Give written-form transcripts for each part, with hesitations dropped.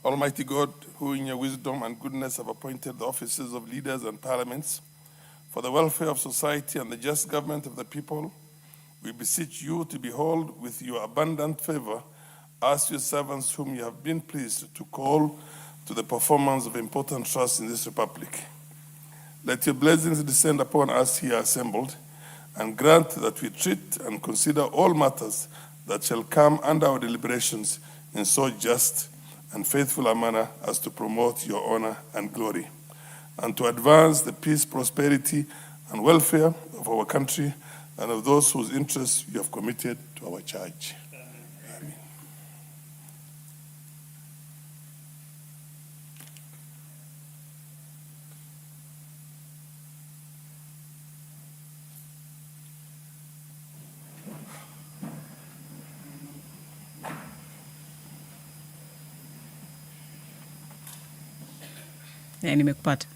Almighty God, who in your wisdom and goodness have appointed the offices of leaders and parliaments for the welfare of society and the just government of the people, we beseech you to behold with your abundant favor us, your servants, whom you have been pleased to call to the performance of important trusts in this republic. Let your blessings descend upon us here assembled, and grant that we treat and consider all matters that shall come under our deliberations in so just and faithful a manner as to promote your honor and glory, and to advance the peace, prosperity, and welfare of our country and of those whose interests you have committed to our charge. Amen. Nimekupata.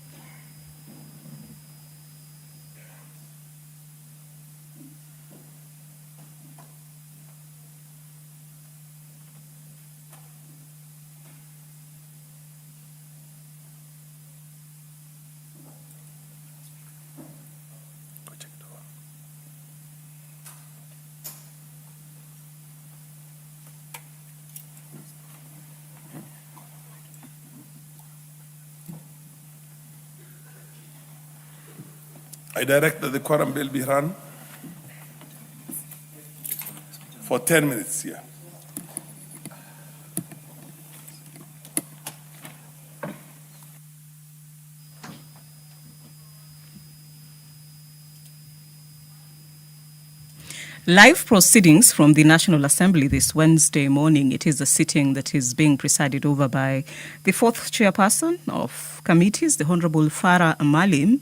I direct that the quorum bill be run for 10 minutes here. Live proceedings from the National Assembly this Wednesday morning. It is a sitting that is being presided over by the fourth chairperson of committees, the Honorable Farah Malim,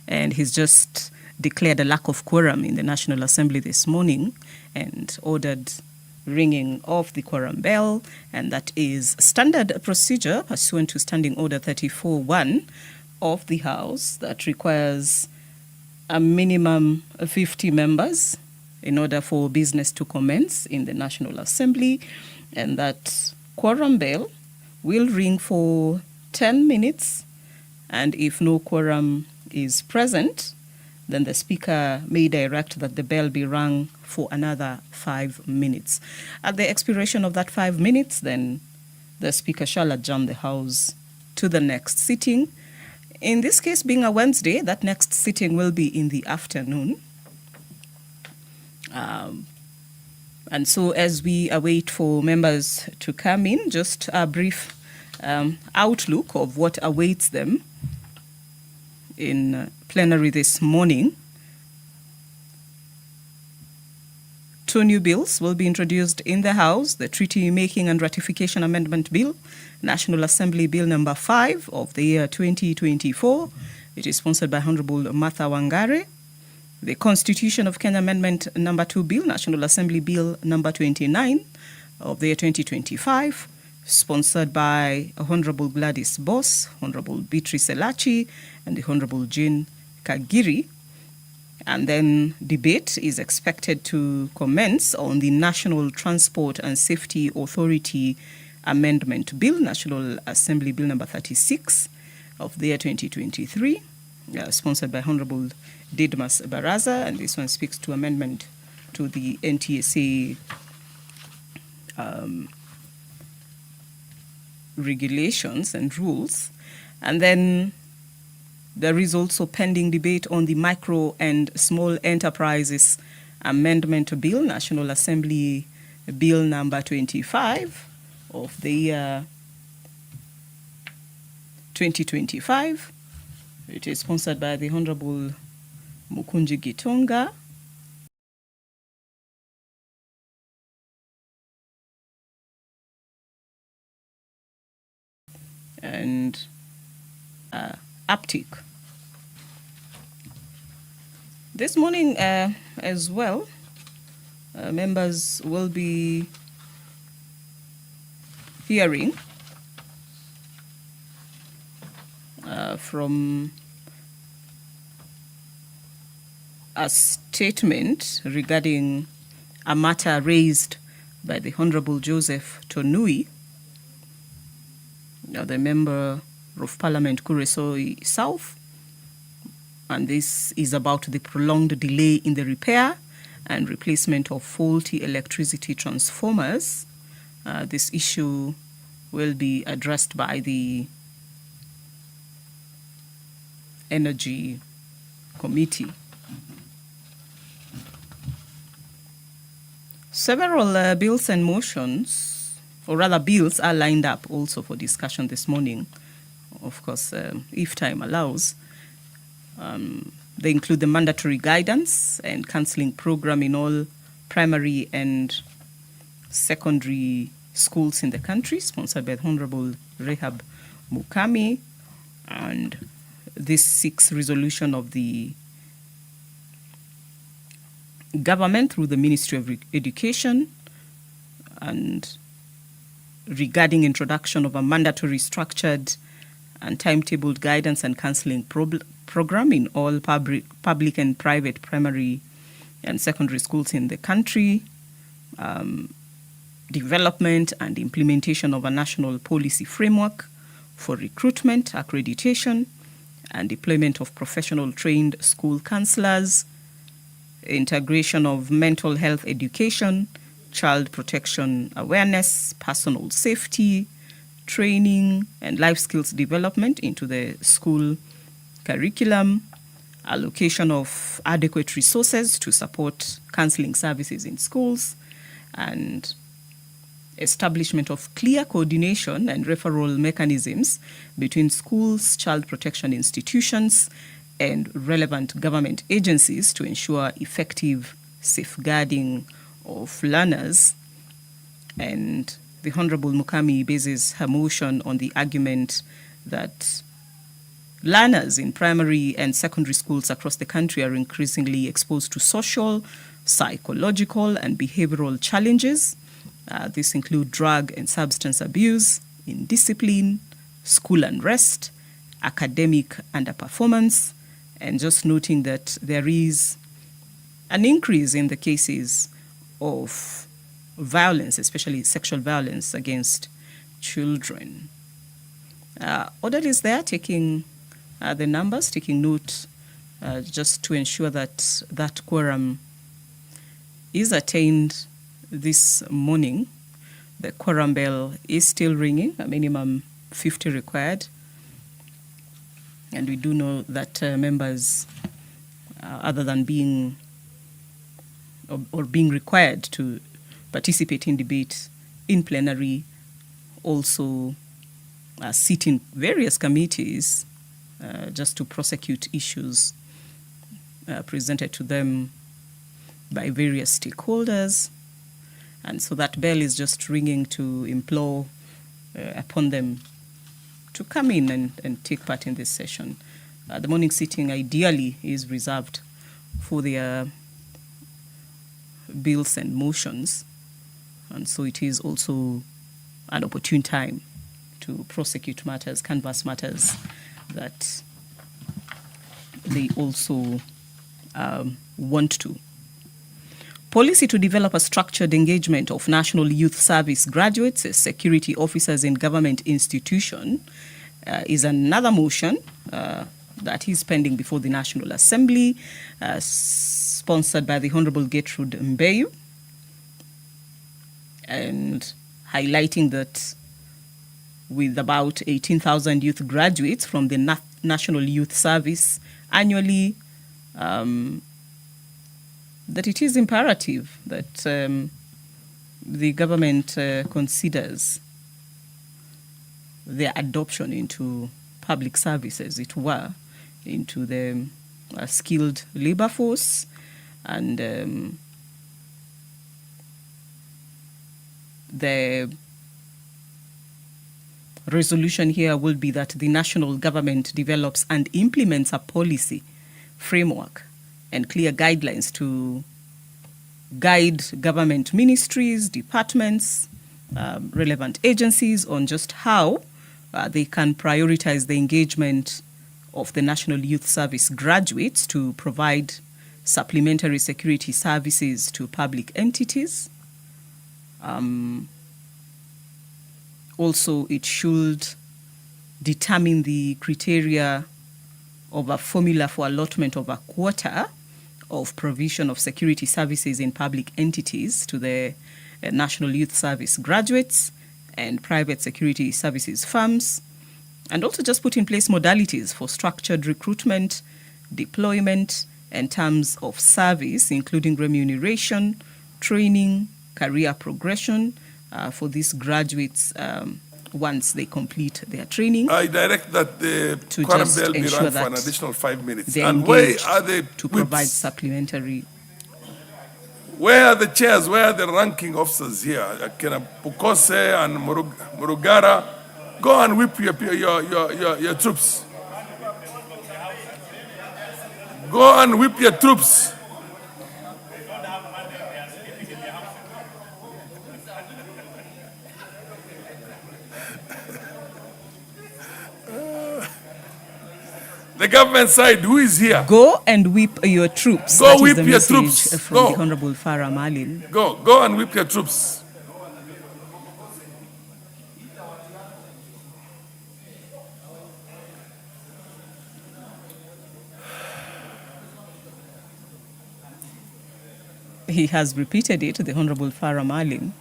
and he's just declared a lack of quorum in the National Assembly this morning and ordered ringing of the quorum bell, and that is standard procedure pursuant to Standing Order 34-1 of the House that requires a minimum of 50 members in order for business to commence in the National Assembly, and that quorum bell will ring for 10 minutes, and if no quorum is present, then the Speaker may direct that the bell be rung for another 5 minutes. At the expiration of that 5 minutes, then the Speaker shall adjourn the House to the next sitting. In this case, being a Wednesday, that next sitting will be in the afternoon. And so as we await for members to come in, just a brief outlook of what awaits them in plenary this morning. 2 new bills will be introduced in the House: the Treaty Making and Ratification Amendment Bill, National Assembly Bill number 5 of the year 2024. It is sponsored by Honorable Martha Wangare. The Constitution of Kenya Amendment number 2 Bill, National Assembly Bill number 29 of the year 2025, sponsored by Honorable Gladys Boss, Honorable Beatrice Elachi, and the Honorable Jane Kagiri. And then debate is expected to commence on the National Transport and Safety Authority Amendment Bill, National Assembly Bill number 36 of the year 2023, sponsored by Honorable Didmas Baraza, and this one speaks to amendment to the NTSA regulations and rules. And then there is also pending debate on the Micro and Small Enterprises Amendment Bill, National Assembly Bill number 25 of the year 2025. It is sponsored by the Honorable Mukunji Gitonga. And Uptick. This morning as well, members will be hearing from a statement regarding a matter raised by the Honorable Joseph Tonui the Member of Parliament Kuresoi South, and this is about the prolonged delay in the repair and replacement of faulty electricity transformers. This issue will be addressed by the Energy Committee. Several bills and motions, or rather bills, are lined up also for discussion this morning, of course, if time allows. They include the mandatory guidance and counseling program in all primary and secondary schools in the country, sponsored by the Honorable Rehab Mukami, and this seeks resolution of the government through the Ministry of Education and regarding introduction of a mandatory structured and timetabled guidance and counseling program in all public and private primary and secondary schools in the country, development and implementation of a national policy framework for recruitment, accreditation, and deployment of professional trained school counselors, integration of mental health education, child protection awareness, personal safety, training, and life skills development into the school curriculum, allocation of adequate resources to support counseling services in schools, and establishment of clear coordination and referral mechanisms between schools, child protection institutions, and relevant government agencies to ensure effective safeguarding of learners. And the Honorable Mukami bases her motion on the argument that learners in primary and secondary schools across the country are increasingly exposed to social, psychological, and behavioral challenges. This include drug and substance abuse, indiscipline, school unrest, academic underperformance, and just noting that there is an increase in the cases of violence, especially sexual violence against children. Orderlies there taking the numbers, taking note just to ensure that that quorum is attained this morning. The quorum bell is still ringing, a minimum 50 required. And we do know that members, other than being or being required to participate in debate in plenary, also sit in various committees just to prosecute issues presented to them by various stakeholders. And so that bell is just ringing to implore upon them to come in and take part in this session. The morning sitting ideally is reserved for their bills and motions, and so it is also an opportune time to prosecute matters, canvass matters that they also want to. Policy to develop a structured engagement of National Youth Service graduates as security officers in government institution is another motion that is pending before the National Assembly, sponsored by the Honorable Gertrude Mbeyu, and highlighting that with about 18,000 youth graduates from the National Youth Service annually, that it is imperative that the government considers their adoption into public service, as it were, into the skilled labor force, and the resolution here will be that the national government develops and implements a policy framework and clear guidelines to guide government ministries, departments, relevant agencies on just how they can prioritize the engagement of the National Youth Service graduates to provide supplementary security services to public entities. Also, it should determine the criteria of a formula for allotment of a quota of provision of security services in public entities to the National Youth Service graduates and private security services firms, and also just put in place modalities for structured recruitment, deployment, and terms of service, including remuneration, training, career progression for these graduates once they complete their training. I direct that the to quorum just bell be ensure run for that an additional 5 minutes. they're And where engaged are the to whips? provide supplementary. Where are the chairs? Where are the ranking officers here? Kena Pukose and Murugara. Go and whip your troops. Go and whip your troops. The government side, who is here? Go and whip your troops. Go That is whip the your message troops. from Go. the Honorable Farah Malin. Go and whip your troops. He has repeated it, the Honorable Farah Malin.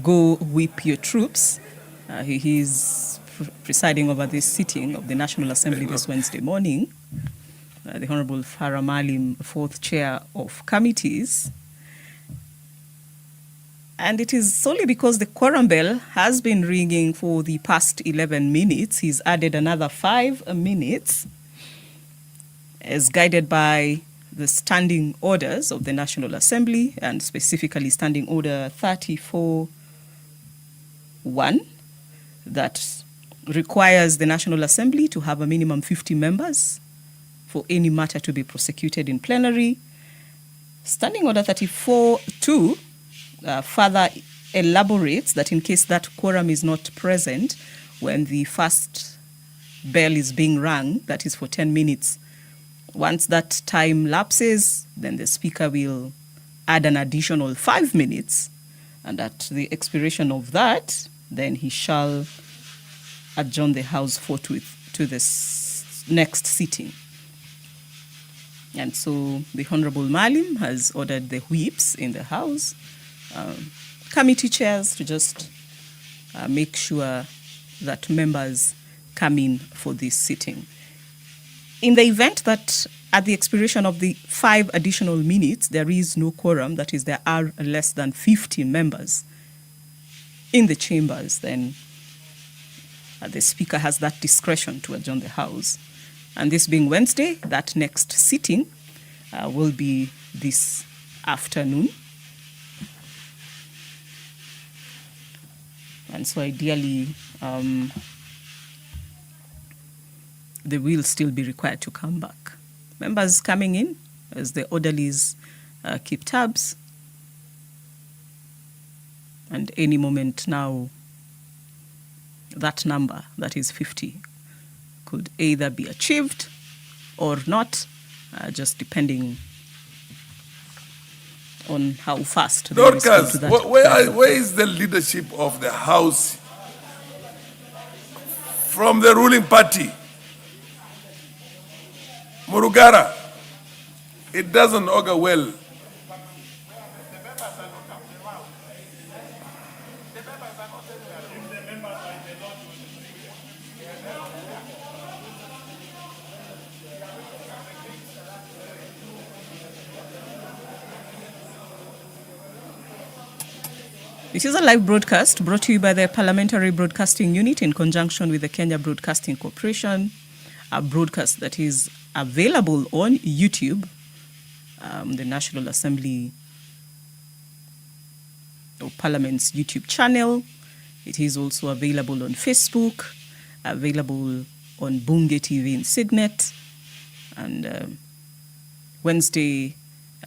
Go whip your troops. He is presiding over this sitting of the National Assembly this Wednesday morning. The Honorable Farah Malin, fourth chair of committees. And it is solely because the quorum bell has been ringing for the past 11 minutes. He's added another 5 minutes as guided by the standing orders of the National Assembly, and specifically Standing Order 34-1, that requires the National Assembly to have a minimum 50 members for any matter to be prosecuted in plenary. Standing Order 34-2 further elaborates that in case that quorum is not present when the first bell is being rung, that is for 10 minutes, once that time lapses, then the Speaker will add an additional 5 minutes, and at the expiration of that, then he shall adjourn the House forthwith to the next sitting. And so the Honorable Malim has ordered the whips in the House, committee chairs, to just make sure that members come in for this sitting. In the event that at the expiration of the 5 additional minutes, there is no quorum, that is, there are less than 50 members in the chambers, then the Speaker has that discretion to adjourn the House. And this being Wednesday, that next sitting will be this afternoon. And so ideally, they will still be required to come back. Members coming in as the orderlies keep tabs. And any moment now, that number, that is 50, could either be achieved or not, just depending on how fast they respond to that. Where is the leadership of the House from the ruling party? Murugara, it doesn't augur well. This is a live broadcast brought to you by the Parliamentary Broadcasting Unit in conjunction with the Kenya Broadcasting Corporation, a broadcast that is available on YouTube, the National Assembly of Parliament's YouTube channel. It is also available on Facebook, available on Bunge TV in Signet. And Wednesday,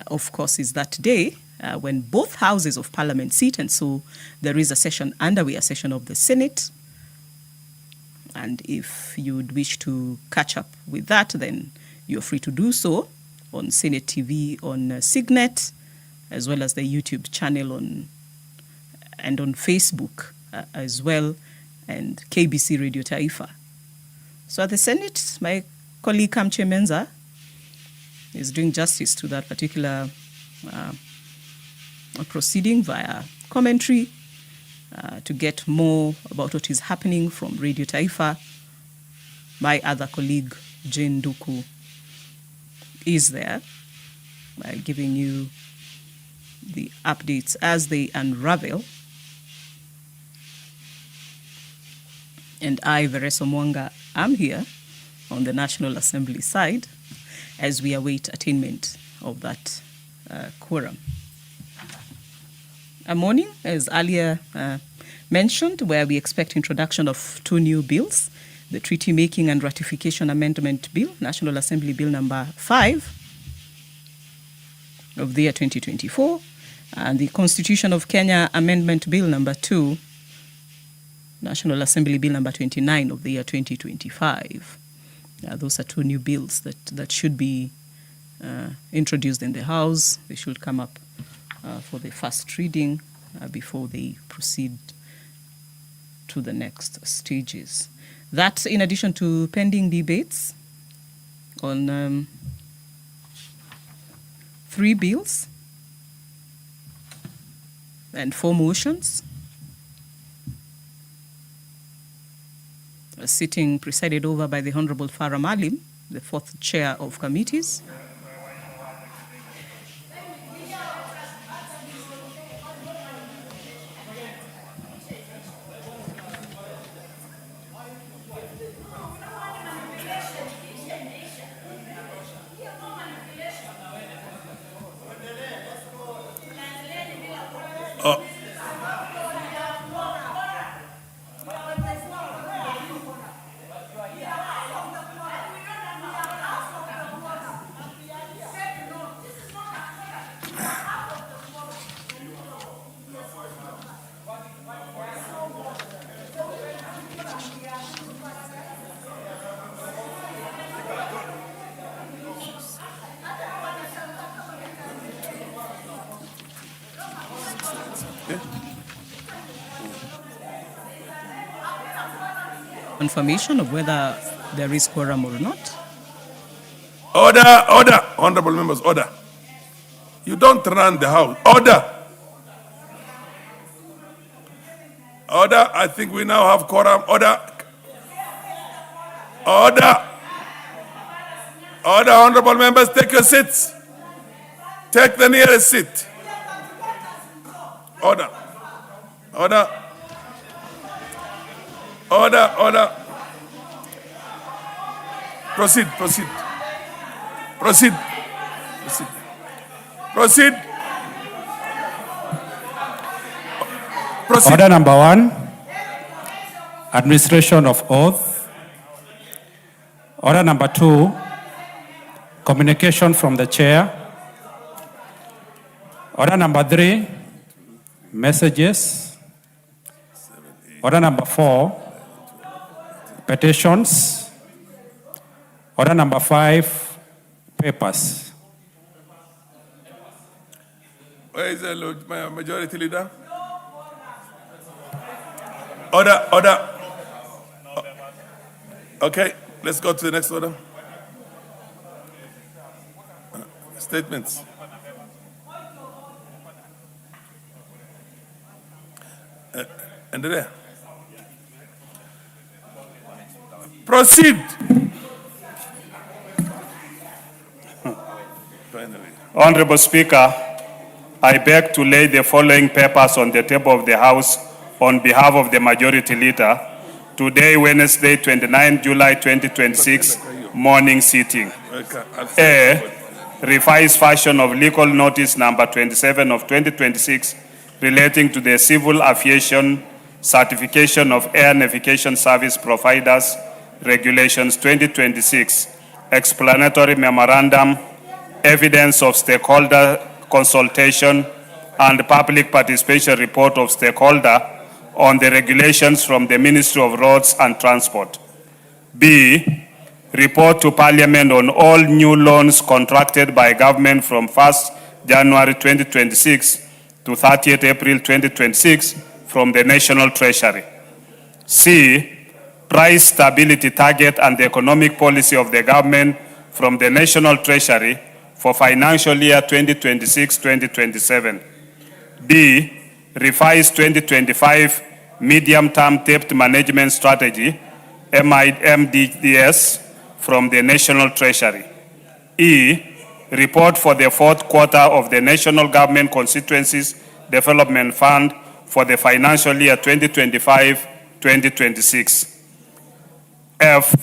of course, is that day when both houses of Parliament sit, and so there is a session underway, a session of the Senate. And if you would wish to catch up with that, then you're free to do so on Senate TV, on Signet, as well as the YouTube channel and on Facebook as well, and KBC Radio Taifa So at the Senate, my colleague Kamche Menza is doing justice to that particular proceeding via commentary to get more about what is happening from Radio Taifa. My other colleague, Jane Duku, is there giving you the updates as they unravel. And I, Vereso Mwanga, am here on the National Assembly side as we await attainment of that quorum. A morning, as earlier mentioned, where we expect introduction of 2 new bills, the Treaty Making and Ratification Amendment Bill, National Assembly Bill number 5 of the year 2024, and the Constitution of Kenya Amendment Bill number 2, National Assembly Bill number 29 of the year 2025. Those are 2 new bills that should be introduced in the House. They should come up for the first reading before they proceed to the next stages. That, in addition to pending debates on 3 bills and 4 motions. A sitting presided over by the Honorable Farah Malim, the 4th chair of committees. Confirmation of whether there is quorum or not. Order, order, honorable members, order. You don't run the House. Order. Order, I think we now have quorum. Order. Order. Order, honorable members, take your seats. Take the nearest seat. Order. Order. Order, order. Proceed, proceed. Proceed. Proceed. Proceed. Proceed. Order number 1, administration of oath. Order number 2, communication from the chair. Order number 3, messages. Order number 4, petitions. Order number 5, papers. Where is the majority leader? Order, order. Okay, let's go to the next order. Statements. And there. Proceed. Honorable Speaker, I beg to lay the following papers on the table of the House on behalf of the Majority Leader. Today, Wednesday, 29 July 2026, morning sitting. A, revised version of legal notice number 27 of 2026 relating to the civil aviation certification of air navigation service providers regulations 2026, explanatory memorandum, evidence of stakeholder consultation, and public participation report of stakeholder on the regulations from the Ministry of Roads and Transport. B, report to Parliament on all new loans contracted by government from 1st January 2026 to 30th April 2026 from the National Treasury. C, price stability target and the economic policy of the government from the National Treasury for financial year 2026-2027. B, revise 2025 medium-term debt management strategy, MDDS, from the National Treasury. E, report for the fourth quarter of the National Government Constituencies Development Fund for the financial year 2025-2026. F,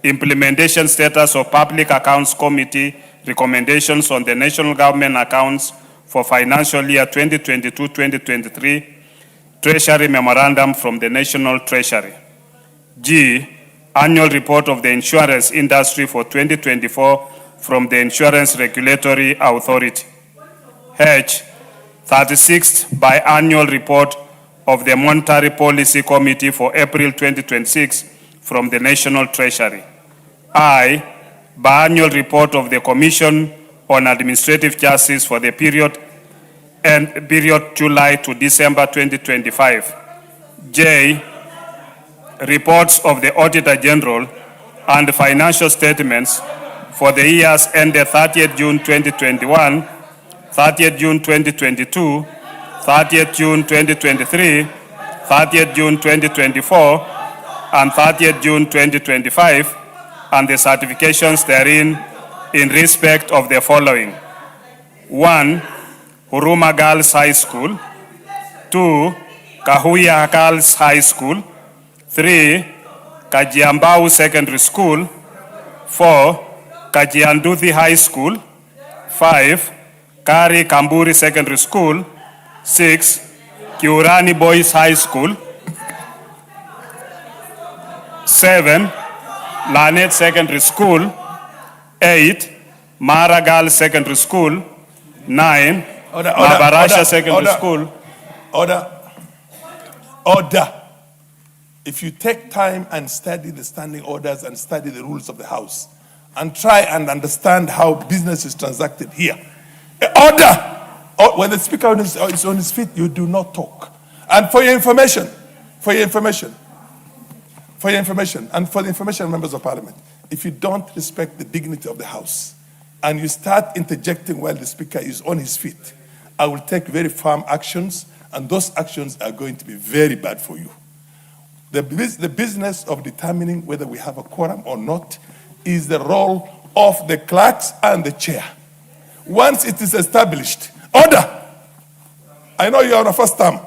implementation status of Public Accounts Committee recommendations on the national government accounts for financial year 2022-2023, Treasury Memorandum from the National Treasury. G, annual report of the insurance industry for 2024 from the Insurance Regulatory Authority. H, 36th biannual report of the Monetary Policy Committee for April 2026 from the National Treasury. I, biannual report of the Commission on Administrative Justice for the period July to December 2025. J, reports of the Auditor General and financial statements for the years ended 30th June 2021, 30th June 2022, 30th June 2023, 30th June 2024, and 30th June 2025, and the certifications therein in respect of the following. 1, Huruma Girls High School. 2, Kahuya Girls High School. 3, Kajiambau Secondary School. 4, Kajianduthi High School. 5, Kari Kamburi Secondary School. 6, Kiurani Boys High School. 7, Lanet Secondary School. 8, Mara Girls Secondary School. 9, Mabarasha Secondary School. Order. If you take time and study the standing orders and study the rules of the House and try and understand how business is transacted here. Order! When the Speaker is on his feet, you do not talk. And for your information, and for the information of members of Parliament, if you don't respect the dignity of the House and you start interjecting while the Speaker is on his feet, I will take very firm actions, and those actions are going to be very bad for you. The business of determining whether we have a quorum or not is the role of the clerks and the chair. Once it is established, order! I know you are on a first term,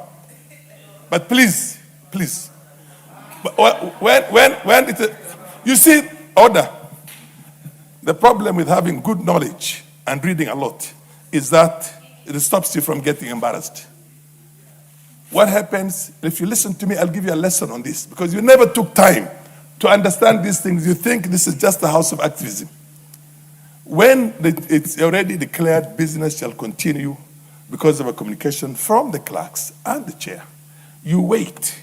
but please, when it is, you see, order. The problem with having good knowledge and reading a lot is that it stops you from getting embarrassed. What happens, if you listen to me, I'll give you a lesson on this, because you never took time to understand these things. You think this is just a house of activism. When it's already declared business shall continue because of a communication from the clerks and the chair, you wait.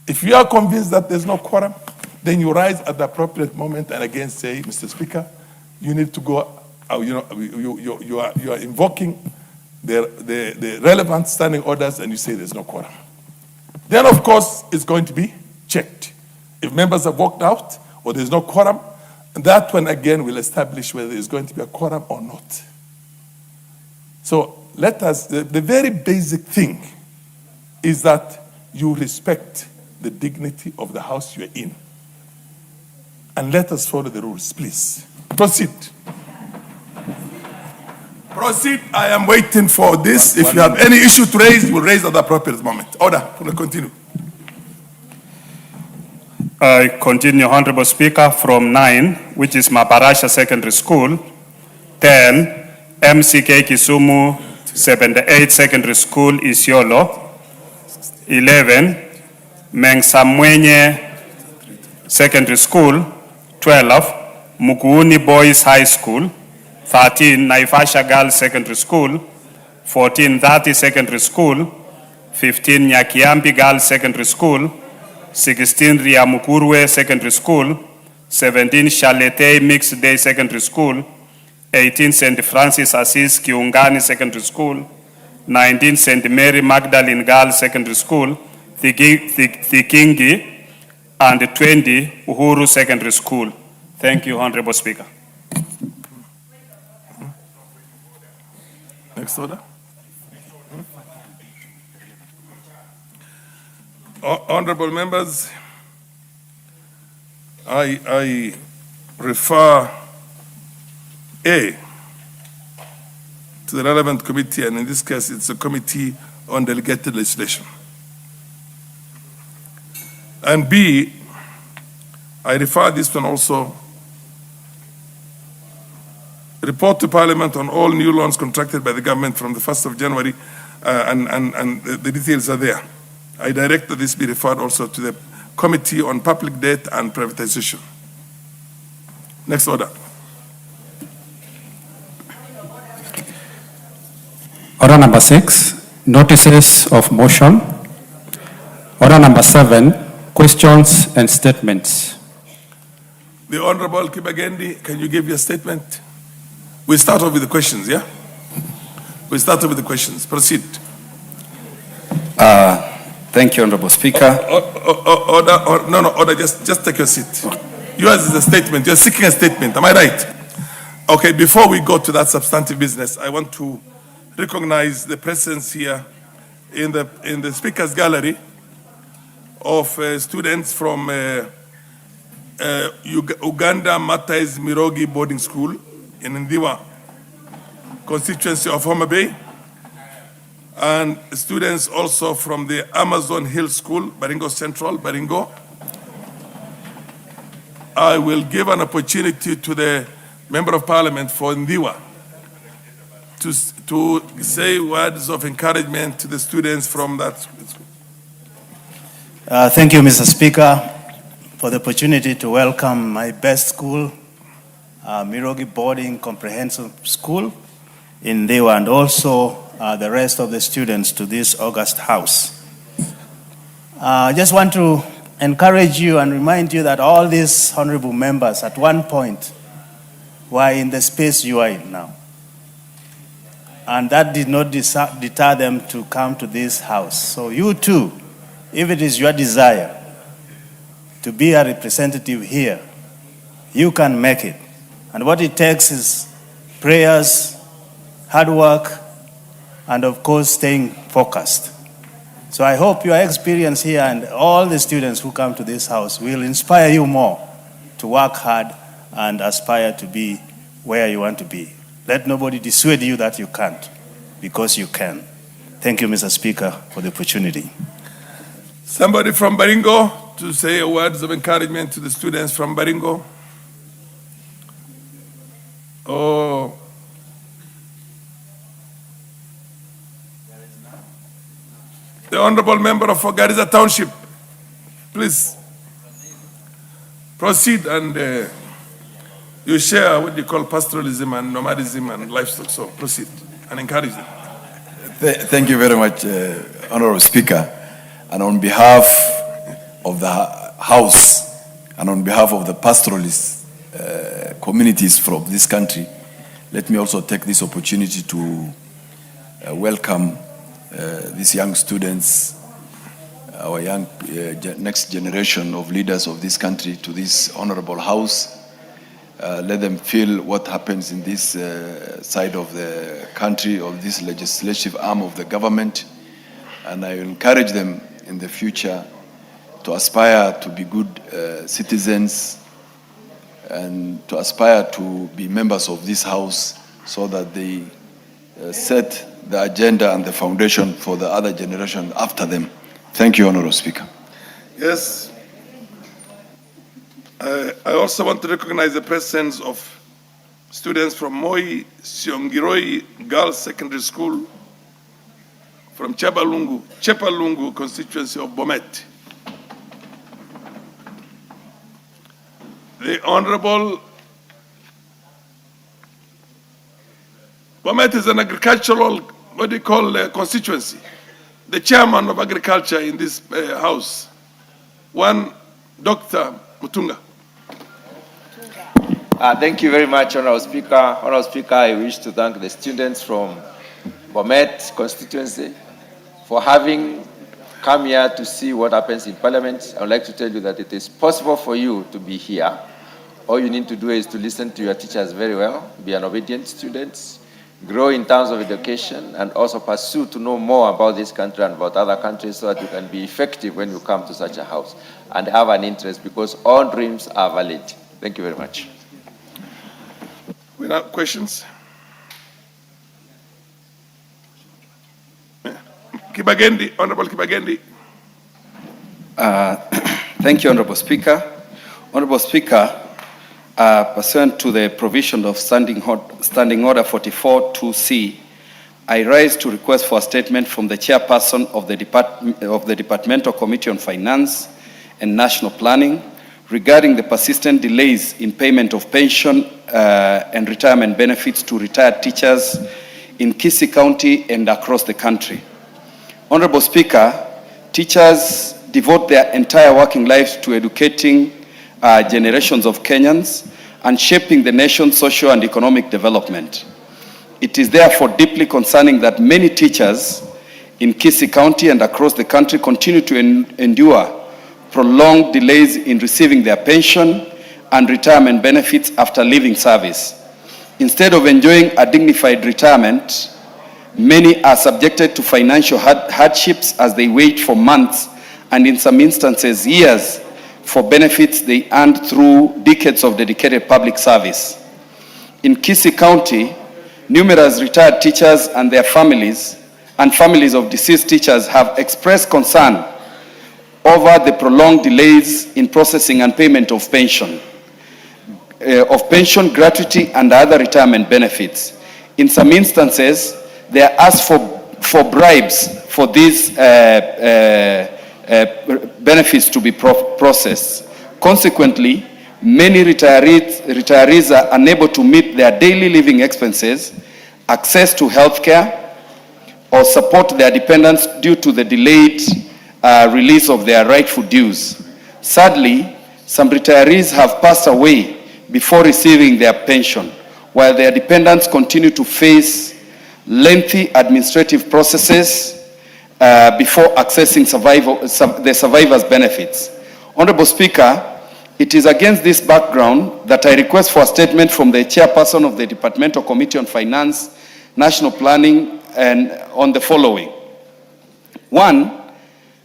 If you are convinced that there's no quorum, then you rise at the appropriate moment and again say, Mr. Speaker, you need to go, you are invoking the relevant standing orders and you say there's no quorum. Then, of course, it's going to be checked. If members have walked out or there's no quorum, that one again will establish whether there's going to be a quorum or not. So let us, the very basic thing is that you respect the dignity of the House you're in. And let us follow the rules, please. Proceed. Proceed. I am waiting for this. If you have any issue to raise, you will raise at the appropriate moment. Order. We'll continue. I continue, Honorable Speaker, from 9, which is Mabarasha Secondary School. 10, MCK Kisumu 78 Secondary School, Isiolo. 11, Mengsamwenye Secondary School. 12, Mukuuni Boys High School. 13, Naivasha Girls Secondary School. 14, 30 Secondary School. 15, Nyakiambi Girls Secondary School. 16, Riamukurwe Secondary School. 17, Shaletei Mixed Day Secondary School. 18, St. Francis Assis Kiungani Secondary School. 19, St. Mary Magdalene Girls Secondary School, Thikingi. and 20 Uhuru Secondary School. Thank you, Honorable Speaker. Next order. Honorable members, I refer A to the relevant committee, and in this case, it's a committee on delegated legislation. And B, I refer this one also, report to Parliament on all new loans contracted by the government from the 1st of January, and the details are there. I direct that this be referred also to the Committee on Public Debt and Privatization. Next order. Order number 6, notices of motion. Order number 7, questions and statements. The Honorable Kibagendi, can you give your statement? We start off with the questions, yeah? We start off with the questions. Proceed. Thank you, Honorable Speaker. Order, just take your seat. Yours is a statement. You're seeking a statement. Am I right? Okay, before we go to that substantive business, I want to recognize the presence here in the speakers gallery of students from Uganda Matais Mirogi Boarding School in Ndiwa constituency of Homa Bay, and students also from the Amazon Hill School, Baringo Central, Baringo. I will give an opportunity to the Member of Parliament for Ndiwa to say words of encouragement to the students from that school. Thank you, Mr. Speaker, for the opportunity to welcome my best school, Mirogi Boarding Comprehensive School in Ndiwa, and also the rest of the students to this August house. I just want to encourage you and remind you that all these honorable members at one point were in the space you are in now. And that did not deter them to come to this house. So you too, if it is your desire to be a representative here, you can make it. And what it takes is prayers, hard work, and of course, staying focused. So I hope your experience here and all the students who come to this house will inspire you more to work hard and aspire to be where you want to be. Let nobody dissuade you that you can't, because you can. Thank you, Mr. Speaker, for the opportunity. Somebody from Baringo to say words of encouragement to the students from Baringo. Oh. The Honorable Member of Garissa Township, please proceed, and you share what you call pastoralism and nomadism and livestock. So proceed and encourage them. Thank you very much, Honorable Speaker. And on behalf of the House and on behalf of the pastoralist communities from this country, let me also take this opportunity to welcome these young students, our young next generation of leaders of this country to this honorable house. Let them feel what happens in this side of the country, of this legislative arm of the government. And I will encourage them in the future to aspire to be good citizens and to aspire to be members of this house so that they set the agenda and the foundation for the other generation after them. Thank you, Honorable Speaker. Yes. I also want to recognize the presence of students from Moi Siongiroi Girls Secondary School from Chepalungu constituency of Bomet. The Honorable Bomet is an agricultural, what do you call, constituency. The chairman of agriculture in this house, one Dr. Mutunga. Thank you very much, Honorable Speaker. Honorable Speaker, I wish to thank the students from Bomet constituency for having come here to see what happens in Parliament, I would like to tell you that it is possible for you to be here. All you need to do is to listen to your teachers very well, be an obedient student, grow in terms of education, and also pursue to know more about this country and about other countries so that you can be effective when you come to such a house and have an interest, because all dreams are valid. Thank you very much. Without questions? Kibagendi, Honorable Kibagendi. Thank you, Honorable Speaker. Honorable Speaker, pursuant to the provision of Standing Order 44-2C, I rise to request for a statement from the Chairperson of the Departmental Committee on Finance and National Planning regarding the persistent delays in payment of pension and retirement benefits to retired teachers in Kisii County and across the country. Honorable Speaker, teachers devote their entire working lives to educating generations of Kenyans and shaping the nation's social and economic development. It is therefore deeply concerning that many teachers in Kisii County and across the country continue to endure prolonged delays in receiving their pension and retirement benefits after leaving service. Instead of enjoying a dignified retirement, many are subjected to financial hardships as they wait for months and in some instances years for benefits they earned through decades of dedicated public service. In Kisii County, numerous retired teachers and their families and families of deceased teachers have expressed concern over the prolonged delays in processing and payment of pension, gratuity, and other retirement benefits. In some instances, they are asked for bribes for these benefits to be processed. Consequently, many retirees are unable to meet their daily living expenses, access to health care, or support their dependents due to the delayed release of their rightful dues. Sadly, some retirees have passed away before receiving their pension, while their dependents continue to face lengthy administrative processes before accessing the survivor's benefits. Honorable Speaker, it is against this background that I request for a statement from the Chairperson of the Departmental Committee on Finance, National Planning, and on the following. 1,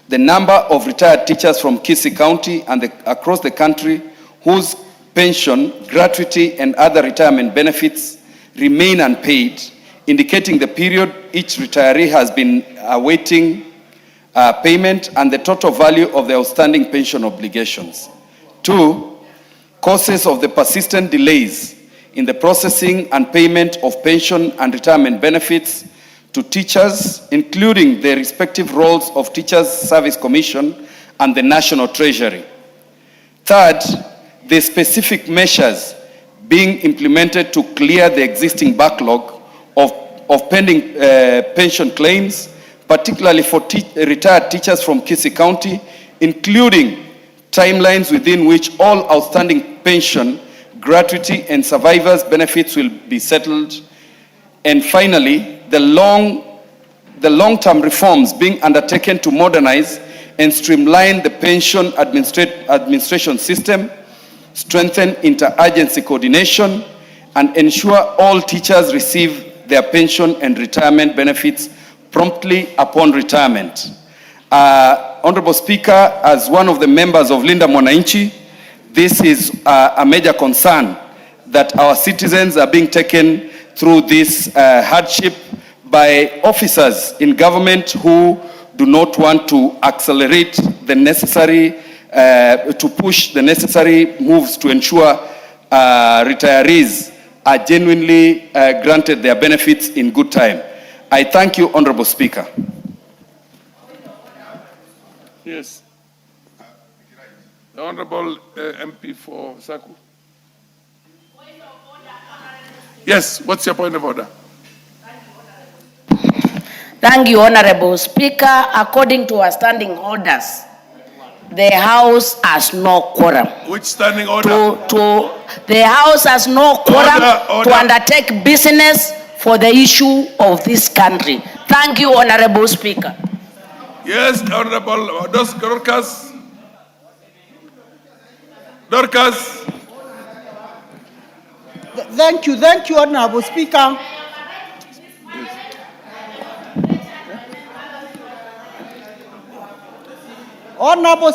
the number of retired teachers from Kisii County and across the country whose pension, gratuity, and other retirement benefits remain unpaid, indicating the period each retiree has been awaiting payment and the total value of the outstanding pension obligations. 2, causes of the persistent delays in the processing and payment of pension and retirement benefits to teachers, including the respective roles of Teachers Service Commission and the National Treasury. 3rd, the specific measures being implemented to clear the existing backlog of pending pension claims, particularly for retired teachers from Kisii County, including timelines within which all outstanding pension, gratuity, and survivors' benefits will be settled. And finally, the long-term reforms being undertaken to modernize and streamline the pension administration system, strengthen interagency coordination, and ensure all teachers receive their pension and retirement benefits promptly upon retirement. Honorable Speaker, as one of the members of Linda Mwananchi, this is a major concern that our citizens are being taken through this hardship by officers in government who do not want to accelerate the necessary, to push the necessary moves to ensure retirees are genuinely granted their benefits in good time. I thank you, Honorable Speaker. Yes. The Honorable MP for Saku. Yes, what's your point of order? Thank you, Honorable Speaker. According to our standing orders, the House has no quorum. Which standing order? The House has no quorum Order. to undertake business for the issue of this country. Thank you, Honorable Speaker. Yes, Honorable Dorcas. Dorcas. Thank you, Honorable Speaker. Honorable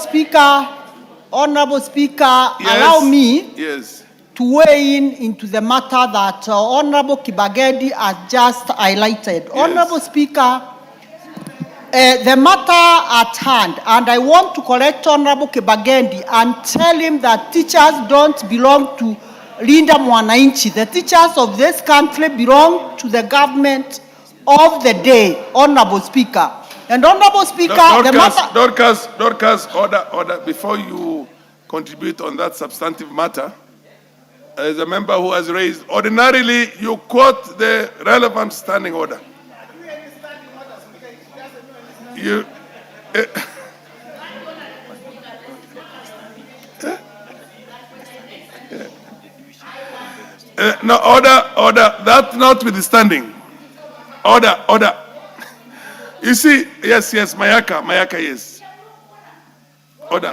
Speaker, Yes. allow me Yes. to weigh in into the matter that Honorable Kibagedi has just highlighted. Yes. Honorable Speaker, the matter at hand, and I want to correct Honorable Kibagedi and tell him that teachers don't belong to Linda Mwananchi. The teachers of this country belong to the government of the day, Honorable Speaker. And Honorable Speaker, the matter... Dorcas, order. Before you contribute on that substantive matter, as a member who has raised, ordinarily you quote the relevant standing order. You... no, order, that notwithstanding. Order. You see, yes, Mayaka, yes. Order.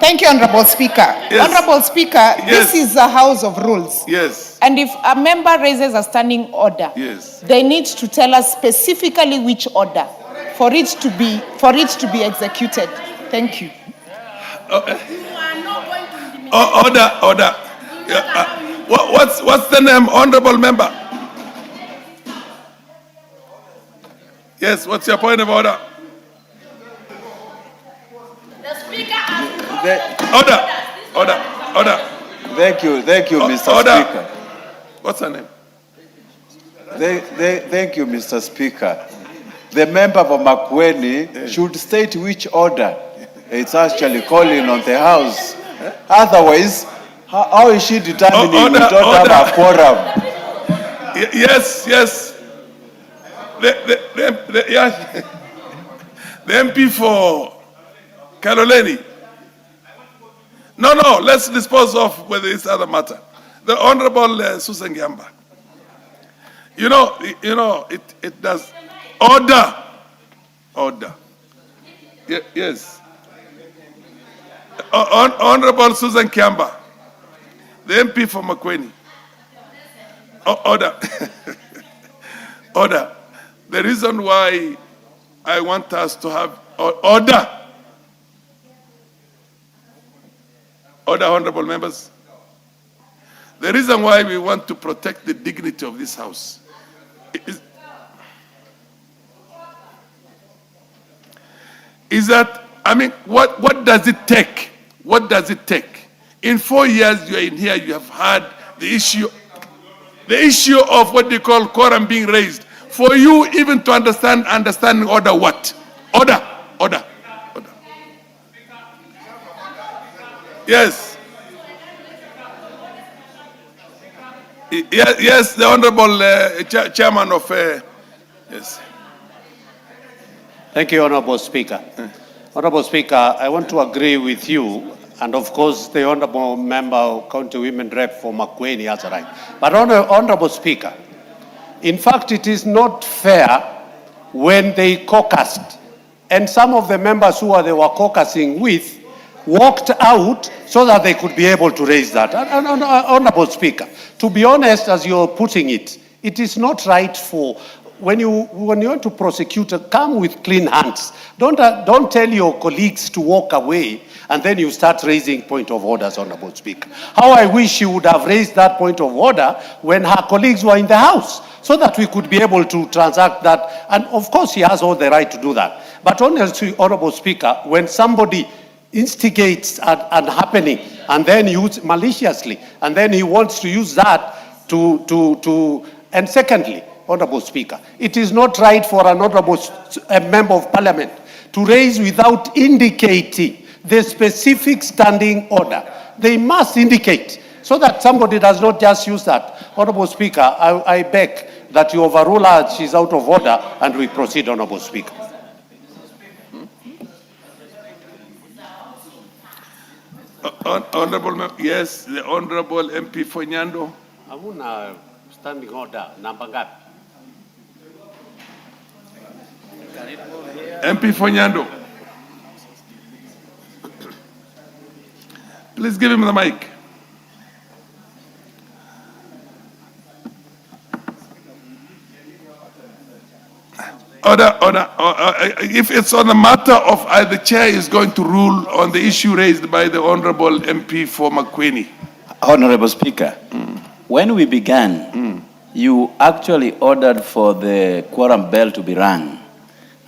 Thank you, Honorable Speaker. Yes. Honorable Speaker, Yes. this is a house of rules. Yes. And if a member raises a standing order, Yes. they need to tell us specifically which order for it to be executed. Thank you. Order. What's the name, honorable member? Yes, what's your point of order? The Speaker Order. Thank you, Mr. Order. Speaker. What's her name? Thank you, Mr. Speaker. The member for Makueni should state which order it's actually calling on the House. Otherwise, how is she determining we don't have a quorum? Yes. The MP for Kaloleni. No, let's dispose of with this other matter. The Honorable Susan Giamba. You know, it does. Order. Yes. Honorable Susan Kiamba, the MP for Makueni. Order. Order. The reason why I want us to have order. Order, honorable members. The reason why we want to protect the dignity of this house is that, what does it take? What does it take? In 4 years you are in here, you have had the issue of what they call quorum being raised. For you even to understanding order what? Order. Yes. Yes, the Honorable Chairman of... yes. Thank you, Honorable Speaker. Honorable Speaker, I want to agree with you, and of course the Honorable Member, County Women Rep for Makueni has a right. But Honorable Speaker, in fact, it is not fair when they caucused, and some of the members who they were caucusing with walked out so that they could be able to raise that. Honorable Speaker, to be honest, as you're putting it, it is not right for... When you want to prosecute, come with clean hands. Don't tell your colleagues to walk away and then you start raising point of orders, Honorable Speaker. How I wish you would have raised that point of order when her colleagues were in the House, so that we could be able to transact that. And of course, he has all the right to do that. But honestly, Honorable Speaker, when somebody instigates an happening and then use maliciously, and then he wants to use that and secondly, Honorable Speaker, it is not right for an honorable member of parliament to raise without indicating the specific standing order. They must indicate so that somebody does not just use that. Honorable Speaker, I beg that you overrule her. She's out of order and we proceed, Honorable Speaker. Honorable, yes, the Honorable MP for Nyando. Hamuna standing order, namba ngapi? MP for Nyando. Please give him the mic. If it's on a matter of the chair is going to rule on the issue raised by the Honorable MP for Makueni. Honorable Speaker, when we began, you actually ordered for the quorum bell to be rung,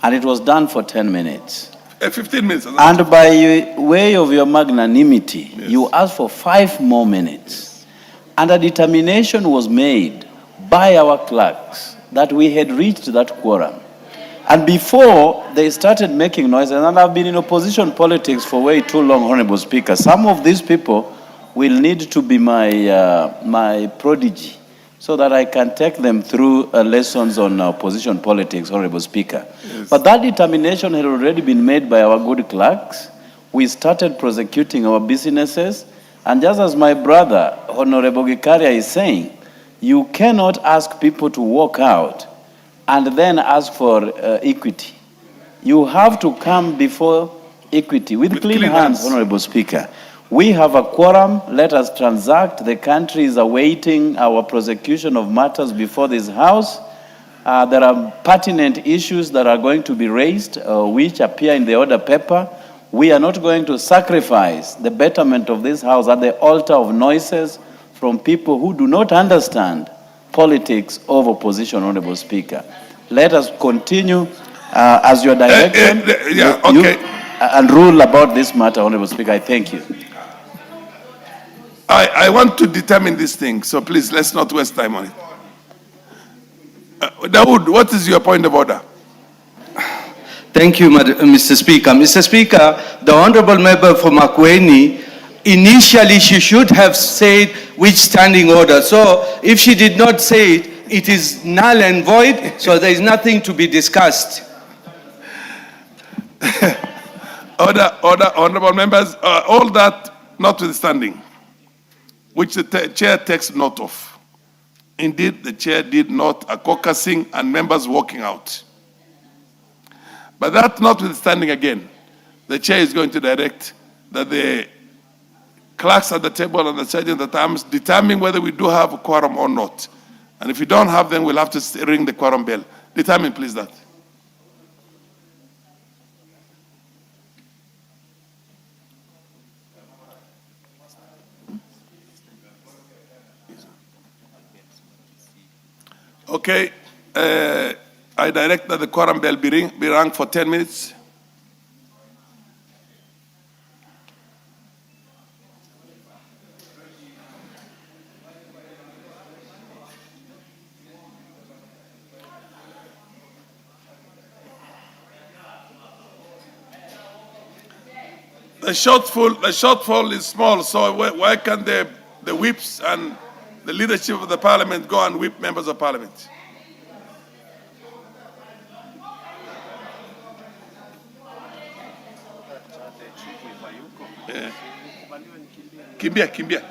and it was done for 10 minutes. 15 minutes. And by way of your magnanimity, yes, you asked for 5 more minutes. And a determination was made by our clerks that we had reached that quorum. And before they started making noise, and I've been in opposition politics for way too long, Honorable Speaker, some of these people will need to be my prodigy so that I can take them through lessons on opposition politics, Honorable Speaker. Yes. But that determination had already been made by our good clerks. We started prosecuting our businesses, and just as my brother, Honorable Gikaria, is saying, you cannot ask people to walk out and then ask for equity. You have to come before equity with clean hands, Honorable Speaker. We have a quorum. Let us transact. The country is awaiting our prosecution of matters before this House. There are pertinent issues that are going to be raised, which appear in the order paper. We are not going to sacrifice the betterment of this House at the altar of noises from people who do not understand politics of opposition, Honorable Speaker. Let us continue as your direction and rule about this matter, Honorable Speaker. I thank you. I want to determine this thing, so please let's not waste time on it. Dawood, what is your point of order? Thank you, Mr. Speaker. Mr. Speaker, the Honorable Member for Makueni, initially she should have said which standing order. So if she did not say it, it is null and void, so there is nothing to be discussed. Honorable members, all that notwithstanding, which the chair takes note of. Indeed, the chair did not a caucusing and members walking out. But that notwithstanding again, the chair is going to direct that the clerks at the table and the sergeant at arms determine whether we do have a quorum or not. And if we don't have, then we'll have to ring the quorum bell. Determine, please, that. Okay. I direct that the quorum bell be rung for 10 minutes. The shortfall is small, so why can the whips and the leadership of the parliament go and whip members of parliament? Yeah. Kimbia.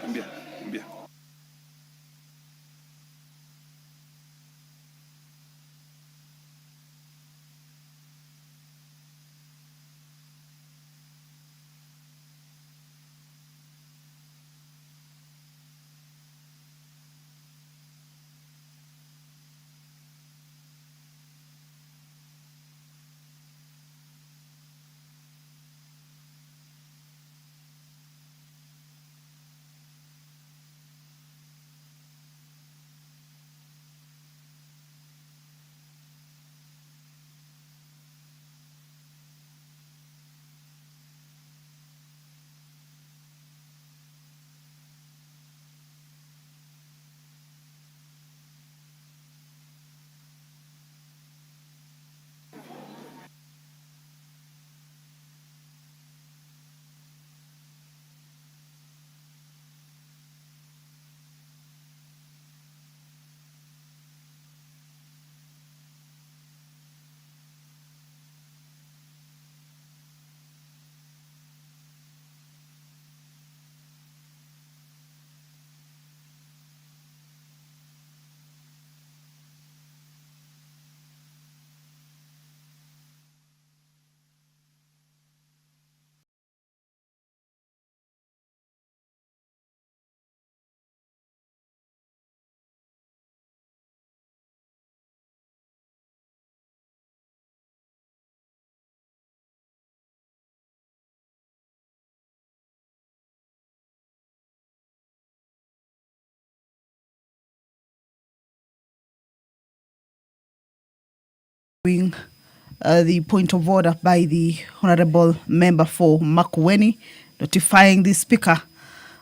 The point of order by the Honorable Member for Makueni, notifying the Speaker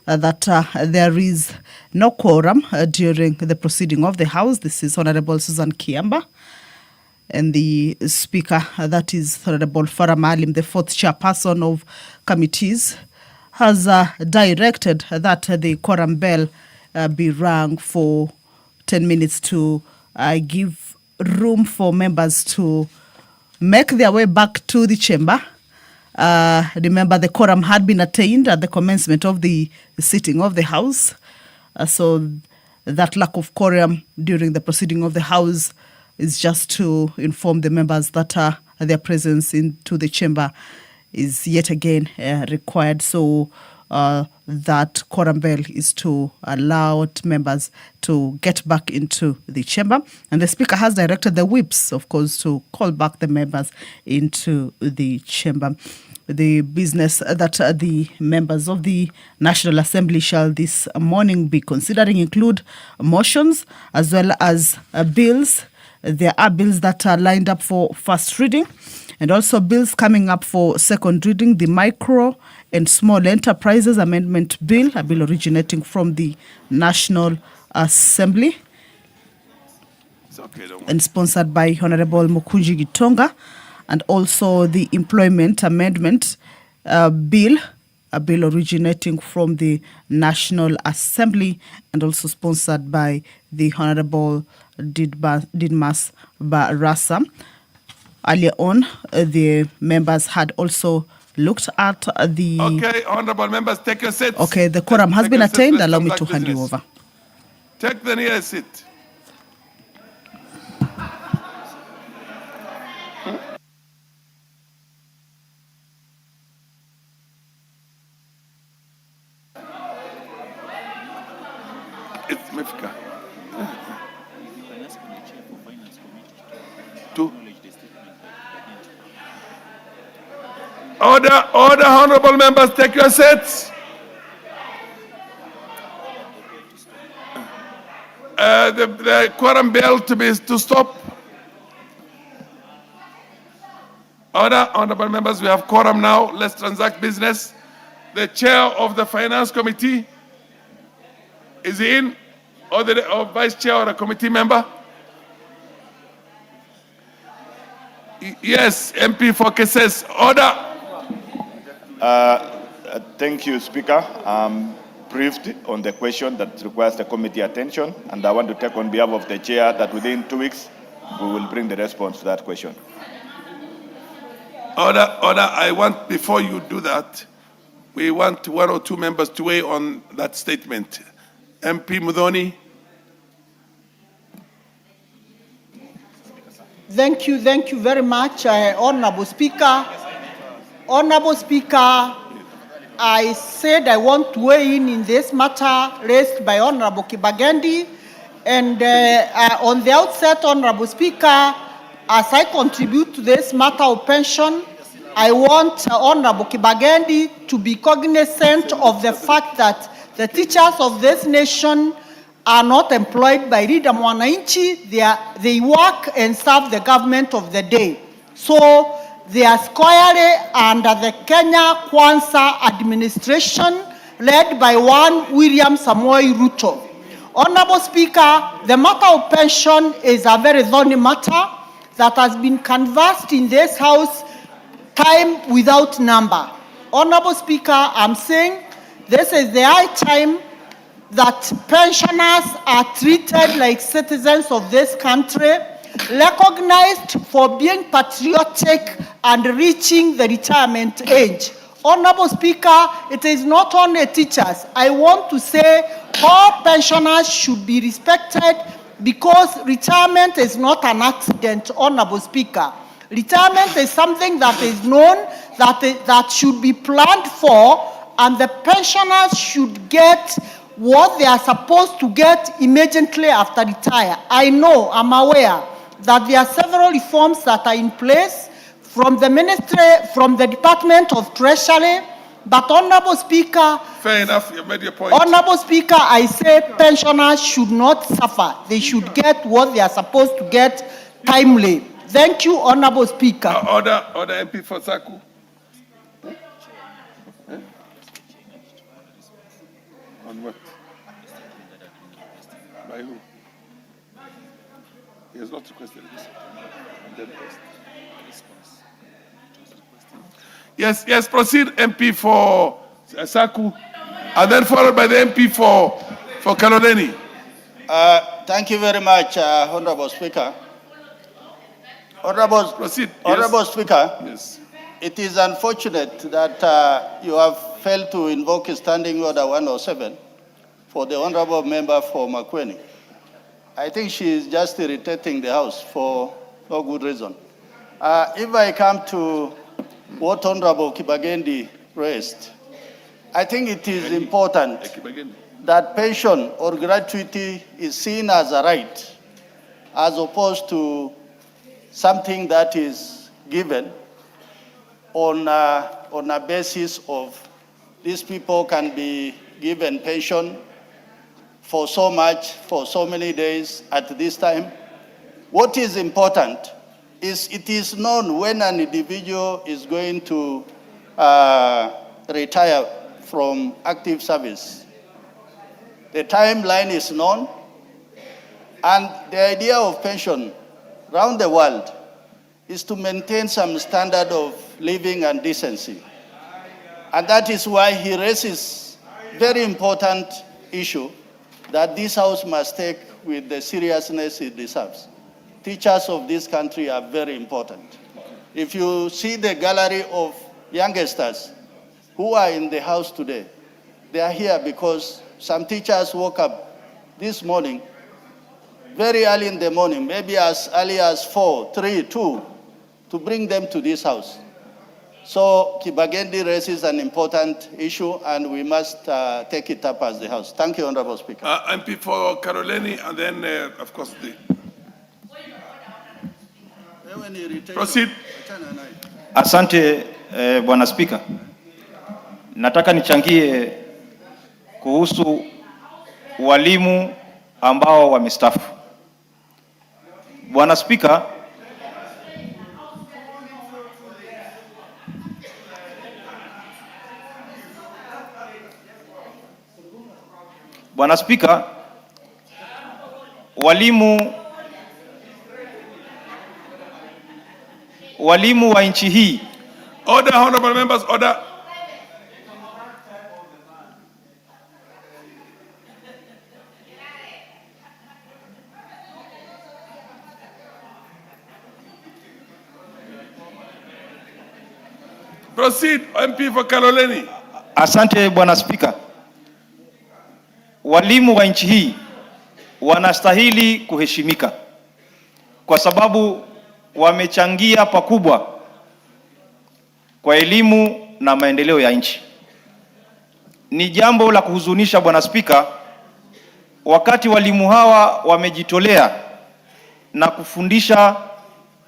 that there is no quorum during the proceeding of the House. This is Honorable Susan Kiamba. And the Speaker, that is Honorable Farah Maalim, the fourth chairperson of committees, has directed that the quorum bell be rung for 10 minutes to give room for members to make their way back to the chamber. Remember, the quorum had been attained at the commencement of the sitting of the House. So that lack of quorum during the proceeding of the House is just to inform the members that their presence into the chamber is yet again required. So that quorum bell is to allow members to get back into the chamber. And the Speaker has directed the whips, of course, to call back the members into the chamber. The business that the members of the National Assembly shall this morning be considering include motions as well as bills. There are bills that are lined up for first reading and also bills coming up for second reading. The Micro and Small Enterprises Amendment Bill, a bill originating from the National Assembly and sponsored by Honorable Mukunji Gitonga, and also the Employment Amendment Bill, a bill originating from the National Assembly and also sponsored by the Honorable Didmas Barasa. Earlier on, the members had also looked at the... Okay, honorable members, take your seats. Okay, the quorum has been attained. Allow me to hand you over. Take the nearest seat. It's Mifka. Two. Order, honorable members, take your seats. The quorum bell to stop. Order, honorable members, we have quorum now. Let's transact business. The chair of the Finance Committee is in, or vice chair or a committee member? Yes, MP for cases. Order. Thank you, Speaker. I'm briefed on the question that requires the committee attention, and I want to take on behalf of the chair that within 2 weeks, we will bring the response to that question. Order, I want, before you do that, we want one or two members to weigh on that statement. MP Mudhoni. Thank you very much, Honorable Speaker. Honorable Speaker, I said I want to weigh in this matter raised by Honorable Kibagendi. And on the outset, Honorable Speaker, as I contribute to this matter of pension, I want Honorable Kibagendi to be cognizant of the fact that the teachers of this nation are not employed by Leader Mwananchi. They work and serve the government of the day. So they are squarely under the Kenya Kwanza administration led by one William Samoei Ruto. Honorable Speaker, the matter of pension is a very thorny matter that has been canvassed in this House time without number. Honorable Speaker, I'm saying this is the high time that pensioners are treated like citizens of this country, recognized for being patriotic and reaching the retirement age. Honorable Speaker, it is not only teachers. I want to say all pensioners should be respected because retirement is not an accident, Honorable Speaker. Retirement is something that is known, that should be planned for, and the pensioners should get what they are supposed to get immediately after retire. I'm aware that there are several reforms that are in place from the ministry, from the Department of Treasury, but Honorable Speaker, fair enough, you made your point. Honorable Speaker, I say pensioners should not suffer. They should get what they are supposed to get timely. Thank you, Honorable Speaker. Order MP for Saku. On what? By who? He has not requested this. Yes, proceed MP for Saku, and then followed by the MP for Kaloleni. Thank you very much, Honorable Speaker. Proceed. Honorable Speaker, Yes. it is unfortunate that you have failed to invoke Standing Order 107 for the Honorable Member for Makueni. I think she is just irritating the House for no good reason. If I come to what Honorable Kibagendi raised, I think it is important that pension or gratuity is seen as a right as opposed to something that is given on a basis of these people can be given pension for so much, for so many days at this time. What is important is it is known when an individual is going to retire from active service. The timeline is known, and the idea of pension around the world is to maintain some standard of living and decency. And that is why he raises very important issue that this House must take with the seriousness it deserves. Teachers of this country are very important. If you see the gallery of youngsters who are in the House today, they are here because some teachers woke up this morning, very early in the morning, maybe as early as 4, 3, 2, to bring them to this House. So Kibagendi raises an important issue, and we must take it up as the House. Thank you, Honorable Speaker. MP for Kaloleni, and then, of course, the... Proceed. Asante, Bwana Spika. Nataka nichangie kuhusu walimu ambao wamestaafu. Bwana Spika, walimu wa nchi hii. Order, honorable members, order. Proceed, MP for Kaloleni. Asante, Bwana Spika. Walimu wa nchi hii wanastahili kuheshimika kwa sababu wamechangia pakubwa kwa elimu na maendeleo ya nchi. Ni jambo la kuhuzunisha, Bwana Spika, wakati walimu hawa wamejitolea na kufundisha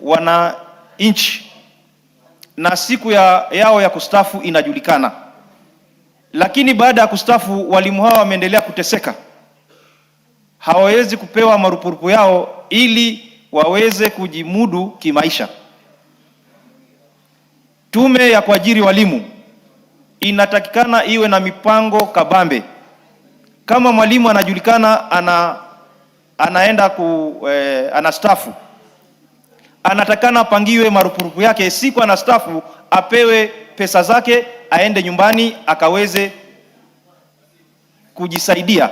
wananchi na siku yao ya kustaafu inajulikana, lakini baada ya kustaafu walimu hawa wameendelea kuteseka. Hawawezi kupewa marupurupu yao ili waweze kujimudu kimaisha. Tume ya kuajiri walimu inatakikana iwe na mipango kabambe. Kama mwalimu anajulikana anaenda anastaafu, anatakana apangiwe marupurupu yake, siku anastaafu apewe pesa zake, aende nyumbani akaweze kujisaidia.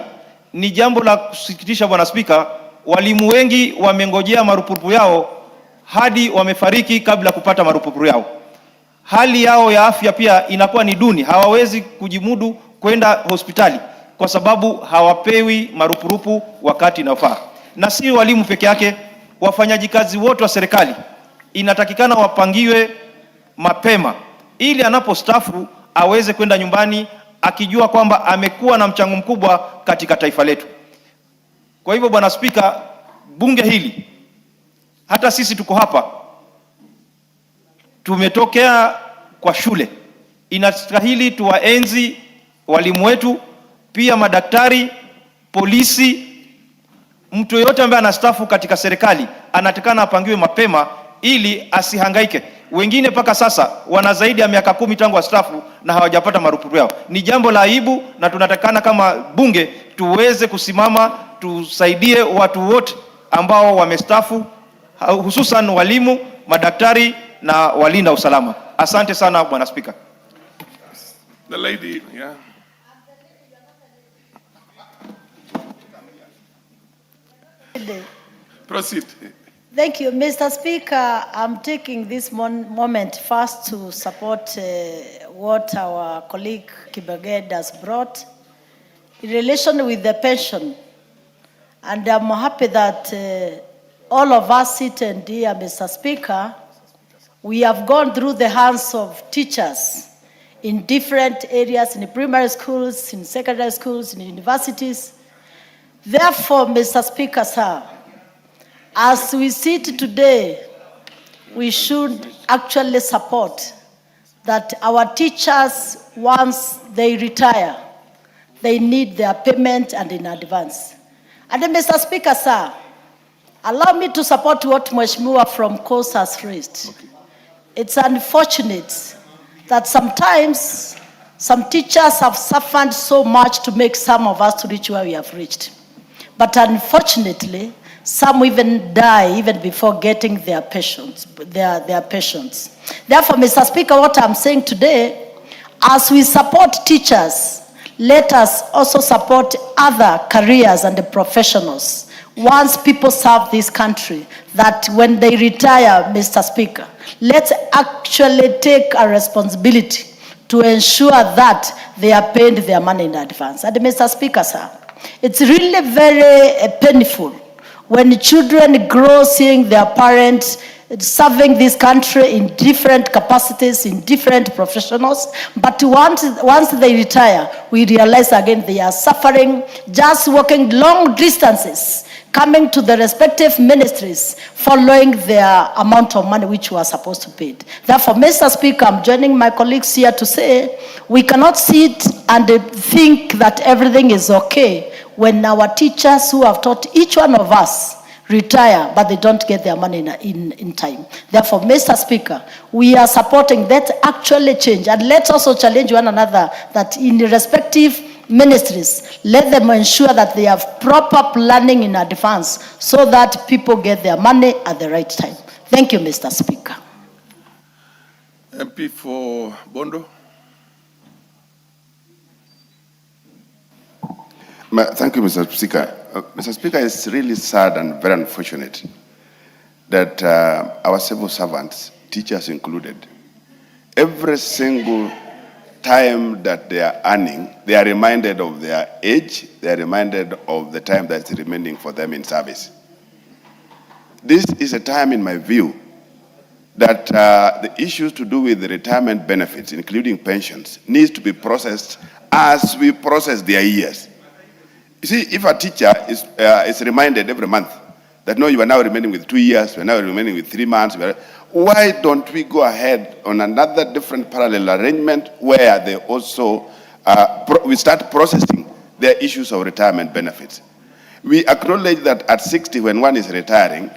Ni jambo la kusikitisha, Bwana Spika, walimu wengi wamengojea marupurupu yao hadi wamefariki kabla kupata marupurupu yao. Hali yao ya afya pia inakuwa ni duni, hawawezi kujimudu kwenda hospitali kwa sababu hawapewi marupurupu wakati unaofaa. Na si walimu peke yake, wafanyaji kazi wote wa serikali inatakikana wapangiwe mapema ili anapostaafu aweze kwenda nyumbani akijua kwamba amekuwa na mchango mkubwa katika taifa letu. Kwa hivyo, Bwana Spika, bunge hili, hata sisi tuko hapa, tumetokea kwa shule, inastahili tuwaenzi walimu wetu, pia madaktari, polisi, mtu yote ambaye anastaafu katika serikali anatakana apangiwe mapema ili asihangaike. Wengine paka sasa wana zaidi ya miaka 10 tangu wastaafu na hawajapata marupurupu yao. Ni jambo la aibu, na tunatakana kama bunge tuweze kusimama tusaidie watu wote ambao wamestaafu, hususan walimu, madaktari na walinda usalama. Asante sana Bwana Spika. The lady, yeah. Proceed. Thank you, Mr. Speaker. I'm taking this moment first to support what our colleague Kibaged has brought in relation with the pension. And I'm happy that all of us sitting here, Mr. Speaker, we have gone through the hands of teachers in different areas, in primary schools, in secondary schools, in universities. Therefore, Mr. Speaker, sir, as we sit today, we should actually support that our teachers, once they retire, they need their payment and in advance. And then, Mr. Speaker, sir, allow me to support what Mheshimiwa from Coast has raised. Okay. It's unfortunate that sometimes some teachers have suffered so much to make some of us to reach where we have reached. But unfortunately, some even die even before getting their pensions. Therefore, Mr. Speaker, what I'm saying today, as we support teachers, let us also support other careers and the professionals. Once people serve this country, that when they retire, Mr. Speaker, let's actually take a responsibility to ensure that they are paid their money in advance. And Mr. Speaker, sir, it's really very painful when children grow seeing their parents serving this country in different capacities, in different professionals, but once they retire, we realize again they are suffering, just walking long distances, coming to the respective ministries, following their amount of money which we are supposed to pay. Therefore, Mr. Speaker, I'm joining my colleagues here to say we cannot sit and think that everything is okay when our teachers who have taught each one of us retire, but they don't get their money in time. Therefore, Mr. Speaker, we are supporting that actually change, and let's also challenge one another that in the respective ministries, let them ensure that they have proper planning in advance so that people get their money at the right time. Thank you, Mr. Speaker. MP for Bondo. Thank you, Mr. Speaker. Mr. Speaker, it's really sad and very unfortunate that our civil servants, teachers included, every single time that they are earning, they are reminded of their age, they are reminded of the time that's remaining for them in service. This is a time, in my view, that the issues to do with the retirement benefits, including pensions, needs to be processed as we process their years. You see, if a teacher is reminded every month that no, you are now remaining with 2 years, you are now remaining with 3 months, why don't we go ahead on another different parallel arrangement where they also, we start processing their issues of retirement benefits? We acknowledge that at 60, when one is retiring,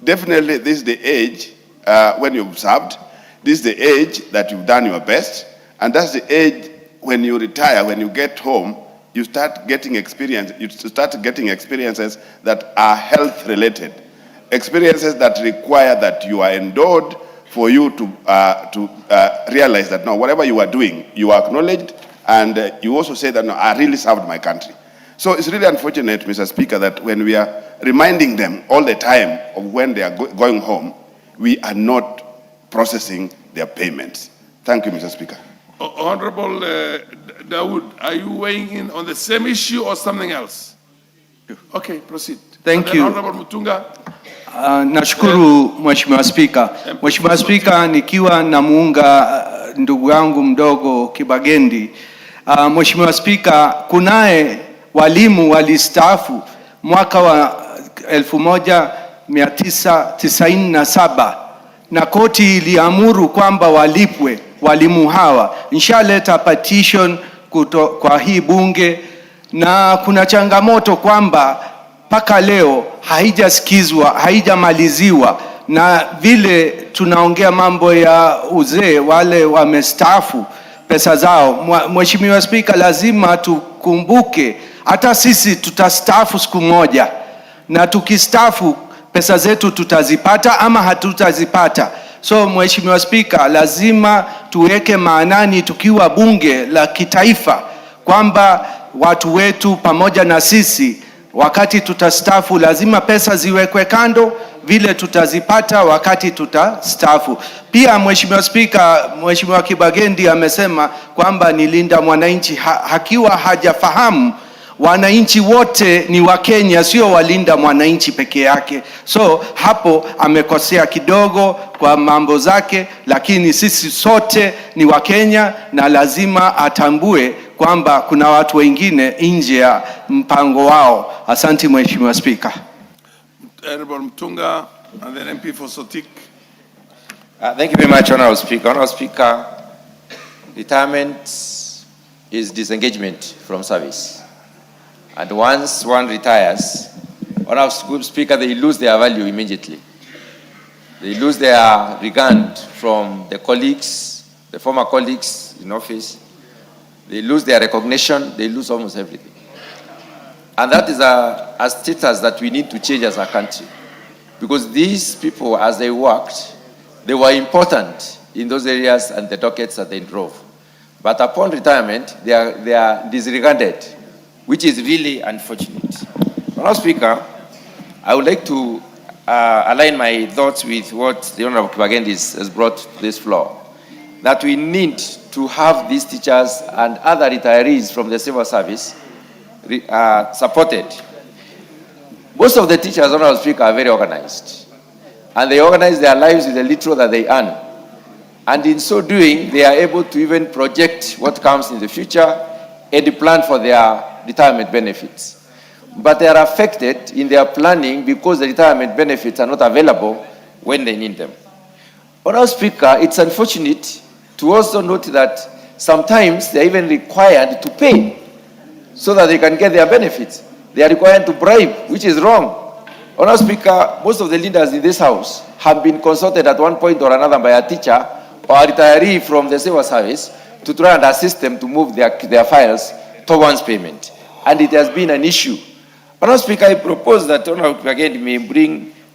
definitely this is the age when you've served, this is the age that you've done your best, and that's the age when you retire, when you get home, you start getting experience. You start getting experiences that are health related, experiences that require that you are endowed for you to realize that no, whatever you are doing, you are acknowledged, and you also say that no, I really served my country. So it's really unfortunate, Mr. Speaker, that when we are reminding them all the time of when they are going home, we are not processing their payments. Thank you, Mr. Speaker. Honorable Dawood, are you weighing in on the same issue or something else? Okay, proceed. Thank you. Honorable Mutunga. Nashukuru Mheshimiwa Spika. Mheshimiwa Spika, nikiwa namuunga ndugu yangu mdogo Kibagendi. Mheshimiwa Spika, kunaye walimu walistaafu mwaka wa 1997 na koti iliamuru kwamba walipwe walimu hawa. Nishaleta petition kwa hii bunge, na kuna changamoto kwamba mpaka leo haijasikizwa, haijamaliziwa na vile tunaongea mambo ya uzee, wale wamestaafu pesa zao. Mheshimiwa Spika, lazima tukumbuke hata sisi tutastaafu siku moja, na tukistaafu pesa zetu tutazipata ama hatutazipata. So Mheshimiwa Spika, lazima tuweke maanani tukiwa bunge la kitaifa kwamba watu wetu pamoja na sisi wakati tutastaafu lazima pesa ziwekwe kando, vile tutazipata wakati tutastaafu. Pia Mheshimiwa Spika, Mheshimiwa Kibagendi amesema kwamba ni linda mwananchi, hakiwa hajafahamu wananchi wote ni wa Kenya, sio walinda mwananchi peke yake. So hapo amekosea kidogo kwa mambo zake, lakini sisi sote ni wa Kenya na lazima atambue kwamba kuna watu wengine nje ya mpango wao. Asante Mheshimiwa Spika. Honorable Mtunga and then MP for Sotik. Thank you very much, Honorable Speaker. Honorable Speaker, retirement is disengagement from service. And once one retires, Honorable Speaker, they lose their value immediately. They lose their regard from the colleagues, the former colleagues in office. They lose their recognition. They lose almost everything. And that is a status that we need to change as a country. Because these people, as they worked, they were important in those areas and the dockets that they drove. But upon retirement, they are disregarded, which is really unfortunate. Honorable Speaker, I would like to align my thoughts with what the Honorable Kibagendi has brought to this floor, that we need to have these teachers and other retirees from the civil service supported. Most of the teachers, Honorable Speaker, are very organized. And they organize their lives with the little that they earn. And in so doing, they are able to even project what comes in the future and plan for their retirement benefits. But they are affected in their planning because the retirement benefits are not available when they need them. Honorable Speaker, it's unfortunate to also note that sometimes they are even required to pay so that they can get their benefits. They are required to bribe, which is wrong. Honorable Speaker, most of the leaders in this House have been consulted at one point or another by a teacher or a retiree from the civil service to try and assist them to move their files towards payment. And it has been an issue. Honorable Speaker, I propose that Honorable Kibagendi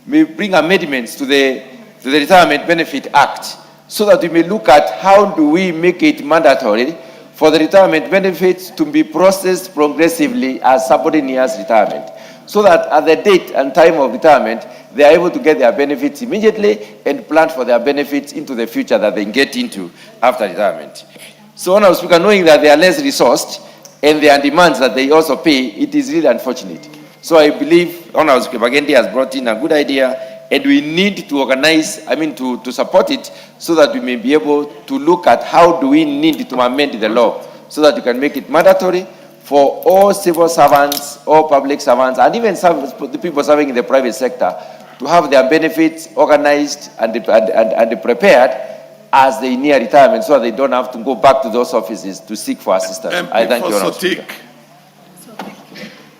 may bring amendments to the Retirement Benefit Act so that we may look at how do we make it mandatory for the retirement benefits to be processed progressively as subordinates retirement, so that at the date and time of retirement, they are able to get their benefits immediately and plan for their benefits into the future that they get into after retirement. So, Honorable Speaker, knowing that they are less resourced and there are demands that they also pay, it is really unfortunate. So I believe Honorable Kibagendi has brought in a good idea, and we need to organize, to support it so that we may be able to look at how do we need to amend the law so that we can make it mandatory for all civil servants, all public servants, and even the people serving in the private sector to have their benefits organized and prepared as they near retirement so that they don't have to go back to those offices to seek for assistance. I thank you, Honorable Speaker.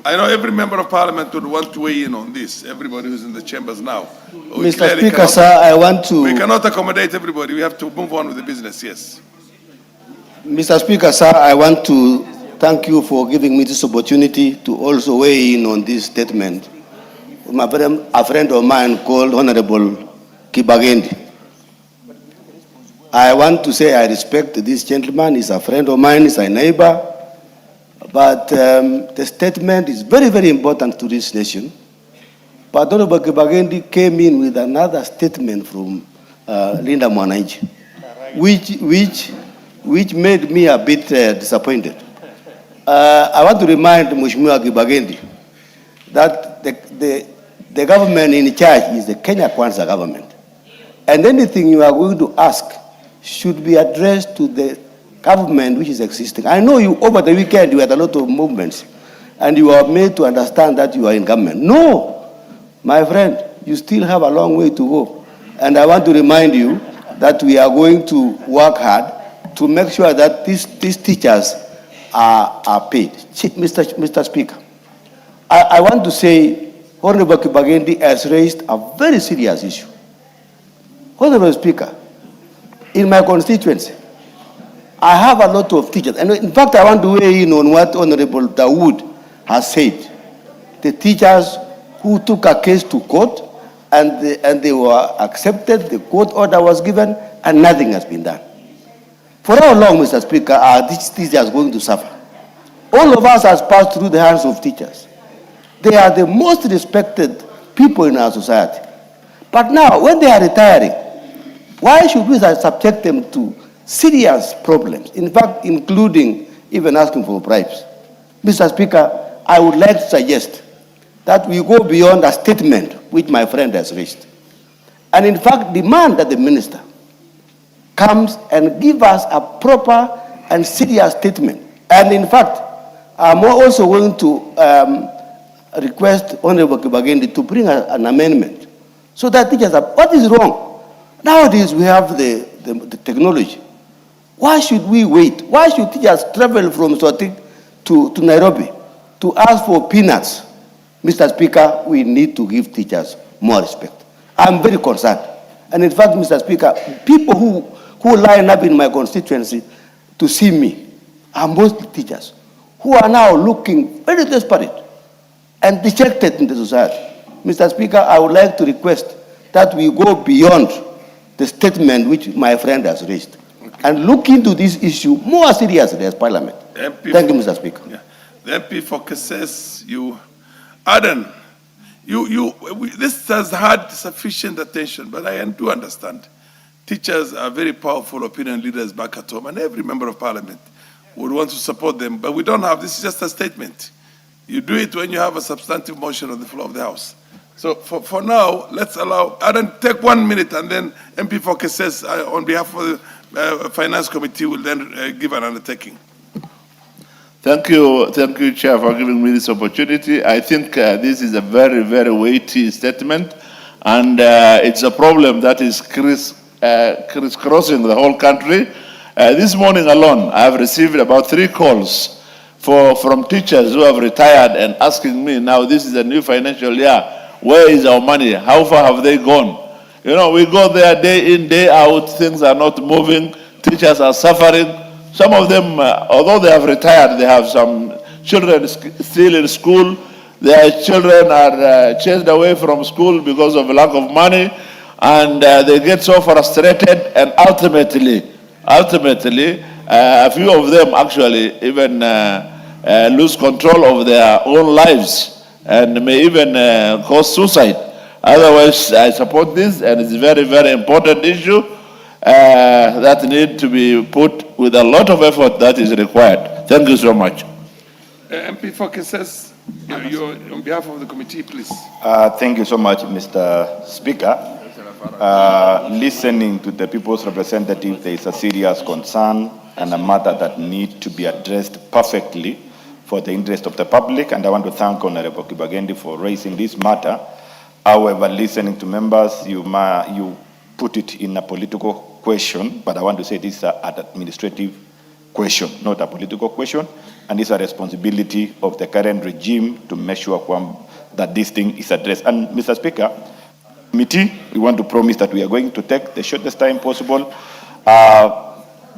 I know every member of parliament would want to weigh in on this, everybody who's in the chambers now. Mr. Speaker, sir, I want to... We cannot accommodate everybody. We have to move on with the business, yes. Mr. Speaker, sir, I want to thank you for giving me this opportunity to also weigh in on this statement. A friend of mine called Honorable Kibagendi. I want to say I respect this gentleman. He's a friend of mine, he's a neighbor. But the statement is very, very important to this nation. But Honorable Kibagendi came in with another statement from Linda Mwananchi, which made me a bit disappointed. I want to remind Mheshimiwa Kibagendi that the government in charge is the Kenya Kwanza government. And anything you are going to ask should be addressed to the government which is existing. I know you, over the weekend, you had a lot of movements, and you are made to understand that you are in government. No, my friend, you still have a long way to go. And I want to remind you that we are going to work hard to make sure that these teachers are paid. Mr. Speaker, I want to say Honorable Kibagendi has raised a very serious issue. Honorable Speaker, in my constituency, I have a lot of teachers. And in fact, I want to weigh in on what Honorable Dawood has said. The teachers who took a case to court and they were accepted, the court order was given, and nothing has been done. For how long, Mr. Speaker, are these teachers going to suffer? All of us has passed through the hands of teachers. They are the most respected people in our society. But now, when they are retiring, why should we subject them to serious problems, in fact, including even asking for bribes? Mr. Speaker, I would like to suggest that we go beyond a statement which my friend has raised, and in fact demand that the minister comes and give us a proper and serious statement. And in fact, I'm also going to request Honorable Kibagendi to bring an amendment so that teachers are, what is wrong? Nowadays we have the technology. Why should we wait? Why should teachers travel from Sotik to Nairobi to ask for peanuts? Mr. Speaker, we need to give teachers more respect. I'm very concerned. And in fact, Mr. Speaker, people who line up in my constituency to see me are mostly teachers who are now looking very desperate and dejected in the society. Mr. Speaker, I would like to request that we go beyond the statement which my friend has raised and look into this issue more seriously as Parliament. Thank you, Mr. Speaker. Yeah. The MP for Kasese, Aden, this has had sufficient attention, but I do understand. Teachers are very powerful opinion leaders back at home, and every member of Parliament would want to support them, but we don't have, this is just a statement. You do it when you have a substantive motion on the floor of the House. So for now, let's allow, Aden, take 1 minute, and then MP for Kasese, on behalf of the Finance Committee, will then give an undertaking. Thank you, Chair, for giving me this opportunity. I think this is a very, very weighty statement, and it's a problem that is crisscrossing the whole country. This morning alone, I have received about 3 calls from teachers who have retired and asking me, now this is a new financial year, where is our money? How far have they gone? You know, we go there day in, day out, things are not moving, teachers are suffering. Some of them, although they have retired, they have some children still in school. Their children are chased away from school because of lack of money, and they get so frustrated, and ultimately, a few of them actually even lose control of their own lives and may even cause suicide. Otherwise, I support this, and it's a very, very important issue that need to be put with a lot of effort that is required. Thank you so much. MP for Kasese, on behalf of the committee, please. Thank you so much, Mr. Speaker. Listening to the people's representative, there is a serious concern and a matter that needs to be addressed perfectly for the interest of the public, and I want to thank Honorable Kibagendi for raising this matter. However, listening to members, you put it in a political question, but I want to say this is an administrative question, not a political question, and it's a responsibility of the current regime to make sure that this thing is addressed. And Mr. Speaker, committee, we want to promise that we are going to take the shortest time possible,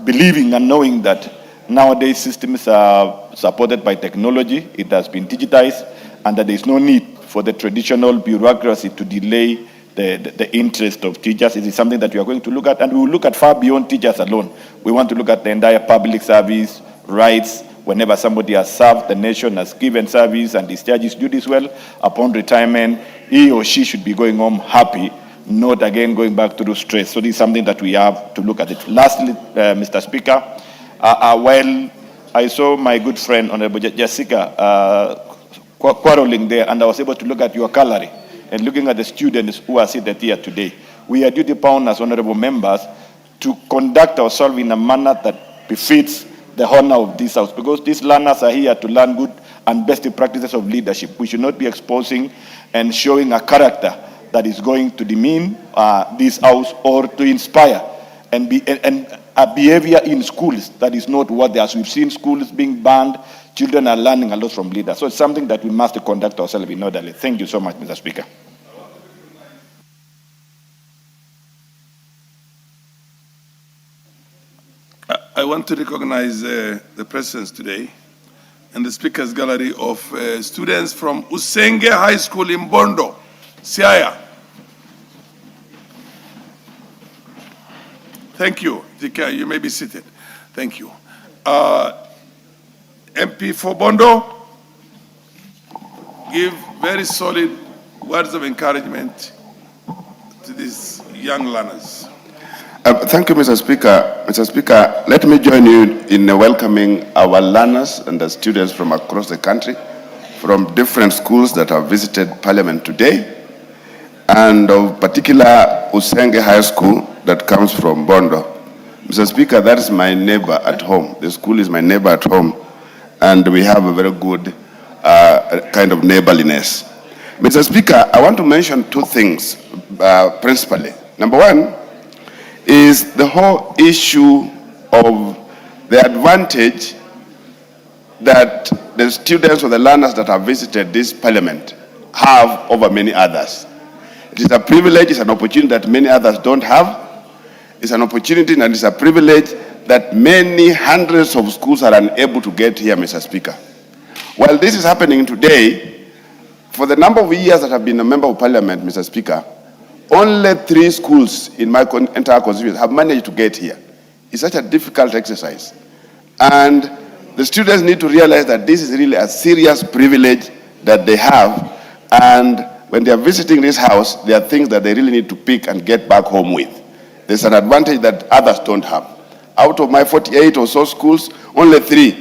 believing and knowing that nowadays systems are supported by technology, it has been digitized, and that there is no need for the traditional bureaucracy to delay the interest of teachers. It is something that we are going to look at, and we will look at far beyond teachers alone. We want to look at the entire public service rights. Whenever somebody has served the nation, has given service, and discharges duties well, upon retirement, he or she should be going home happy, not again going back through stress. So this is something that we have to look at it. Lastly, Mr. Speaker, while I saw my good friend, Honorable Jessica, quarreling there, and I was able to look at your gallery, and looking at the students who are seated here today, we are duty bound as honorable members to conduct ourselves in a manner that befits the honor of this house, because these learners are here to learn good and best practices of leadership. We should not be exposing and showing a character that is going to demean this house or to inspire and a behavior in schools that is not what they are. We've seen schools being banned. Children are learning a lot from leaders. So it's something that we must conduct ourselves in orderly. Thank you so much, Mr. Speaker. I want to recognize the presence today in the speakers gallery of students from Usenge High School in Bondo, Siaya. Thank you. You may be seated. Thank you. MP for Bondo, give very solid words of encouragement to these young learners. Thank you, Mr. Speaker. Mr. Speaker, let me join you in welcoming our learners and the students from across the country, from different schools that have visited Parliament today, and of particular Usenge High School that comes from Bondo. Mr. Speaker, that is my neighbor at home. The school is my neighbor at home, and we have a very good kind of neighborliness. Mr. Speaker, I want to mention two things principally. Number one is the whole issue of the advantage that the students or the learners that have visited this Parliament have over many others. It is a privilege, it's an opportunity that many others don't have. It's an opportunity and it's a privilege that many hundreds of schools are unable to get here, Mr. Speaker. While this is happening today, for the number of years that I've been a member of Parliament, Mr. Speaker, only 3 schools in my entire constituency have managed to get here. It's such a difficult exercise. And the students need to realize that this is really a serious privilege that they have. And when they are visiting this house, there are things that they really need to pick and get back home with. There's an advantage that others don't have. Out of my 48 or so schools, only 3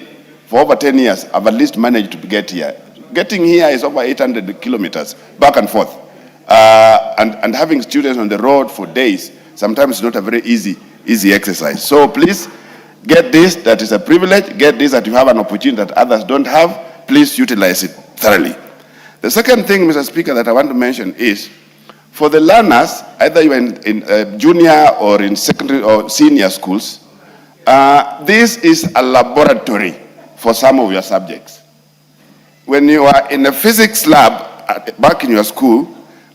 for over 10 years have at least managed to get here. Getting here is over 800 kilometers back and forth. And having students on the road for days, sometimes it's not a very easy exercise. So please, get this, that is a privilege. Get this, that you have an opportunity that others don't have. Please utilize it thoroughly. The second thing, Mr. Speaker, that I want to mention is, for the learners, either you're in junior or in secondary or senior schools, this is a laboratory for some of your subjects. When you are in a physics lab back in your school,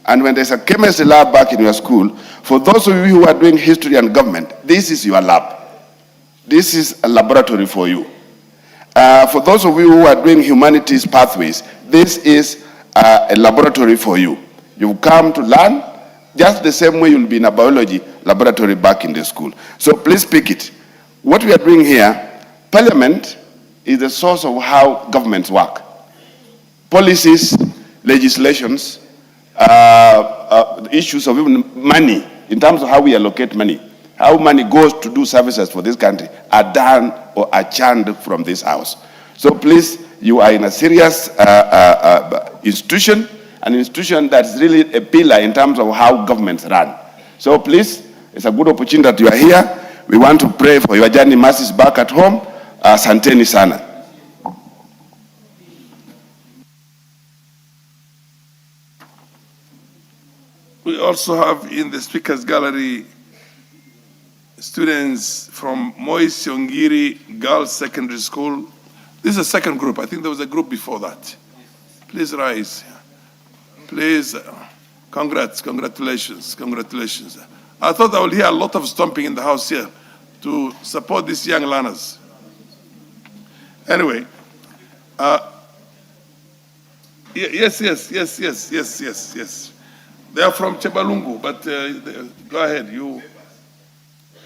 and when there's a chemistry lab back in your school, for those of you who are doing history and government, this is your lab. This is a laboratory for you. For those of you who are doing humanities pathways, this is a laboratory for you. You've come to learn just the same way you'll be in a biology laboratory back in the school. So please pick it. What we are doing here, Parliament is the source of how governments work. Policies, legislations, issues of even money, in terms of how we allocate money, how money goes to do services for this country, are done or are churned from this house. So please, you are in a serious institution, an institution that's really a pillar in terms of how governments run. So please, it's a good opportunity that you are here. We want to pray for your journey mercies back at home. Asanteni sana. We also have in the speakers gallery students from Moi Siongiri Girls Secondary School. This is a second group. I think there was a group before that. Please rise. Please, congratulations. I thought I would hear a lot of stomping in the house here to support these young learners. Anyway, yes. They are from Chebalungu, but go ahead, you.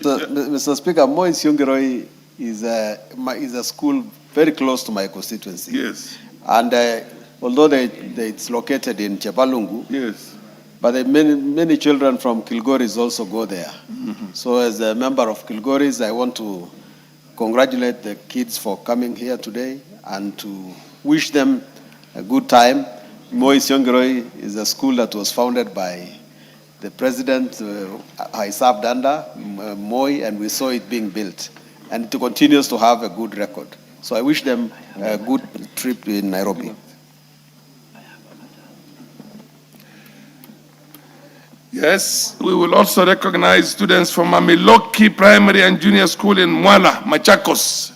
Mr. Speaker, Moi Siongiroi is a school very close to my constituency. Yes. And although it's located in Chebalungu, yes, but many children from Kilgoris also go there. Mm-hmm. So as a member of Kilgoris, I want to congratulate the kids for coming here today and to wish them a good time. Moi Siongiroi is a school that was founded by the president I served under, Moi, and we saw it being built. And it continues to have a good record. So I wish them a good trip in Nairobi. Yes, we will also recognize students from Mamiloki Primary and Junior School in Mwala, Machakos,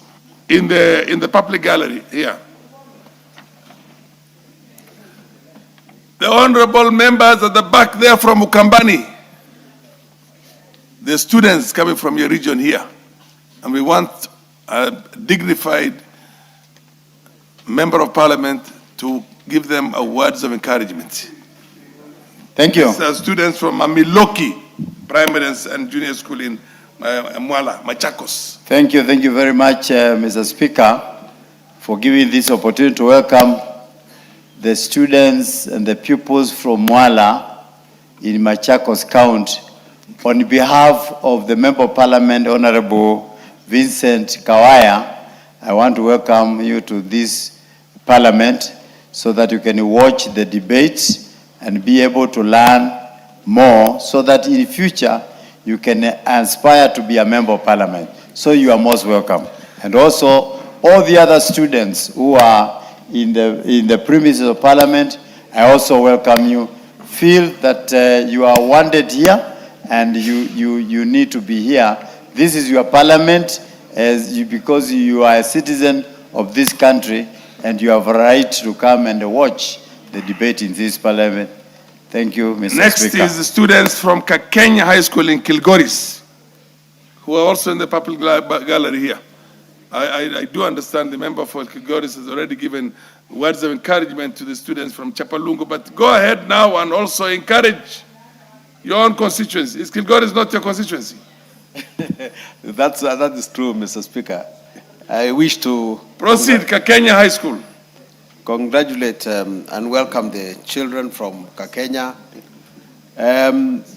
in the public gallery here. The honorable members at the back there from Ukambani, the students coming from your region here. and we want a dignified member of parliament to give them a words of encouragement. Thank you. These are students from Mamiloki Primary and Junior School in Mwala, Machakos. Thank you very much, Mr. Speaker, for giving this opportunity to welcome the students and the pupils from Mwala in Machakos County. On behalf of the Member of Parliament, Honorable Vincent Kawaya, I want to welcome you to this Parliament so that you can watch the debates and be able to learn more so that in the future you can aspire to be a Member of Parliament. So you are most welcome. And also all the other students who are in the premises of Parliament, I also welcome you. Feel that you are wanted here and you need to be here. This is your Parliament because you are a citizen of this country and you have a right to come and watch the debate in this Parliament. Thank you, Mr. Next Speaker. is the students from Kakenya High School in Kilgoris, who are also in the public gallery here. I do understand the member for Kilgoris has already given words of encouragement to the students from Chapalungu, but go ahead now and also encourage your own constituency. Is Kilgoris not your constituency? That is true, Mr. Speaker. I wish to proceed. Kakenya High School. Congratulate and welcome the children from Kakenya.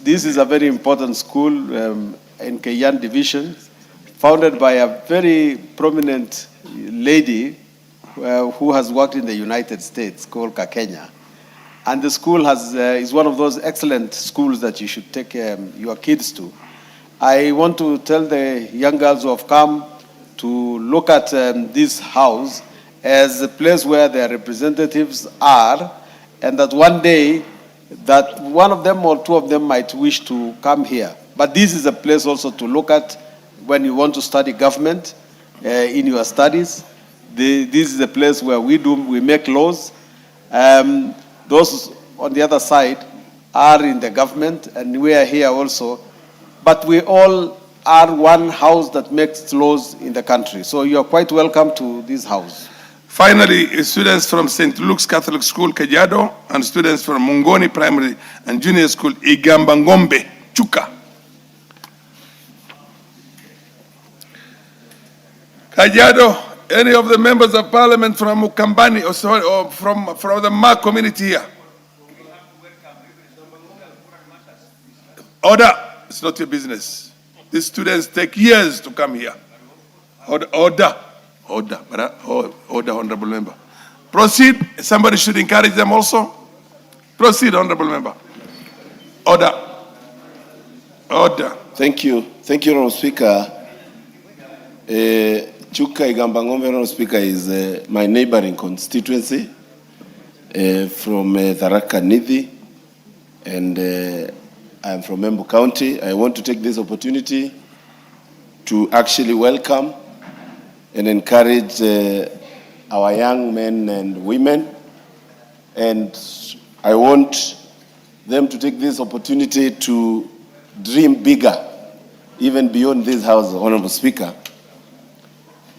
This is a very important school in Kayan Division, founded by a very prominent lady who has worked in the United States, called Kakenya. And the school is one of those excellent schools that you should take your kids to. I want to tell the young girls who have come to look at this house as a place where their representatives are, and that one day that one of them or two of them might wish to come here. But this is a place also to look at when you want to study government in your studies. This is a place where we make laws. Those on the other side are in the government, and we are here also. But we all are one house that makes laws in the country. So you are quite welcome to this house. Finally, students from St. Luke's Catholic School, Kajiado, and students from Mungoni Primary and Junior School, Igambangombe, Chuka. Kajiado, any of the members of parliament from Mukambani or from the Ma community here? Order, it's not your business. These students take years to come here. Order, honorable member. Proceed, somebody should encourage them also. Proceed, honorable member. Order. Thank you, Honorable Speaker. Chuka Igambangombe, Honorable Speaker, is my neighboring constituency from Tharaka Nithi, and I'm from Embu County. I want to take this opportunity to actually welcome and encourage our young men and women, and I want them to take this opportunity to dream bigger, even beyond this house, Honorable Speaker.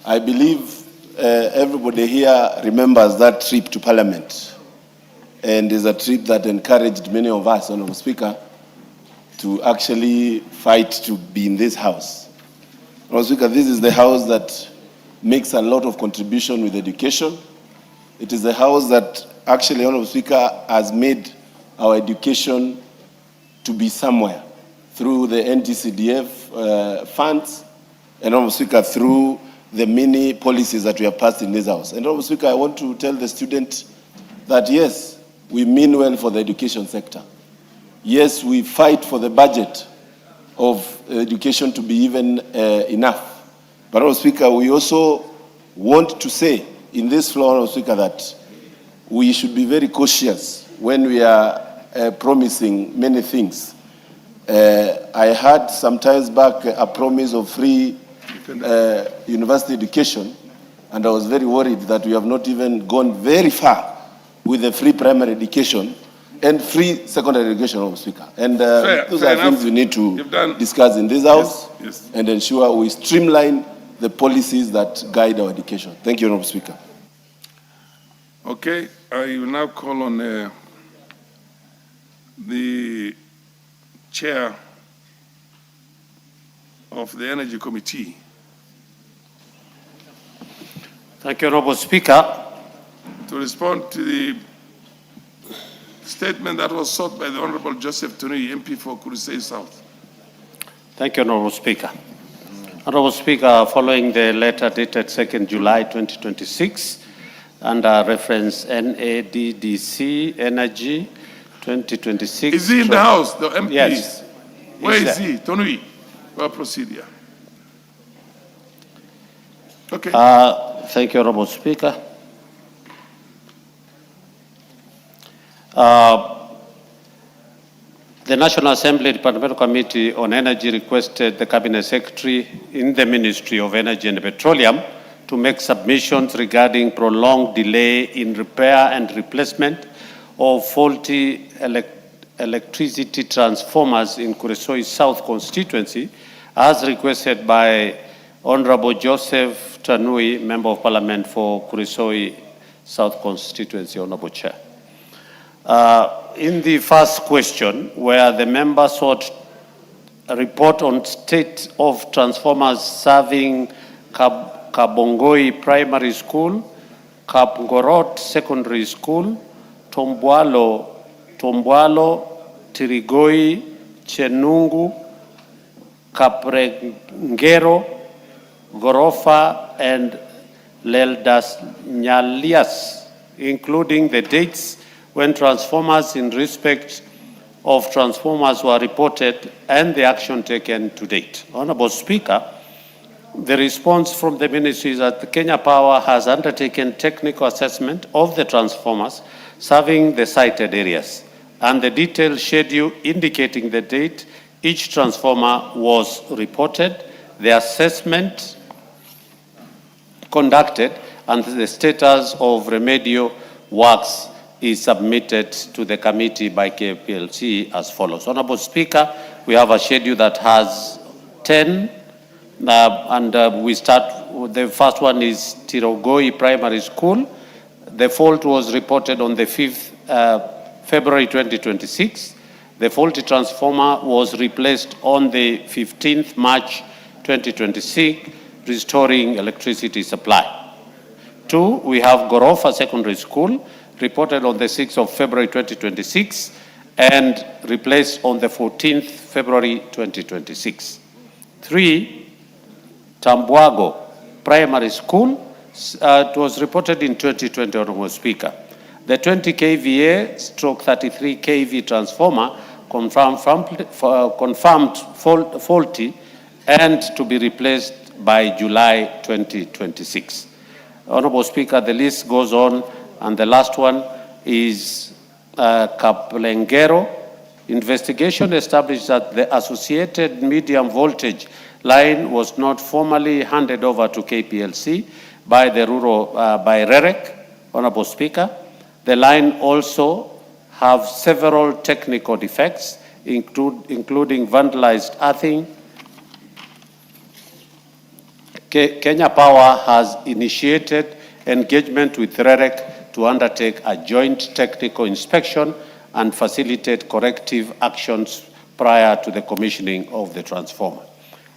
I believe everybody here remembers that trip to Parliament, and is a trip that encouraged many of us, Honorable Speaker, to actually fight to be in this house. Honorable Speaker, this is the house that makes a lot of contribution with education. It is the house that actually, Honorable Speaker, has made our education to be somewhere through the NTCDF funds, and Honorable Speaker, through the many policies that we have passed in this house. And Honorable Speaker, I want to tell the student that yes, we mean well for the education sector. Yes, we fight for the budget of education to be even enough. But Honorable Speaker, we also want to say in this floor, Honorable Speaker, that we should be very cautious when we are promising many things. I heard some times back a promise of free university education, and I was very worried that we have not even gone very far with the free primary education and free secondary education, Honorable Speaker. And those are things we need to discuss in this house and ensure we streamline the policies that guide our education. Thank you, Honorable Speaker. Okay, I will now call on the chair of the Energy Committee. Thank you, Honorable Speaker. To respond to the statement that was sought by the Honorable Joseph Tony, MP for Kurisei South. Thank you, Honorable Speaker. Honorable Speaker, following the letter dated 2nd July 2026, under reference NADDC Energy 2026. Is he in the House, the MP? Yes. Where is he? Tonui, well, proceed here. Okay. Thank you, Honorable Speaker. The National Assembly Departmental Committee on Energy requested the Cabinet Secretary in the Ministry of Energy and Petroleum to make submissions regarding prolonged delay in repair and replacement of faulty electricity transformers in Kuresoi South constituency, as requested by Honorable Joseph Tanui, Member of Parliament for Kuresoi South constituency. Honorable Chair. In the first question, where the member sought a report on state of transformers serving Kabongoi Primary School, Kapngorot Secondary School, Tomboalo, Tirigoi, Chenungu, Kaprengero, Gorofa, and Leldas Nyalias, including the dates when transformers in respect of transformers were reported and the action taken to date. Honorable Speaker, the response from the ministry is that Kenya Power has undertaken technical assessment of the transformers serving the cited areas and the detailed schedule indicating the date each transformer was reported, the assessment conducted, and the status of remedial works is submitted to the committee by KPLC as follows. Honorable Speaker, we have a schedule that has 10, we start, the first one is Tirogoi Primary School. The fault was reported on the 5th February 2026. The faulty transformer was replaced on the 15th March 2026, restoring electricity supply. 2, we have Gorofa Secondary School, reported on the 6th of February 2026 and replaced on the 14th February 2026. 3, Tambuago Primary School, it was reported in 2020, Honorable Speaker. The 20 kVA stroke 33 kV transformer confirmed faulty and to be replaced by July 2026. Honorable Speaker, the list goes on, and the last one is Kaplengero. Investigation established that the associated medium voltage line was not formally handed over to KPLC by the by REREC. Honorable Speaker, the line also have several technical defects, including vandalized earthing. Kenya Power has initiated engagement with REREC to undertake a joint technical inspection and facilitate corrective actions prior to the commissioning of the transformer.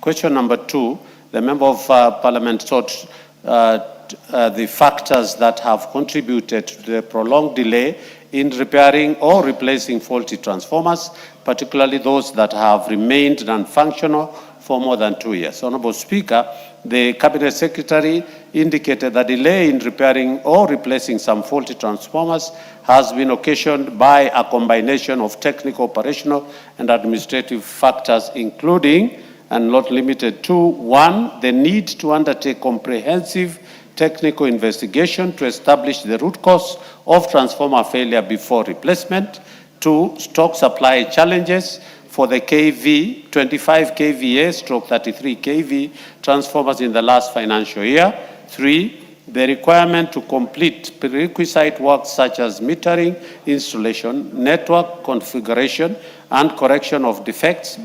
Question number 2, the Member of Parliament sought the factors that have contributed to the prolonged delay in repairing or replacing faulty transformers, particularly those that have remained non-functional for more than 2 years. Honorable Speaker, the Cabinet Secretary indicated that delay in repairing or replacing some faulty transformers has been occasioned by a combination of technical, operational, and administrative factors, including, and not limited to, 1, the need to undertake comprehensive technical investigation to establish the root cause of transformer failure before replacement. 2, stock supply challenges for the 25 kVA stroke 33 kV transformers in the last financial year. 3, the requirement to complete prerequisite works such as metering, installation, network configuration, and correction of defects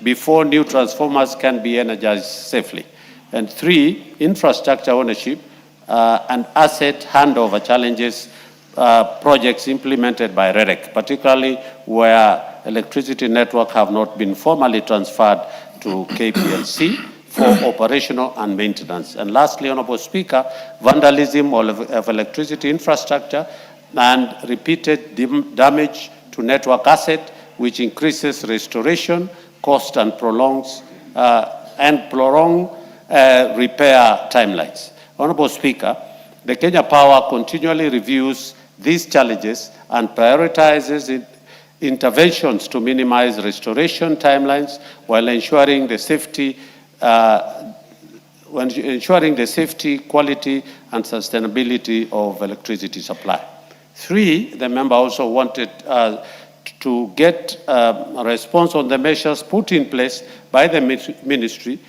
before new transformers can be energized safely. And 3, infrastructure ownership and asset handover challenges projects implemented by REREC, particularly where electricity network have not been formally transferred to KPLC for operational and maintenance. And lastly, Honorable Speaker, vandalism of electricity infrastructure and repeated damage to network asset, which increases restoration cost and prolongs repair timelines. Honorable Speaker, the Kenya Power continually reviews these challenges and prioritizes interventions to minimize restoration timelines while ensuring the safety, quality, and sustainability of electricity supply. 3, the member also wanted to get a response on the measures put in place by the ministry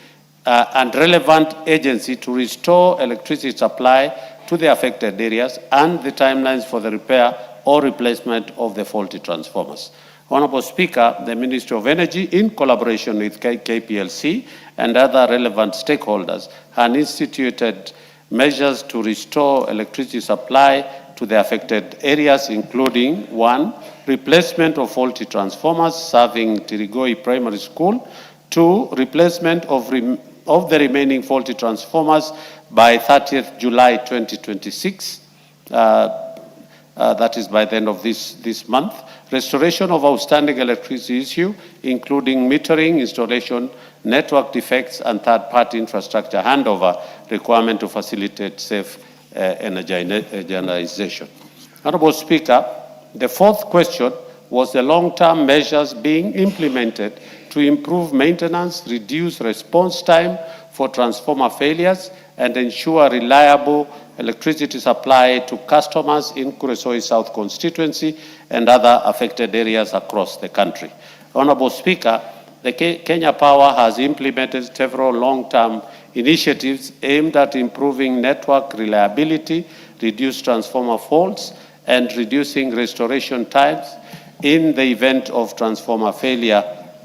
and relevant agency to restore electricity supply to the affected areas and the timelines for the repair or replacement of the faulty transformers. Honorable Speaker, the Ministry of Energy, in collaboration with KPLC and other relevant stakeholders, have instituted measures to restore electricity supply to the affected areas, including 1, replacement of faulty transformers serving Tirigoi Primary School, 2, replacement of the remaining faulty transformers by 30th July 2026, that is by the end of this month, restoration of outstanding electricity issue, including metering, installation, network defects, and third-party infrastructure handover requirement to facilitate safe energization. Honorable Speaker, the 4th question was the long-term measures being implemented to improve maintenance, reduce response time for transformer failures, and ensure reliable electricity supply to customers in Kuresoi South constituency and other affected areas across the country. Honorable Speaker, the Kenya Power has implemented several long-term initiatives aimed at improving network reliability, reduce transformer faults, and reducing restoration times in the event of transformer failure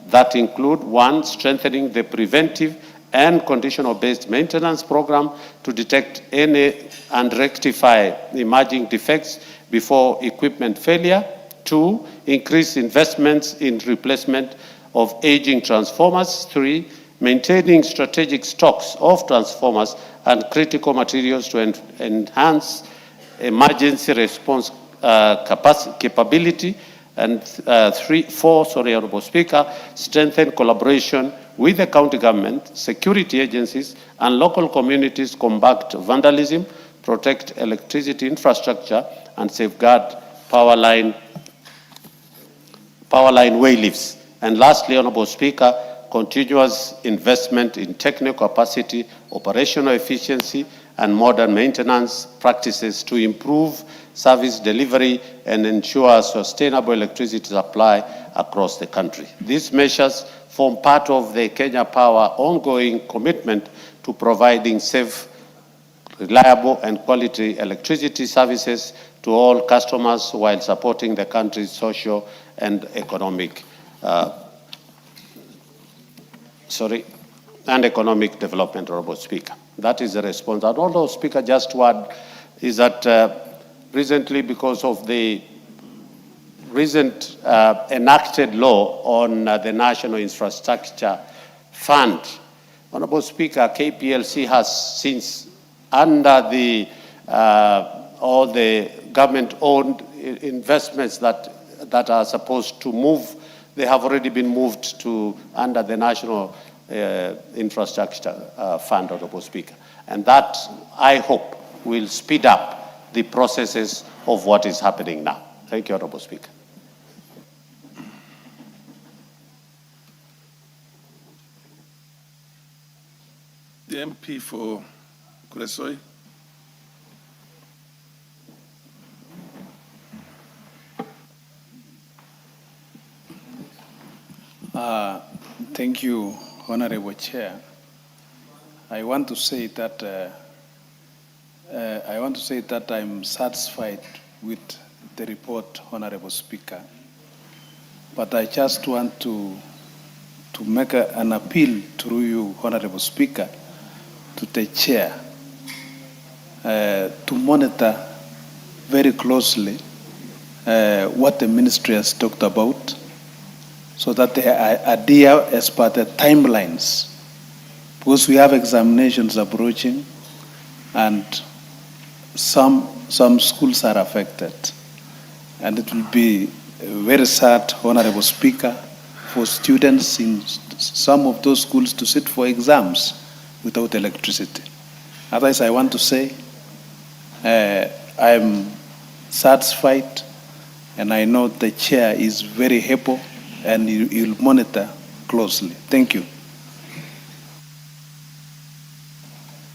that include 1, strengthening the preventive and conditional-based maintenance program to detect any and rectify emerging defects before equipment failure. 2, increase investments in replacement of aging transformers. 3, maintaining strategic stocks of transformers and critical materials to enhance emergency response capability. And 4, Honorable Speaker, strengthen collaboration with the county government, security agencies, and local communities, combat vandalism, protect electricity infrastructure, and safeguard power line way lifts. And lastly, Honorable Speaker, continuous investment in technical capacity, operational efficiency, and modern maintenance practices to improve service delivery and ensure sustainable electricity supply across the country. These measures form part of the Kenya Power ongoing commitment to providing safe, reliable, and quality electricity services to all customers while supporting the country's social and economic development, Honorable Speaker. That is the response. And although, Speaker, just one is that recently, because of the recent enacted law on the National Infrastructure Fund, Honorable Speaker, KPLC has since, under the all the government-owned investments that are supposed to move, they have already been moved to under the National Infrastructure Fund, Honorable Speaker. And that, I hope, will speed up the processes of what is happening now. Thank you, Honorable Speaker. The MP for Kuresoi. Thank you, Honorable Chair. I want to say that I'm satisfied with the report, Honorable Speaker. But I just want to make an appeal through you, Honorable Speaker, to the chair to monitor very closely what the ministry has talked about, so that they adhere as per the timelines, because we have examinations approaching and some schools are affected. And it will be very sad, Honorable Speaker, for students in some of those schools to sit for exams without electricity. Otherwise, I want to say I'm satisfied, and I know the chair is very able and you'll monitor closely. Thank you.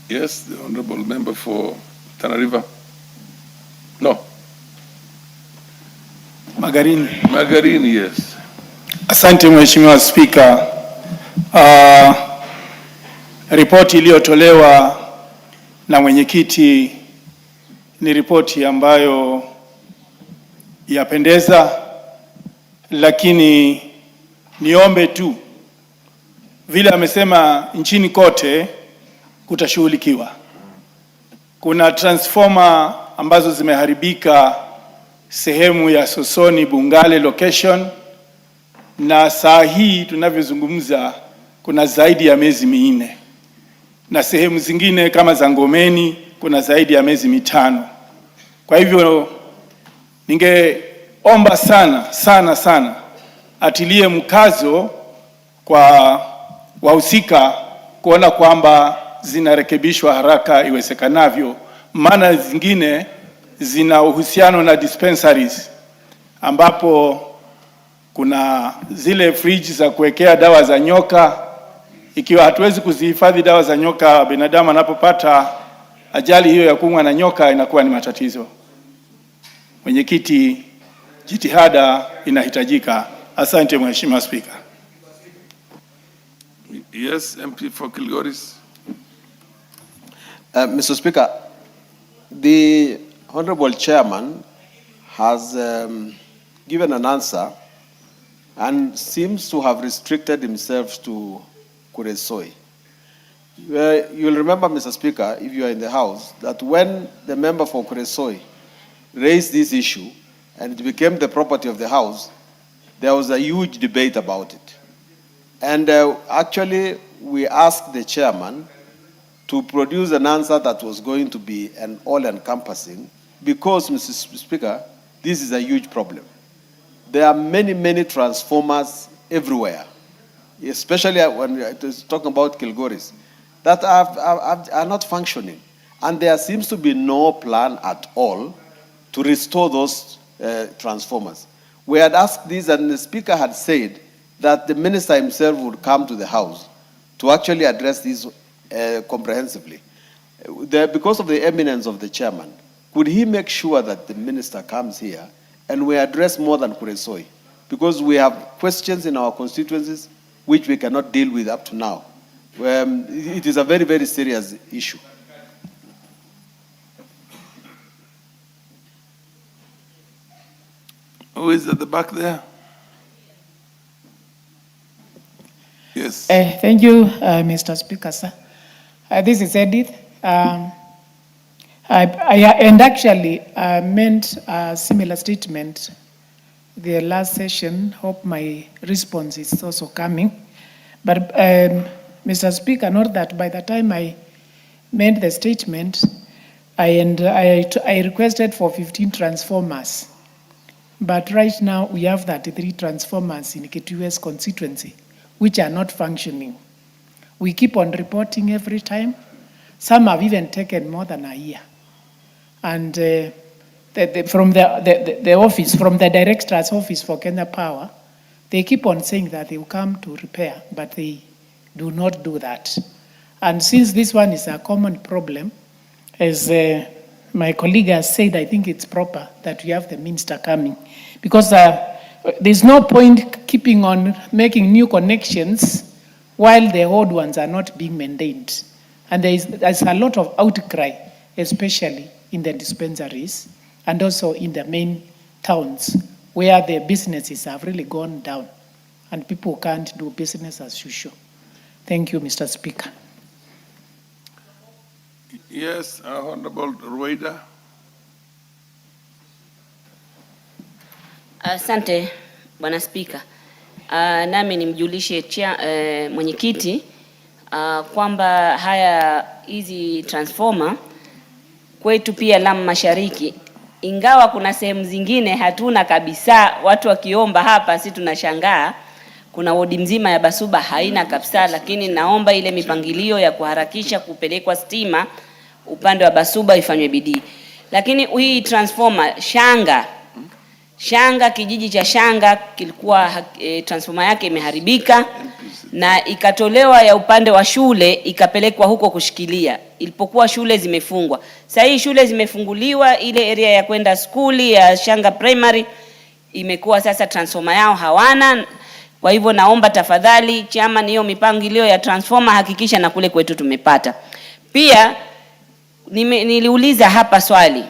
Yes, the Honorable Member for Tana River. No. Magarini, yes. Asante Mheshimiwa Spika. Ripoti iliyotolewa na mwenyekiti ni ripoti ambayo yapendeza, lakini niombe tu vile amesema nchini kote kutashughulikiwa. Kuna transformer ambazo zimeharibika sehemu ya Sosoni Bungale location, na saa hii tunavyozungumza kuna zaidi ya miezi 4, na sehemu zingine kama za Ngomeni kuna zaidi ya miezi 5. Kwa hivyo ningeomba sana atilie mkazo kwa wahusika kuona kwamba zinarekebishwa haraka iwezekanavyo, maana zingine zina uhusiano na dispensaries ambapo kuna zile fridge za kuwekea dawa za nyoka. Ikiwa hatuwezi kuzihifadhi dawa za nyoka, binadamu anapopata ajali hiyo ya kuumwa na nyoka inakuwa ni matatizo. Mwenyekiti, jitihada inahitajika. Asante Mheshimiwa Spika. Yes, MP for Kilgoris. Mr. Speaker, the Honorable Chairman has given an answer and seems to have restricted himself to Kuresoi. You'll remember, Mr. Speaker, if you are in the House, that when the member for Kuresoi raised this issue and it became the property of the House, there was a huge debate about it. And actually, we asked the chairman to produce an answer that was going to be an all-encompassing, because, Mr. Speaker, this is a huge problem. There are many transformers everywhere, especially when we're talking about Kilgoris, that are not functioning. And there seems to be no plan at all to restore those transformers. We had asked this, and the Speaker had said that the minister himself would come to the House to actually address this comprehensively. Because of the eminence of the chairman, could he make sure that the minister comes here and we address more than Kuresoi? Because we have questions in our constituencies which we cannot deal with up to now. It is a very serious issue. Who is at the back there? Yes. Thank you, Mr. Speaker, sir. This is Edith. Actually meant a similar statement the last session. Hope my response is also coming. But Mr. Speaker, note that by the time I made the statement, I requested for 15 transformers. But right now we have 33 transformers in Kitue's constituency, which are not functioning. We keep on reporting every time. Some have even taken more than a year. And from the office, from the director's office for Kenya Power, they keep on saying that they will come to repair, but they do not do that. And since this one is a common problem, as my colleague has said, I think it's proper that we have the minister coming, because there's no point keeping on making new connections while the old ones are not being maintained. And there's a lot of outcry, especially in the dispensaries and also in the main towns where the businesses have really gone down and people can't do business as usual. Thank you, Mr. Speaker. Yes, Honorable Rueda. Asante Bwana Spika. Nami nimjulishe mwenyekiti kwamba hizi transformer kwetu pia Lamu Mashariki, ingawa kuna sehemu zingine hatuna kabisa, watu wakiomba hapa si tunashangaa. Kuna wodi mzima ya Basuba haina kabisa, lakini naomba ile mipangilio ya kuharakisha kupelekwa stima upande wa Basuba ifanywe bidii. Lakini hii transformer Shanga, kijiji cha Shanga kilikuwa transformer yake imeharibika na ikatolewa ya upande wa shule ikapelekwa huko kushikilia ilipokuwa shule zimefungwa. Sasa hii shule zimefunguliwa, ile area ya kwenda skuli ya Shanga Primary imekuwa sasa transformer yao hawana. Kwa hivyo naomba tafadhali chama hiyo mipangilio ya transformer hakikisha na kule kwetu tumepata. Pia niliuliza hapa swali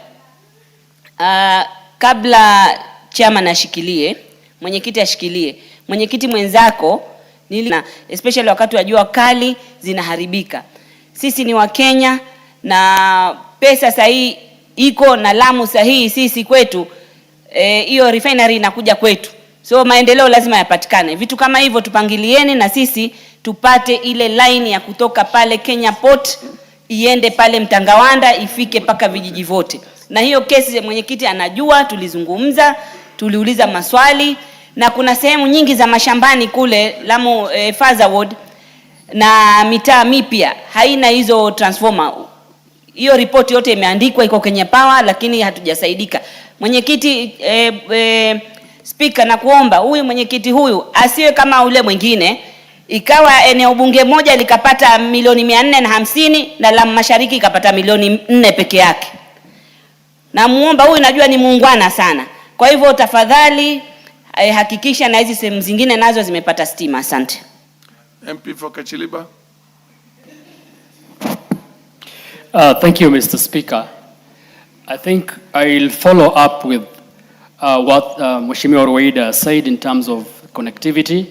kabla chama nashikilie, mwenyekiti ashikilie, mwenyekiti mwenzako especially wakati wa jua kali zinaharibika. Sisi ni wa Kenya na pesa sahihi iko na Lamu sahihi sisi kwetu, hiyo refinery inakuja kwetu. So maendeleo lazima yapatikane. Vitu kama hivyo tupangilieni na sisi tupate ile line ya kutoka pale Kenya Port iende pale Mtangawanda ifike paka vijiji vote. Na hiyo kesi mwenyekiti anajua, tulizungumza, tuliuliza maswali na kuna sehemu nyingi za mashambani kule Lamu Faza Ward na mitaa mipya haina hizo transformer. Hiyo report yote imeandikwa iko Kenya Power lakini hatujasaidika. Mwenyekiti Speaker, na kuomba huyu mwenyekiti huyu asiwe kama ule mwingine, ikawa eneo bunge moja likapata milioni 450 na Lamu Mashariki ikapata milioni 4 peke yake. Na muomba huyu najua ni muungwana sana. Kwa hivyo tafadhali hakikisha na hizi sehemu zingine nazo zimepata stima. Asante. MP for Kachiliba. Thank you, Mr. Speaker. I think I'll follow up with what Mheshimiwa Rueda said in terms of connectivity.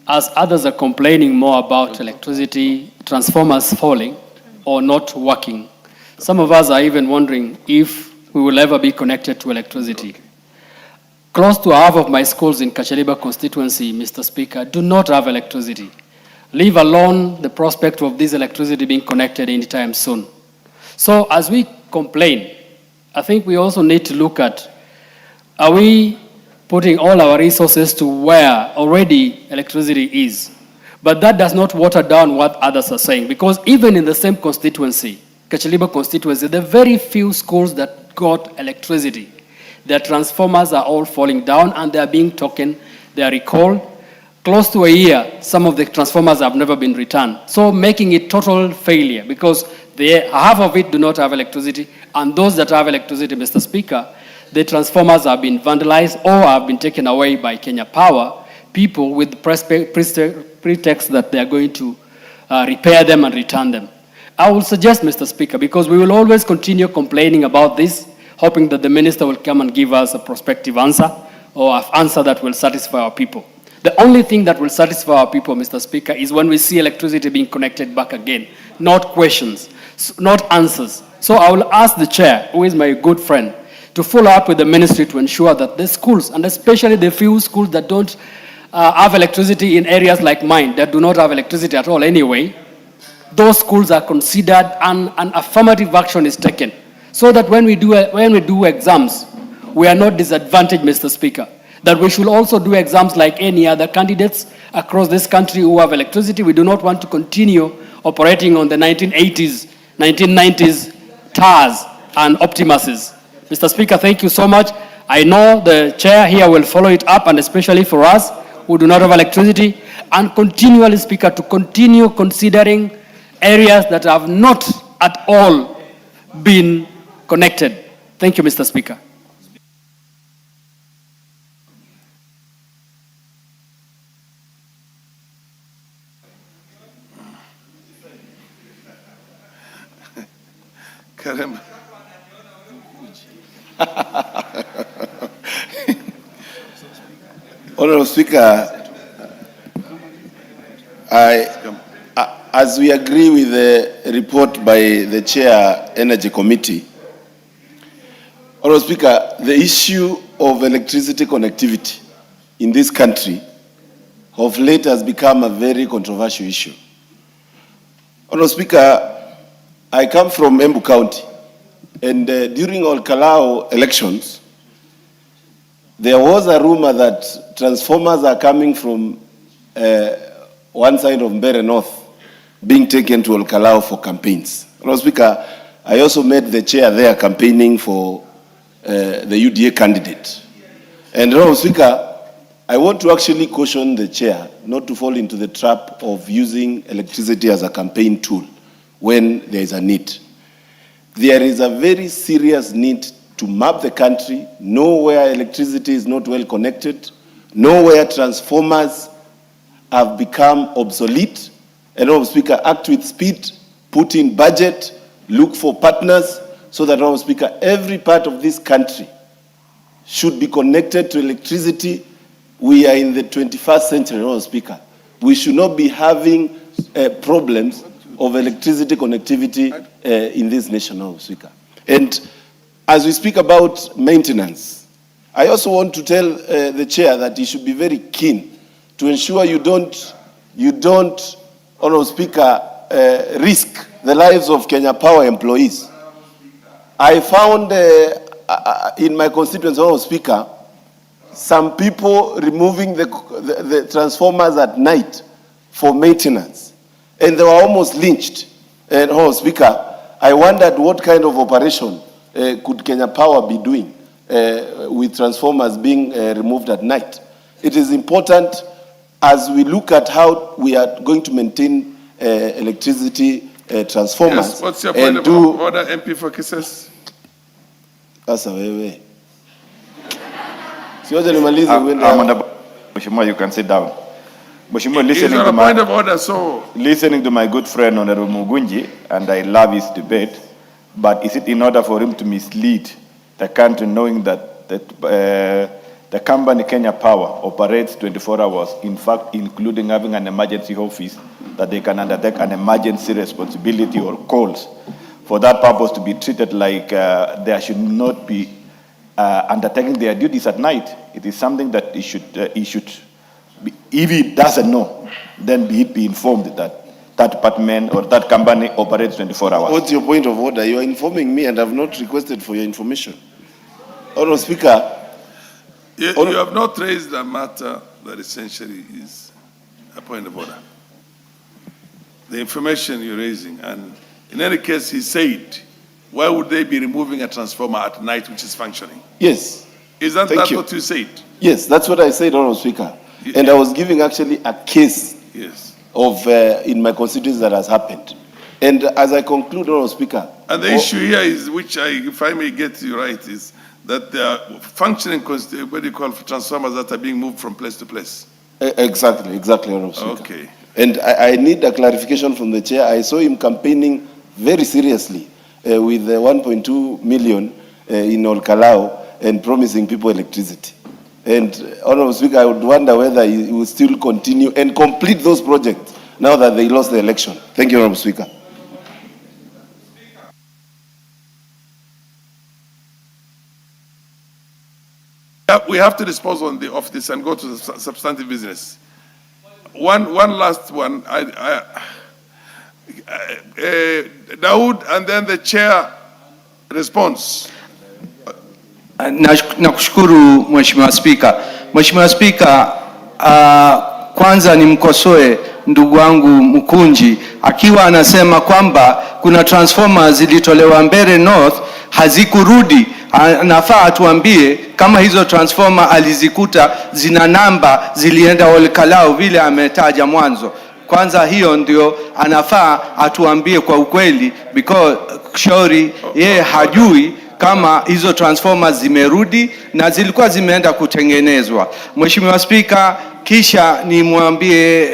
As others are complaining more about electricity, transformers falling or not working, some of us are even wondering if we will ever be connected to electricity. Close to half of my schools in Kachaliba constituency, Mr. Speaker, do not have electricity. Leave alone the prospect of this electricity being connected anytime soon. So as we complain, I think we also need to look at, are we putting all our resources to where already electricity is? But that does not water down what others are saying, because even in the same constituency, Kachaliba constituency, there are very few schools that got electricity. Their transformers are all falling down and they are being taken, they are recalled. Close to a year, some of the transformers have never been returned. So making it total failure because half of it do not have electricity, and those that have electricity, Mr. Speaker, the transformers have been vandalized or have been taken away by Kenya Power, people with the pretext that they are going to repair them and return them. I will suggest, Mr. Speaker, because we will always continue complaining about this, hoping that the minister will come and give us a prospective answer or an answer that will satisfy our people. The only thing that will satisfy our people, Mr. Speaker, is when we see electricity being connected back again, not questions, not answers. So I will ask the chair, who is my good friend, to follow up with the ministry to ensure that the schools, and especially the few schools that don't have electricity in areas like mine, that do not have electricity at all anyway, those schools are considered and an affirmative action is taken. So that when we do exams, we are not disadvantaged, Mr. Speaker. That we should also do exams like any other candidates across this country who have electricity. We do not want to continue operating on the 1980s, 1990s TARs and Optimuses. Mr. Speaker, thank you so much. I know the chair here will follow it up, and especially for us who do not have electricity, and continually, Speaker, to continue considering areas that have not at all been connected. Thank you, Mr. Speaker. Karema. Honorable Speaker, as we agree with the report by the Chair Energy Committee. Honorable Speaker, the issue of electricity connectivity in this country of late has become a very controversial issue. Honorable Speaker, I come from Embu County, and during Olkalao elections, there was a rumor that transformers are coming from one side of Mbeere North being taken to Olkalao for campaigns. Honorable Speaker, I also met the chair there campaigning for the UDA candidate. And Honorable Speaker, I want to actually caution the chair not to fall into the trap of using electricity as a campaign tool when there is a need. There is a very serious need to map the country, know where electricity is not well connected, know where transformers have become obsolete, and Honorable Speaker, act with speed, put in budget, look for partners, so that, Honorable Speaker, every part of this country should be connected to electricity. We are in the 21st century, Honorable Speaker. We should not be having problems of electricity connectivity in this nation, Honorable Speaker. And as we speak about maintenance, I also want to tell the chair that he should be very keen to ensure you don't, Honorable Speaker, risk the lives of Kenya Power employees. I found in my constituency, Honorable Speaker, some people removing the transformers at night for maintenance, and they were almost lynched. And Honorable Speaker, I wondered what kind of operation could Kenya Power be doing with transformers being removed at night. It is important as we look at how we are going to maintain electricity transformers. Yes, what's your point of order, MP for kisses? Sasa wewe. Mheshimiwa, you can sit down. Mheshimiwa, listening to my good friend Honorable Mugunji, and I love his debate, but is it in order for him to mislead the country, knowing that the company Kenya Power operates 24 hours, in fact, including having an emergency office that they can undertake an emergency responsibility or calls for that purpose to be treated like there should not be undertaking their duties at night? It is something that he should be, if he doesn't know, then be informed that that department or that company operates 24 hours. What's your point of order? You are informing me and I have not requested for your information. Honorable Speaker. You have not raised a matter that essentially is a point of order. The information you're raising, and in any case, he said, why would they be removing a transformer at night which is functioning? Yes. Isn't that what you said? Yes, that's what I said, Honorable Speaker. And I was giving actually a case of in my constituency that has happened. And as I conclude, Honorable Speaker. And the issue here is, which if I may get you right, is that there are functioning, what do you call, transformers that are being moved from place to place. Exactly, Honorable Speaker. Okay. And I need a clarification from the chair. I saw him campaigning very seriously with 1.2 million in Olkalao and promising people electricity. And Honorable Speaker, I would wonder whether he will still continue and complete those projects now that they lost the election. Thank you, Honorable Speaker. We have to dispose of this and go to substantive business. One last one. Daud, and then the chair response. Nakushukuru Mheshimiwa Spika. Mheshimiwa Spika, kwanza nimkosoe ndugu wangu Mkunji akiwa anasema kwamba kuna transformers zilitolewa Mbeere North hazikurudi. Anafaa atuambie kama hizo transformer alizikuta zina namba zilienda Olkalao vile ametaja mwanzo. Kwanza hiyo ndio anafaa atuambie kwa ukweli, because shauri yeye hajui kama hizo transformers zimerudi na zilikuwa zimeenda kutengenezwa. Mheshimiwa Spika, kisha nimwambie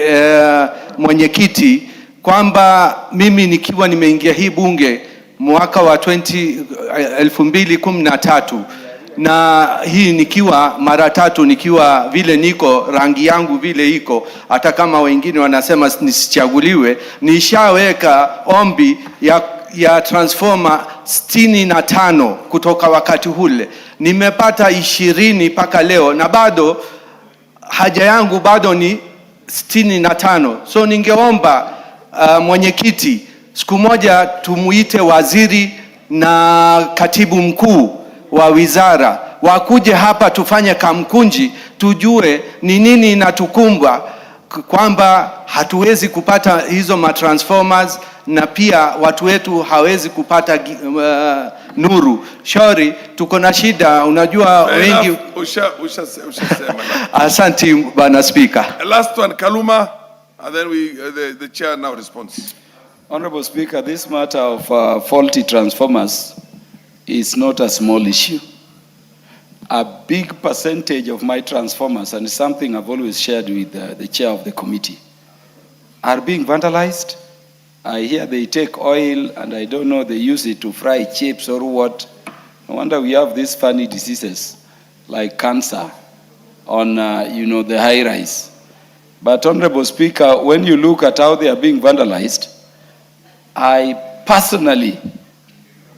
mwenyekiti kwamba mimi nikiwa nimeingia hii bunge mwaka wa 2013 na hii nikiwa mara tatu, nikiwa vile niko rangi yangu vile iko, hata kama wengine wanasema nisichaguliwe, nishaweka ombi ya transformer 65 kutoka wakati ule. Nimepata 20 mpaka leo, na bado haja yangu bado ni 65. So ningeomba mwenyekiti, siku moja tumuite waziri na katibu mkuu wa wizara wakuje hapa tufanye kamkunji, tujue ni nini inatukumba, kwamba hatuwezi kupata hizo matransformers, na pia watu wetu hawezi kupata nuru. Shauri tuko na shida, unajua wengi. Ushasema. Asante bwana Speaker. Last one, Kaluma, and then the chair now responds. Honorable Speaker, this matter of faulty transformers is not a small issue. A big percentage of my transformers, and something I've always shared with the chair of the committee, are being vandalized. I hear they take oil, and I don't know, they use it to fry chips or what. No wonder we have these funny diseases like cancer on, the high rise. But Honorable Speaker, when you look at how they are being vandalized, I personally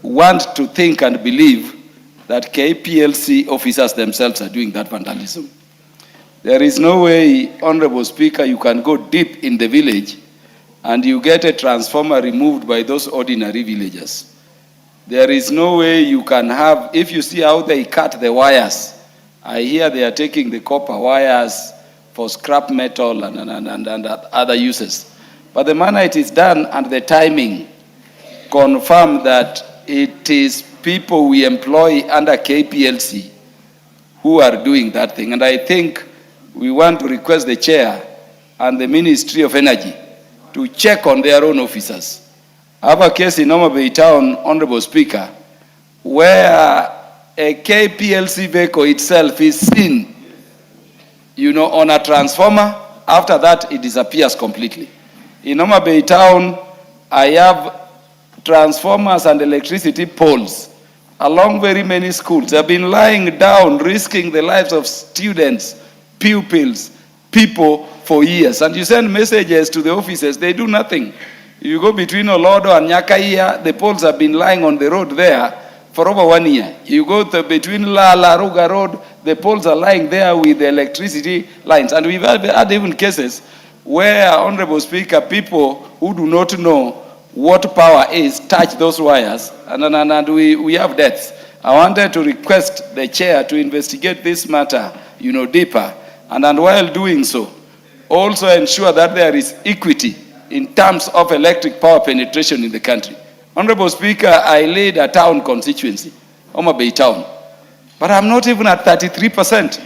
want to think and believe that KPLC officers themselves are doing that vandalism. There is no way, Honorable Speaker, you can go deep in the village and you get a transformer removed by those ordinary villagers. There is no way you can have, if you see how they cut the wires, I hear they are taking the copper wires for scrap metal and other uses. But the manner it is done and the timing confirm that it is people we employ under KPLC who are doing that thing. And I think we want to request the chair and the Ministry of Energy to check on their own officers. I have a case in Homa Bay Town, Honorable Speaker, where a KPLC vehicle itself is seen, on a transformer. After that, it disappears completely. In Homa Bay Town, I have transformers and electricity poles along very many schools. They have been lying down, risking the lives of students, pupils, people for years. And you send messages to the offices, they do nothing. You go between Olodo and Nyakaiya, the poles have been lying on the road there for over 1 year. You go between La Ruga Road, the poles are lying there with the electricity lines. And we've had even cases where, Honorable Speaker, people who do not know what power is touch those wires, and we have deaths. I wanted to request the chair to investigate this matter, deeper, and while doing so, also ensure that there is equity in terms of electric power penetration in the country. Honorable Speaker, I lead a town constituency, Homa Bay Town, but I'm not even at 33%.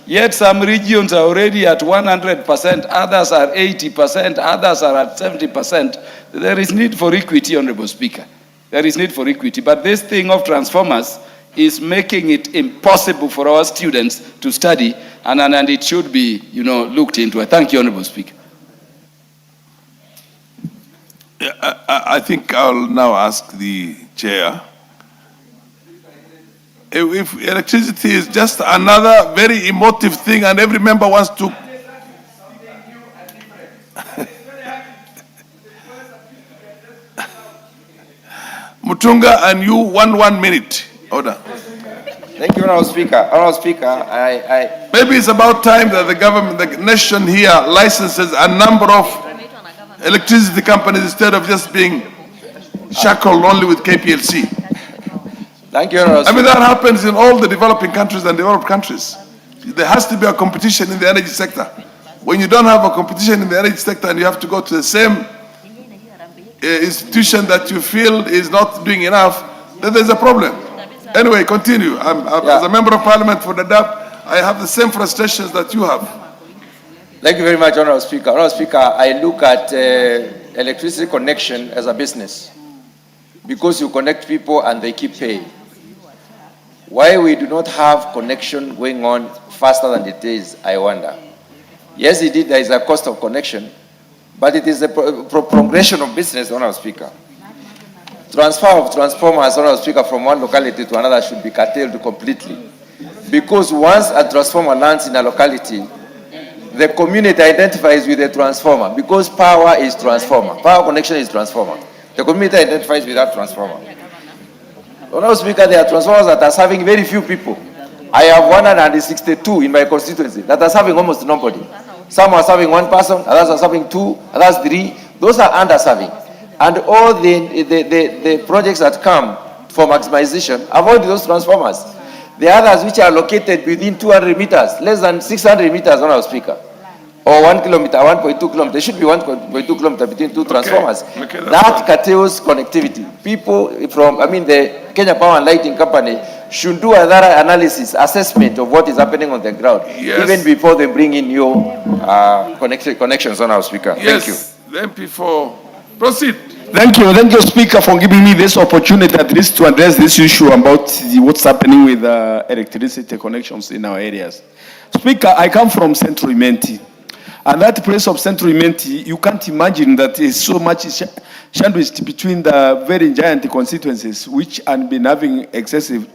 Yet some regions are already at 100%, others are 80%, others are at 70%. There is need for equity, Honorable Speaker. There is need for equity. But this thing of transformers is making it impossible for our students to study, and it should be, looked into. I thank you, Honorable Speaker. I think I'll now ask the chair. If electricity is just another very emotive thing and every member wants to... Mutunga, and you, one minute. Order. Thank you, Honorable Speaker. Honorable Speaker, Maybe it's about time that the government, the nation here licenses a number of electricity companies instead of just being shackled only with KPLC. Thank you, Honorable Speaker. I mean, that happens in all the developing countries and developed countries. There has to be a competition in the energy sector. When you don't have a competition in the energy sector and you have to go to the same institution that you feel is not doing enough, then there's a problem. Anyway, continue. As a member of parliament for the DAP, I have the same frustrations that you have. Thank you very much, Honorable Speaker. Honorable Speaker, I look at electricity connection as a business because you connect people and they keep paying. Why we do not have connection going on faster than it is, I wonder. Yes, indeed, there is a cost of connection, but it is a progression of business, Honorable Speaker. transfer of transformers, Honorable Speaker, from one locality to another should be curtailed completely. Because once a transformer lands in a locality, the community identifies with the transformer, because power is transformer. Power connection is transformer. The community identifies with that transformer. Honorable Speaker, there are transformers that are serving very few people. I have 162 in my constituency that are serving almost nobody. Some are serving one person, others are serving two, others three. Those are under-serving. And all the projects that come for maximization avoid those transformers. The others which are located within 200 meters, less than 600 meters, Honorable Speaker, or 1 kilometer, 1.2 kilometers, there should be 1.2 kilometers between two transformers. That curtails connectivity. People from, the Kenya Power and Lighting Company should do a thorough analysis, assessment of what is happening on the ground, even before they bring in your connections, Honorable Speaker. Yes, Thank you. the MP for proceed. Thank you, Speaker, for giving me this opportunity at least to address this issue about what's happening with electricity connections in our areas. Speaker, I come from Central Imenti, and that place of Central Imenti, you can't imagine that is so much sandwiched between the very giant constituencies which have been having excessive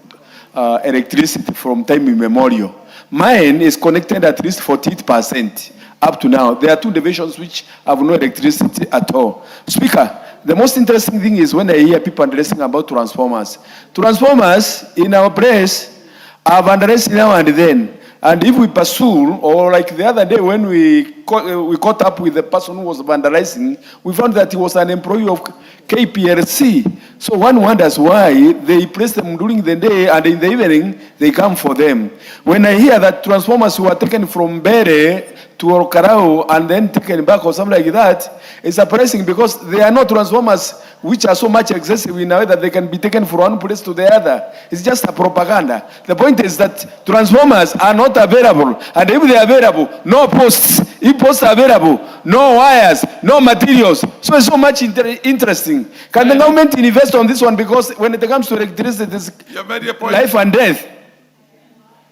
electricity from time immemorial. Mine is connected at least 48% up to now. There are two divisions which have no electricity at all. Speaker, the most interesting thing is when I hear people addressing about transformers. Transformers in our place are vandalized now and then. And if we pursue, or like the other day when we caught up with the person who was vandalizing, we found that he was an employee of KPLC. So one wonders why they place them during the day and in the evening they come for them. When I hear that transformers were taken from Bere to Orkarao and then taken back or something like that, it's surprising because they are not transformers which are so much excessive in a way that they can be taken from one place to the other. It's just a propaganda. The point is that transformers are not available, and if they are available, no posts. If posts are available, no wires, no materials. So it's so much interesting. Can the government invest on this one? Because when it comes to electricity, it's life and death.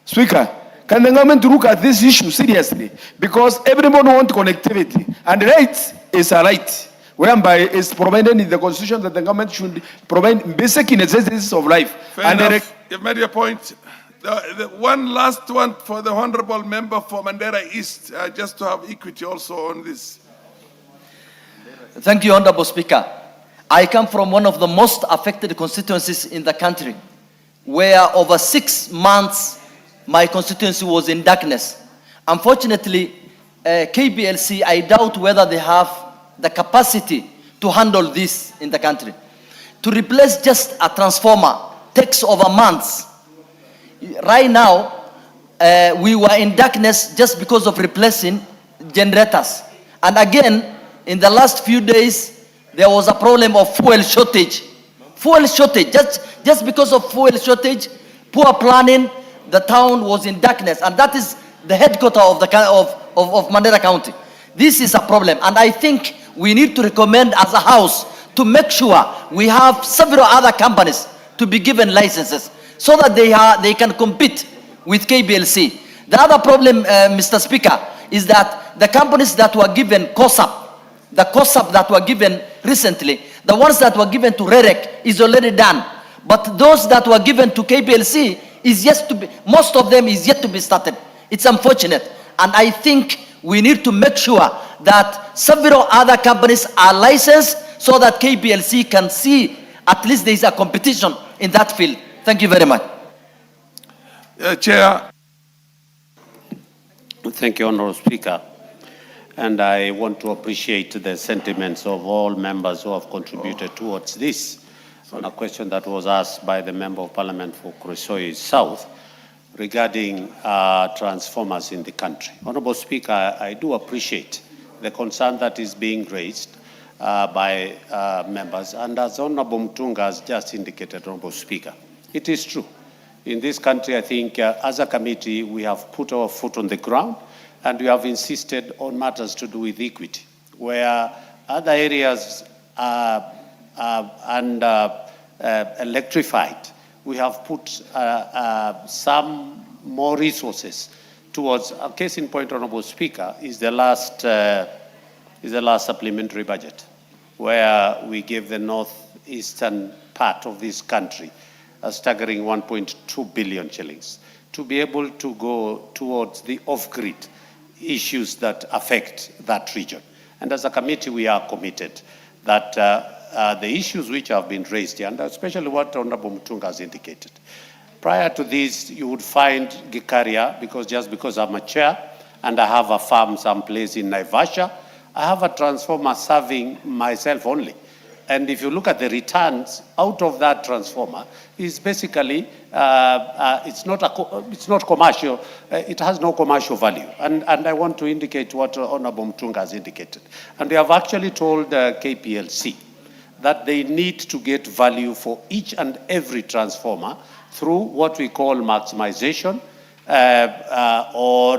Speaker, can the government look at this issue seriously? Because everyone wants connectivity, and rights is a right, whereby it's provided in the constitution that the government should provide basic necessities of life. Fair enough. You've made your point. The one last one for the honorable member for Mandera East, just to have equity also on this. Thank you, Honorable Speaker. I come from one of the most affected constituencies in the country, where over 6 months my constituency was in darkness. Unfortunately, KPLC, I doubt whether they have the capacity to handle this in the country. To replace just a transformer takes over months. Right now, we were in darkness just because of replacing generators. And again, in the last few days, there was a problem of fuel shortage. Fuel shortage, just because of fuel shortage, poor planning, the town was in darkness. And that is the headquarters of Mandera County. This is a problem. And I think we need to recommend as a house to make sure we have several other companies to be given licenses so that they can compete with KPLC. The other problem, Mr. Speaker, is that the companies that were given COSAP, the COSAP that were given recently, the ones that were given to REREC is already done. But those that were given to KPLC is yet to be, most of them is yet to be started. It's unfortunate. And I think we need to make sure that several other companies are licensed so that KPLC can see at least there is a competition in that field. Thank you very much. Chair. Thank you, Honorable Speaker. And I want to appreciate the sentiments of all members who have contributed towards this. On a question that was asked by the Member of Parliament for Kuresoi South regarding transformers in the country. Honorable Speaker, I do appreciate the concern that is being raised by members. And as Honorable Mtunga has just indicated, Honorable Speaker, it is true. In this country, I think as a committee, we have put our foot on the ground and we have insisted on matters to do with equity, where other areas are electrified. We have put some more resources towards, a case in point, Honorable Speaker, is the last supplementary budget, where we gave the North northeastern part of this country, a staggering 1.2 billion shillings, to be able to go towards the off-grid issues that affect that region. And as a committee, we are committed that the issues which have been raised here, and especially what Honorable Mutunga has indicated. Prior to this, you would find Gikaria, because I'm a chair and I have a farm someplace in Naivasha, I have a transformer serving myself only. And if you look at the returns out of that transformer, is basically, it's not commercial, it has no commercial value. And I want to indicate what Honorable Mutunga has indicated. And we have actually told KPLC that they need to get value for each and every transformer through what we call maximization or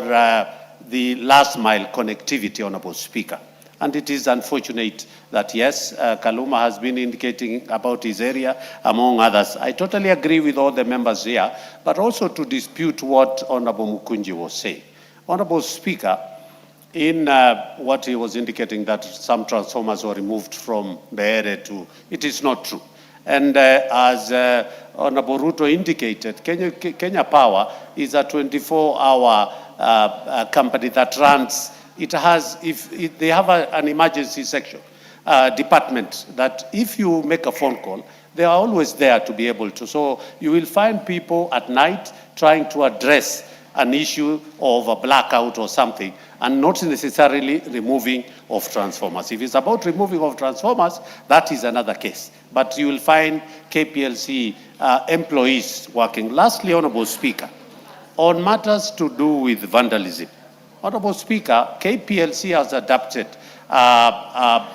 the last mile connectivity, Honorable Speaker. And it is unfortunate that, yes, Kaluma has been indicating about his area, among others. I totally agree with all the members here, but also to dispute what Honorable Mukunji was saying. Honorable Speaker, in what he was indicating that some transformers were removed from the area to, it is not true. And as Honorable Ruto indicated, Kenya Power is a 24-hour company that runs. It has, if they have an emergency section, department, that if you make a phone call, they are always there to be able to. So you will find people at night trying to address an issue of a blackout or something, and not necessarily removing of transformers. If it's about removing of transformers, that is another case. But you will find KPLC employees working. Lastly, Honorable Speaker, on matters to do with vandalism, Honorable Speaker, KPLC has adopted a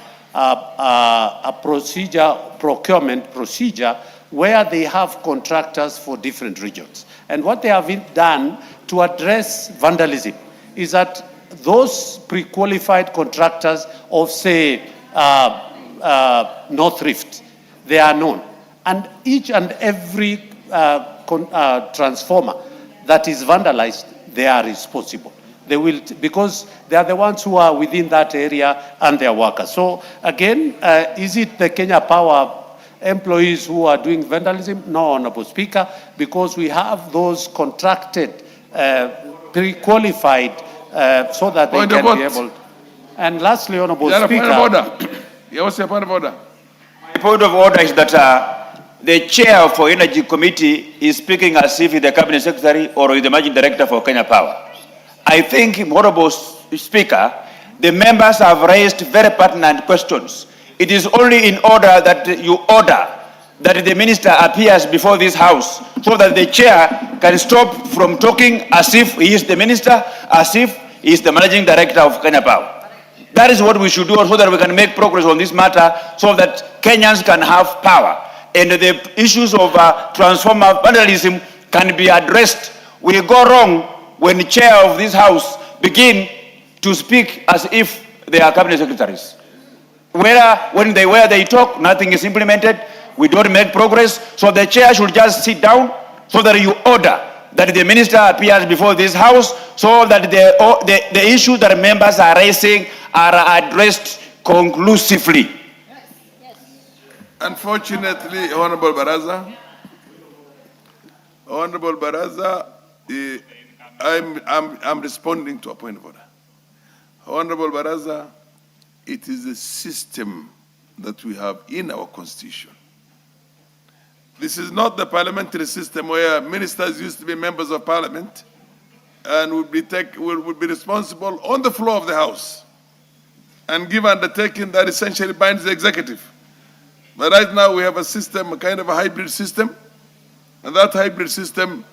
procurement procedure where they have contractors for different regions. And what they have done to address vandalism is that those pre-qualified contractors of, say, North Rift, they are known. And each and every transformer that is vandalized, they are responsible. They will, because they are the ones who are within that area and their workers. So again, is it the Kenya Power employees who are doing vandalism? No, Honorable Speaker, because we have those contracted, pre-qualified, so that they can be able. And lastly, Honorable Speaker. Point of order. What's your point of order? My point of order is that the chair for Energy Committee is speaking as if he's the Cabinet Secretary or the Managing Director for Kenya Power. I think, Honorable Speaker, the members have raised very pertinent questions. It is only in order that you order that the minister appears before this house so that the chair can stop from talking as if he is the minister, as if he is the managing director of Kenya Power. That is what we should do so that we can make progress on this matter so that Kenyans can have power. And the issues of transformer vandalism can be addressed. We go wrong when the chair of this house begin to speak as if they are cabinet secretaries. When they talk, nothing is implemented. We don't make progress. So the chair should just sit down so that you order that the minister appears before this house so that the issues that members are raising are addressed conclusively. Unfortunately, Honorable Baraza, I'm responding to a point of order. Honorable Baraza, it is a system that we have in our constitution. This is not the parliamentary system where ministers used to be members of parliament and would be responsible on the floor of the house and give undertaking that essentially binds the executive. But right now we have a system, a kind of a hybrid system, and that hybrid system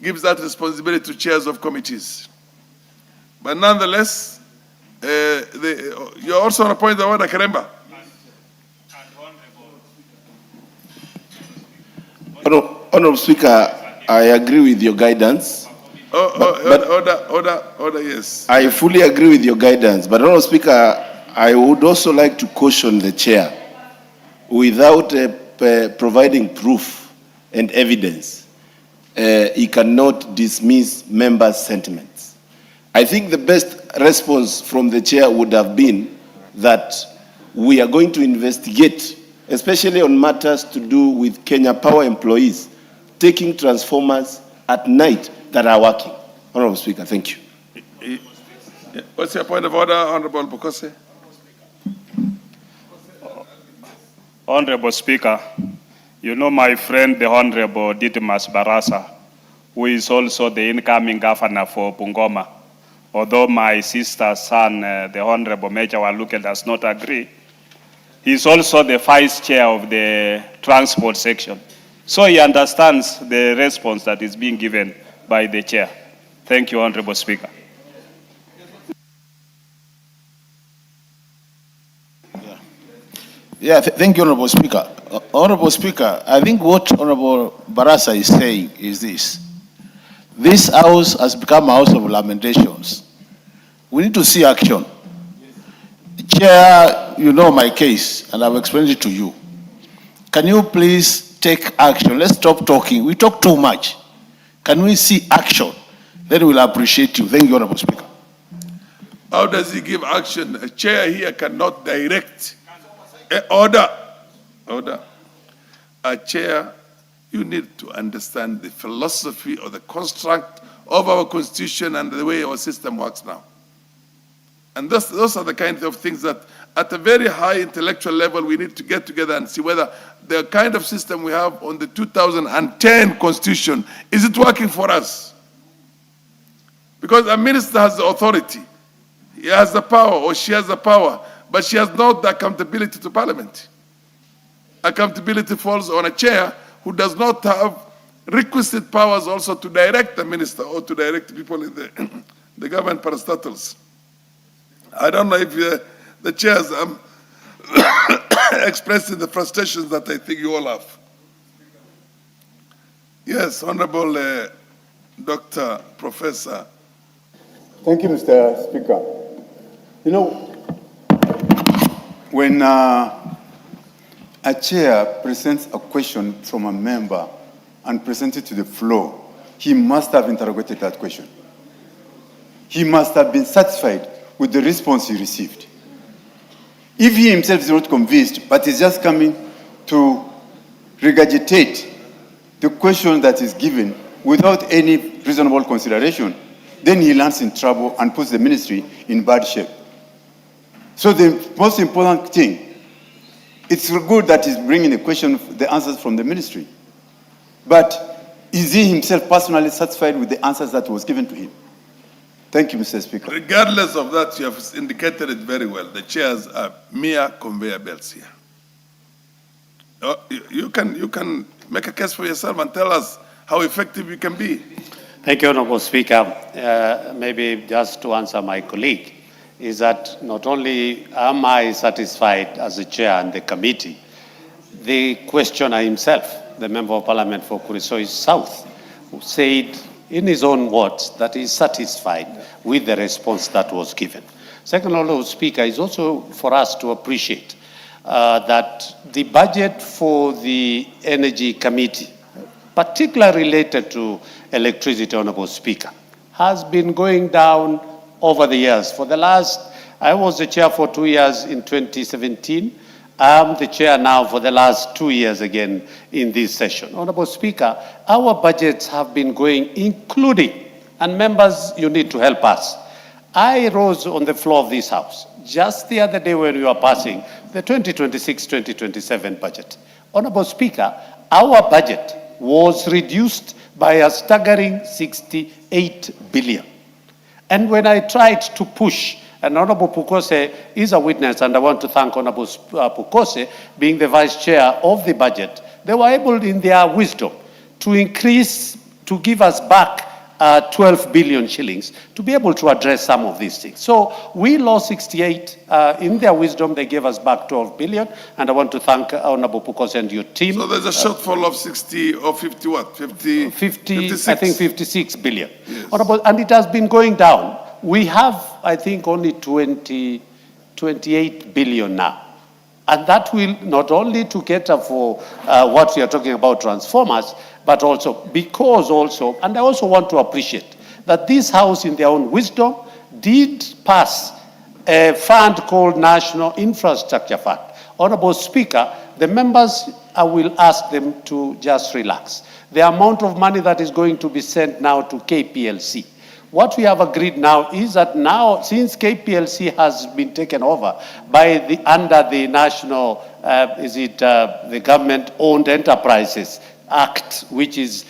gives that responsibility to chairs of committees. But nonetheless, you're also on a point of order, Karemba. Honorable Speaker, I agree with your guidance. Order, yes. I fully agree with your guidance, but Honorable Speaker, I would also like to caution the chair, without providing proof and evidence, he cannot dismiss members' sentiments. I think the best response from the chair would have been that we are going to investigate especially on matters to do with Kenya Power employees taking transformers at night that are working. Honorable Speaker, thank you. What's your point of order, Honorable Bukose? Honorable Speaker, you know my friend, the Honorable Didmus Barasa, who is also the incoming governor for Bungoma. Although my sister's son, the Honorable Major Waluke, does not agree, he's also the vice chair of the transport section. So he understands the response that is being given by the chair. Thank you, Honorable Speaker. Thank you, Honorable Speaker. Honorable Speaker, I think what Honorable Barasa is saying is this. This house has become a house of lamentations. We need to see action. Chair, you know my case, and I've explained it to you. Can you please take action? Let's stop talking. We talk too much. Can we see action? Then we'll appreciate you. Thank you, Honorable Speaker. How does he give action? A chair here cannot direct. Order. Order. A chair, you need to understand the philosophy or the construct of our constitution and the way our system works now. And those are the kinds of things that at a very high intellectual level we need to get together and see whether the kind of system we have on the 2010 constitution, is it working for us? Because a minister has the authority. He has the power or she has the power, but she has not the accountability to Parliament. Accountability falls on a chair who does not have requisite powers also to direct the minister or to direct people in the government parastatals. I don't know if the chairs expressing the frustrations that I think you all have. Yes, Honorable Dr. Professor. Thank you, Mr. Speaker. You know, when a chair presents a question from a member and presents it to the floor, he must have interrogated that question. He must have been satisfied with the response he received. If he himself is not convinced, but is just coming to regurgitate the question that is given without any reasonable consideration, then he lands in trouble and puts the ministry in bad shape. So the most important thing, it's good that he's bringing the answers from the ministry. But is he himself personally satisfied with the answers that was given to him? Thank you, Mr. Speaker. Regardless of that, you have indicated it very well. The chairs are mere conveyor belts here. You can make a case for yourself and tell us how effective you can be. Thank you, Honorable Speaker. Maybe just to answer my colleague, is that not only am I satisfied as the chair and the committee, the questioner himself, the Member of Parliament for Kurisoi South, who said in his own words that he is satisfied with the response that was given. Second, Honorable Speaker, is also for us to appreciate that the budget for the Energy Committee, particularly related to electricity, Honorable Speaker, has been going down over the years. For the last, I was the chair for 2 years in 2017. I'm the chair now for the last 2 years again in this session. Honorable Speaker, our budgets have been going, including, and members, you need to help us. I rose on the floor of this House just the other day when we were passing the 2026-2027 budget. Honorable Speaker, our budget was reduced by a staggering 68 billion. And when I tried to push, and Honorable Pukose is a witness, and I want to thank Honorable Pukose, being the vice chair of the budget, they were able in their wisdom to increase, to give us back 12 billion shillings to be able to address some of these things. So we lost 68. In their wisdom, they gave us back 12 billion, and I want to thank Honorable Pukose and your team. So there's a shortfall of 60 or 50 what? 50, 56? I think 56 billion. Yes. Honorable, and it has been going down. We have, I think, only 28 billion now. And that will not only to cater for what we are talking about, transformers, but also because also, and I also want to appreciate that this House in their own wisdom did pass a fund called National Infrastructure Fund Honorable Speaker, the members, I will ask them to just relax. The amount of money that is going to be sent now to KPLC, what we have agreed now is that now, since KPLC has been taken over by under the National, the Government-Owned Enterprises Act, which is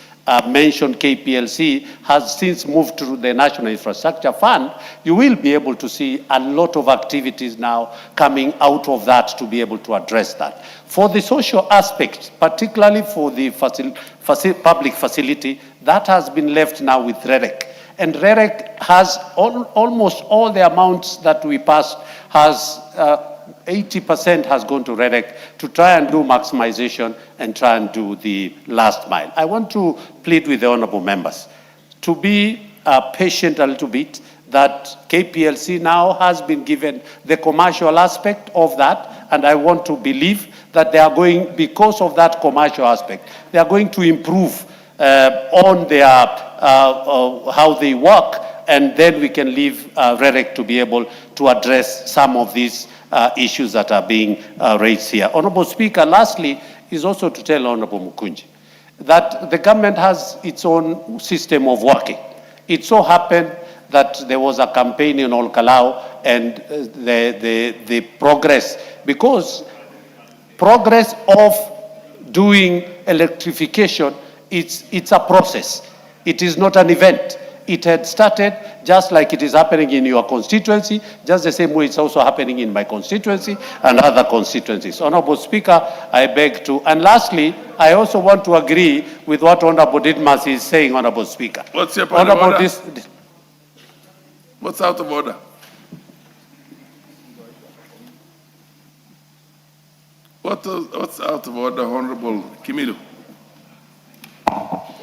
mentioned KPLC, has since moved to the National Infrastructure Fund, you will be able to see a lot of activities now coming out of that to be able to address that. For the social aspect, particularly for the public facility, that has been left now with REREC. And REREC has almost all the amounts that we passed has 80% has gone to REREC to try and do maximization and try and do the last mile. I want to plead with the honorable members to be patient a little bit, that KPLC now has been given the commercial aspect of that, and I want to believe that they are going, because of that commercial aspect, they are going to improve on their how they work, and then we can leave REREC to be able to address some of these issues that are being raised here. Honorable Speaker, lastly, is also to tell Honorable Mukunji that the government has its own system of working. It so happened that there was a campaign in Olkalau, and the progress, because progress of doing electrification, it's a process. It is not an event. It had started just like it is happening in your constituency, just the same way it's also happening in my constituency and other constituencies. Honorable Speaker, I beg to, and lastly, I also want to agree with what Honorable Didmas is saying, Honorable Speaker. What's your point of order? What's out of order? What's out of order, Honorable Kimilu?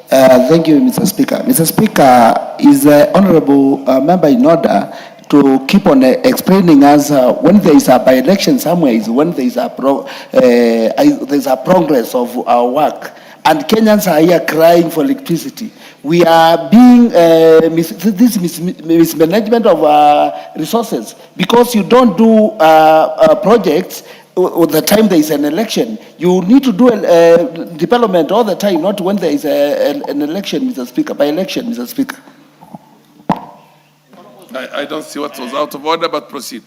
Thank you, Mr. Speaker. Mr. Speaker, is the honorable member in order to keep on explaining us when there is a by-election somewhere, is when there is there's a progress of our work, and Kenyans are here crying for electricity. We are being mismanagement of resources, because you don't do projects at the time there is an election. You need to do development all the time, not when there is an election, Mr. Speaker, by election, Mr. Speaker. I don't see what was out of order, but proceed.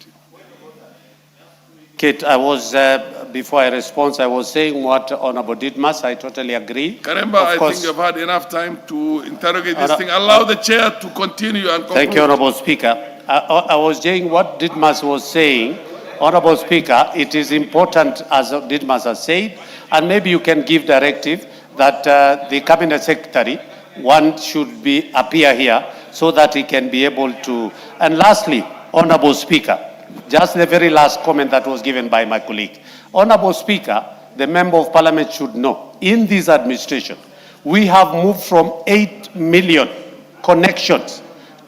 Kate, I was, before I respond, I was saying what Honorable Didmas, I totally agree. Karemba, I think you've had enough time to interrogate this thing. Allow the chair to continue and conclude. Thank you, Honorable Speaker. I was saying what Didmas was saying. Honorable Speaker, it is important, as Didmas has said, and maybe you can give directive that the Cabinet Secretary, one should appear here so that he can be able to. And lastly, Honorable Speaker, just the very last comment that was given by my colleague. Honorable Speaker, the Member of Parliament should know, in this administration, we have moved from 8 million connections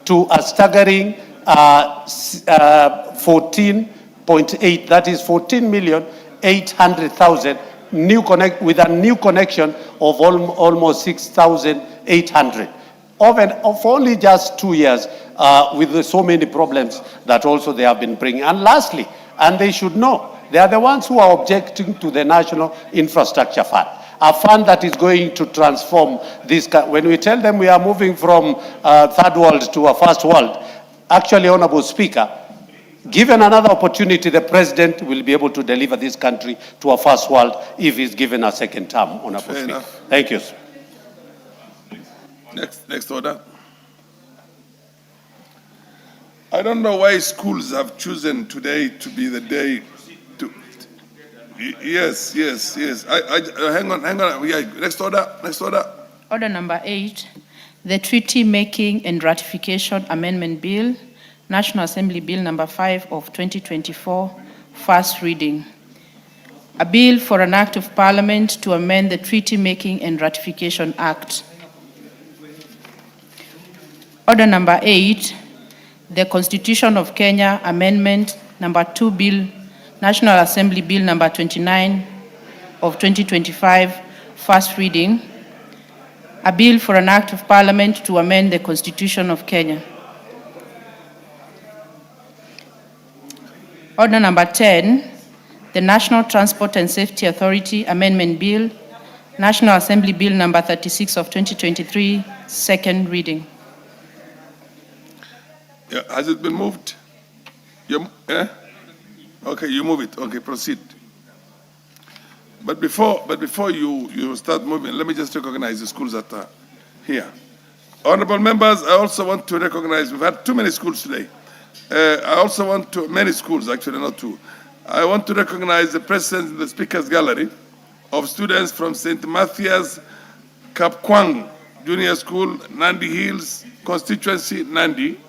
to a staggering 14.8, that is 14,800,000 new connect, with a new connection of almost 6,800. Of only just 2 years, with so many problems that also they have been bringing. And lastly, and they should know, they are the ones who are objecting to the National Infrastructure Fund, a fund that is going to transform this. When we tell them we are moving from third world to a first world, actually, Honorable Speaker, given another opportunity, the President will be able to deliver this country to a first world if he's given a second term, Honorable Speaker. Enough. Thank you. Next order. I don't know why schools have chosen today to be the day to. Yes. Hang on. Yeah, next order. Order number 8, the Treaty Making and Ratification Amendment Bill, National Assembly Bill number 5 of 2024, first reading. A bill for an act of Parliament to amend the Treaty Making and Ratification Act. Order number 8, the Constitution of Kenya Amendment number 2 Bill, National Assembly Bill number 29 of 2025, first reading. A bill for an act of Parliament to amend the Constitution of Kenya. Order number 10, the National Transport and Safety Authority Amendment Bill, National Assembly Bill number 36 of 2023, second reading. Yeah, has it been moved? Okay, you move it. Okay, proceed. But before you start moving, let me just recognize the schools that are here. Honorable members, I also want to recognize, we've had too many schools today. I also want to, many schools actually, not two. I want to recognize the presence in the Speaker's Gallery of students from St. Matthias Kapkwang Junior School, Nandi Hills constituency, Nandi.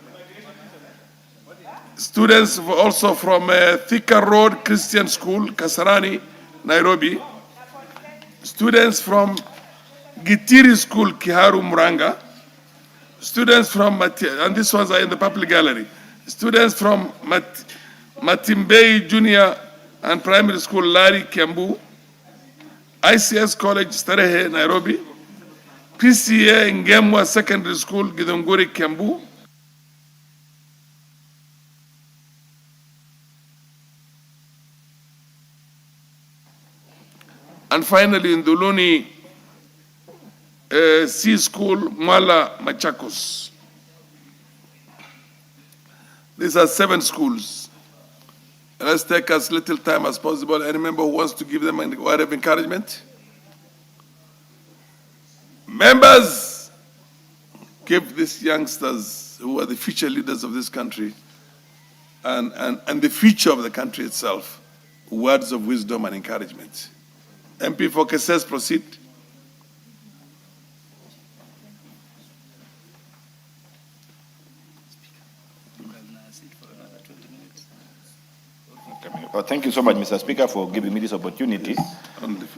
Students also from Thika Road Christian School, Kasarani, Nairobi. Students from Gitiri School, Kiharu, Muranga. Students from, and these ones are in the public gallery. Students from Matimbei Junior and Primary School, Lari, Kiambu. ICS College, Starehe, Nairobi. PCA Ngemwa Secondary School, Githunguri, Kiambu. And finally, in Duluni C School, Mwala, Machakos. These are 7 schools. And let's take as little time as possible. Any member who wants to give them a word of encouragement? Members, give these youngsters who are the future leaders of this country and the future of the country itself words of wisdom and encouragement. MP for Keses, proceed. Well, thank you so much, Mr. Speaker, for giving me this opportunity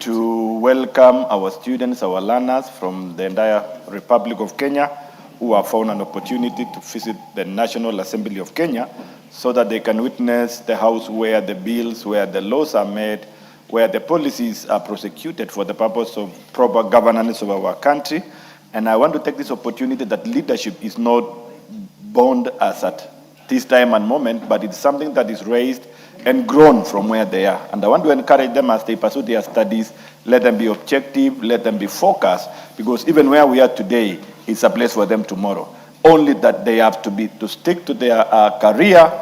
to welcome our students, our learners from the entire Republic of Kenya who have found an opportunity to visit the National Assembly of Kenya so that they can witness the house where the bills, where the laws are made, where the policies are prosecuted for the purpose of proper governance of our country. And I want to take this opportunity that leadership is not bound as at this time and moment, but it's something that is raised and grown from where they are. And I want to encourage them as they pursue their studies, let them be objective, let them be focused, because even where we are today is a place for them tomorrow. Only that they have to stick to their career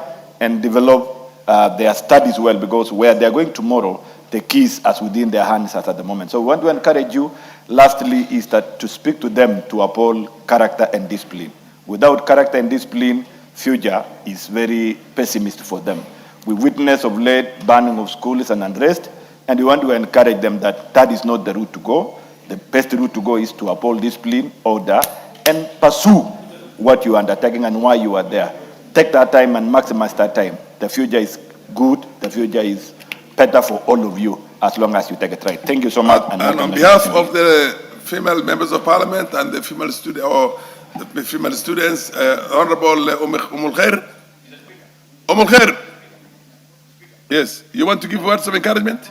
and develop their studies well, because where they're going tomorrow, the keys as within their hands as at the moment. So we want to encourage you, lastly, is that to speak to them to uphold character and discipline. Without character and discipline, future is very pessimistic for them. We witness of late burning of schools and unrest, and we want to encourage them that that is not the route to go. The best route to go is to uphold discipline, order, and pursue what you are undertaking and why you are there. Take that time and maximize that time. The future is good, the future is better for all of you as long as you take it right. Thank you so much. And on behalf of the female members of parliament and the female student or the female students, Honorable Umul Khair. Yes, you want to give words of encouragement?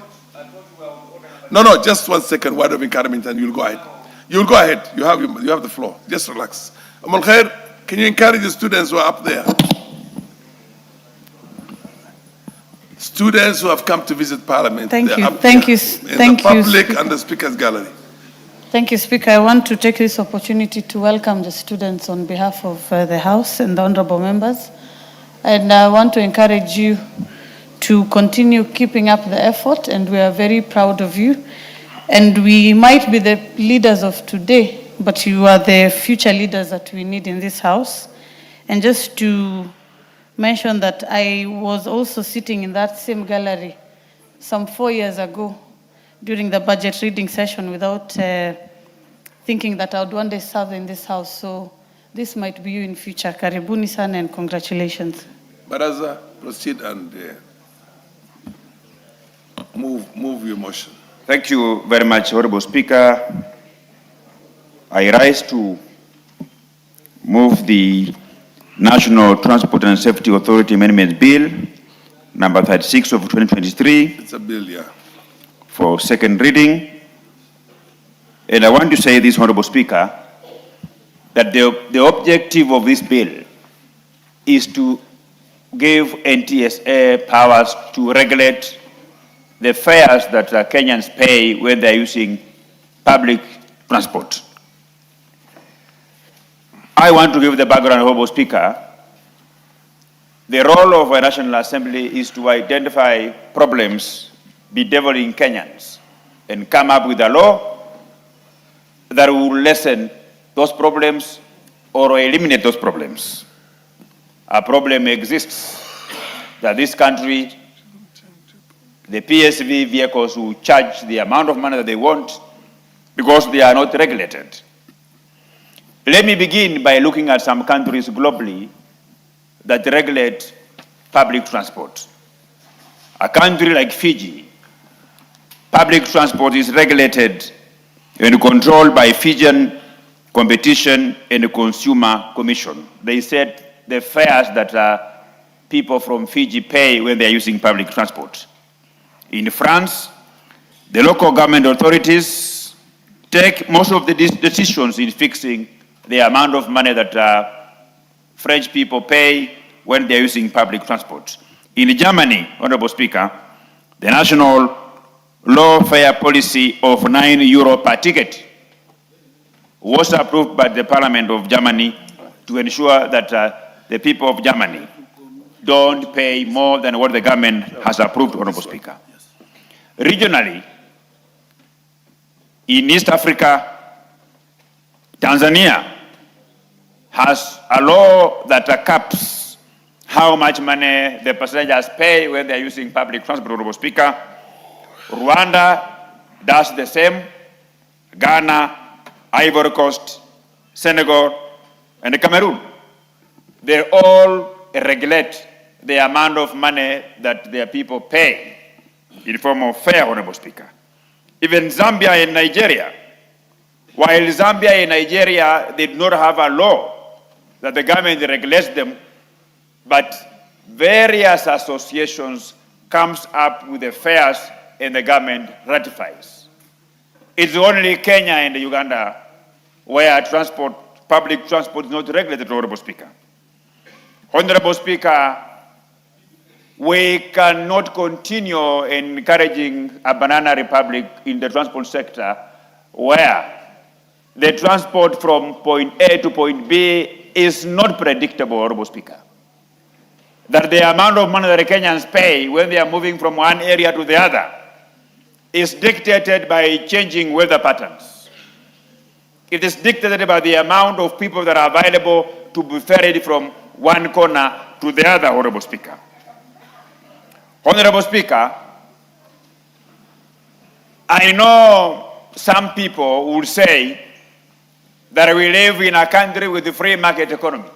No, just 1 second, word of encouragement, and you'll go ahead. You'll go ahead. You have the floor. Just relax. Umul Khair, can you encourage the students who are up there? Students who have come to visit Parliament. Thank you. Thank you. In the public and the Speaker's Gallery. Thank you, Speaker. I want to take this opportunity to welcome the students on behalf of the House and the honorable members. And I want to encourage you to continue keeping up the effort, and we are very proud of you. And we might be the leaders of today, but you are the future leaders that we need in this House. And just to mention that I was also sitting in that same gallery some 4 years ago during the budget reading session without thinking that I would one day serve in this House. So this might be you in future. Karibuni sana and congratulations. Baraza, proceed and move your motion. Thank you very much, Honorable Speaker. I rise to move the National Transport and Safety Authority Amendment Bill, number 36 of 2023. It's a bill, yeah. For second reading. And I want to say this, Honorable Speaker, that the objective of this bill is to give NTSA powers to regulate the fares that Kenyans pay when they're using public transport. I want to give the background, Honorable Speaker. The role of a National Assembly is to identify problems bedeviling Kenyans and come up with a law that will lessen those problems or eliminate those problems. A problem exists that this country, the PSV vehicles will charge the amount of money that they want because they are not regulated. Let me begin by looking at some countries globally that regulate public transport. A country like Fiji, public transport is regulated and controlled by Fijian Competition and Consumer Commission. They set the fares that people from Fiji pay when they are using public transport. In France, the local government authorities take most of the decisions in fixing the amount of money that French people pay when they're using public transport. In Germany, Honorable Speaker, the national low fare policy of €9 per ticket was approved by the Parliament of Germany to ensure that the people of Germany don't pay more than what the government has approved, Honorable Speaker. Regionally, in East Africa, Tanzania has a law that caps how much money the passengers pay when they're using public transport, Honorable Speaker. Rwanda does the same. Ghana, Ivory Coast, Senegal, and Cameroon. They all regulate the amount of money that their people pay in form of fare, Honorable Speaker. Even Zambia and Nigeria, while Zambia and Nigeria did not have a law that the government regulates them, but various associations comes up with the fares and the government ratifies. It's only Kenya and Uganda where public transport is not regulated, Honorable Speaker. Honorable Speaker, we cannot continue encouraging a banana republic in the transport sector where the transport from point A to point B is not predictable, Honorable Speaker. That the amount of money that the Kenyans pay when they are moving from one area to the other is dictated by changing weather patterns. It is dictated by the amount of people that are available to be ferried from one corner to the other, Honorable Speaker. Honorable Speaker, I know some people will say that we live in a country with a free market economy.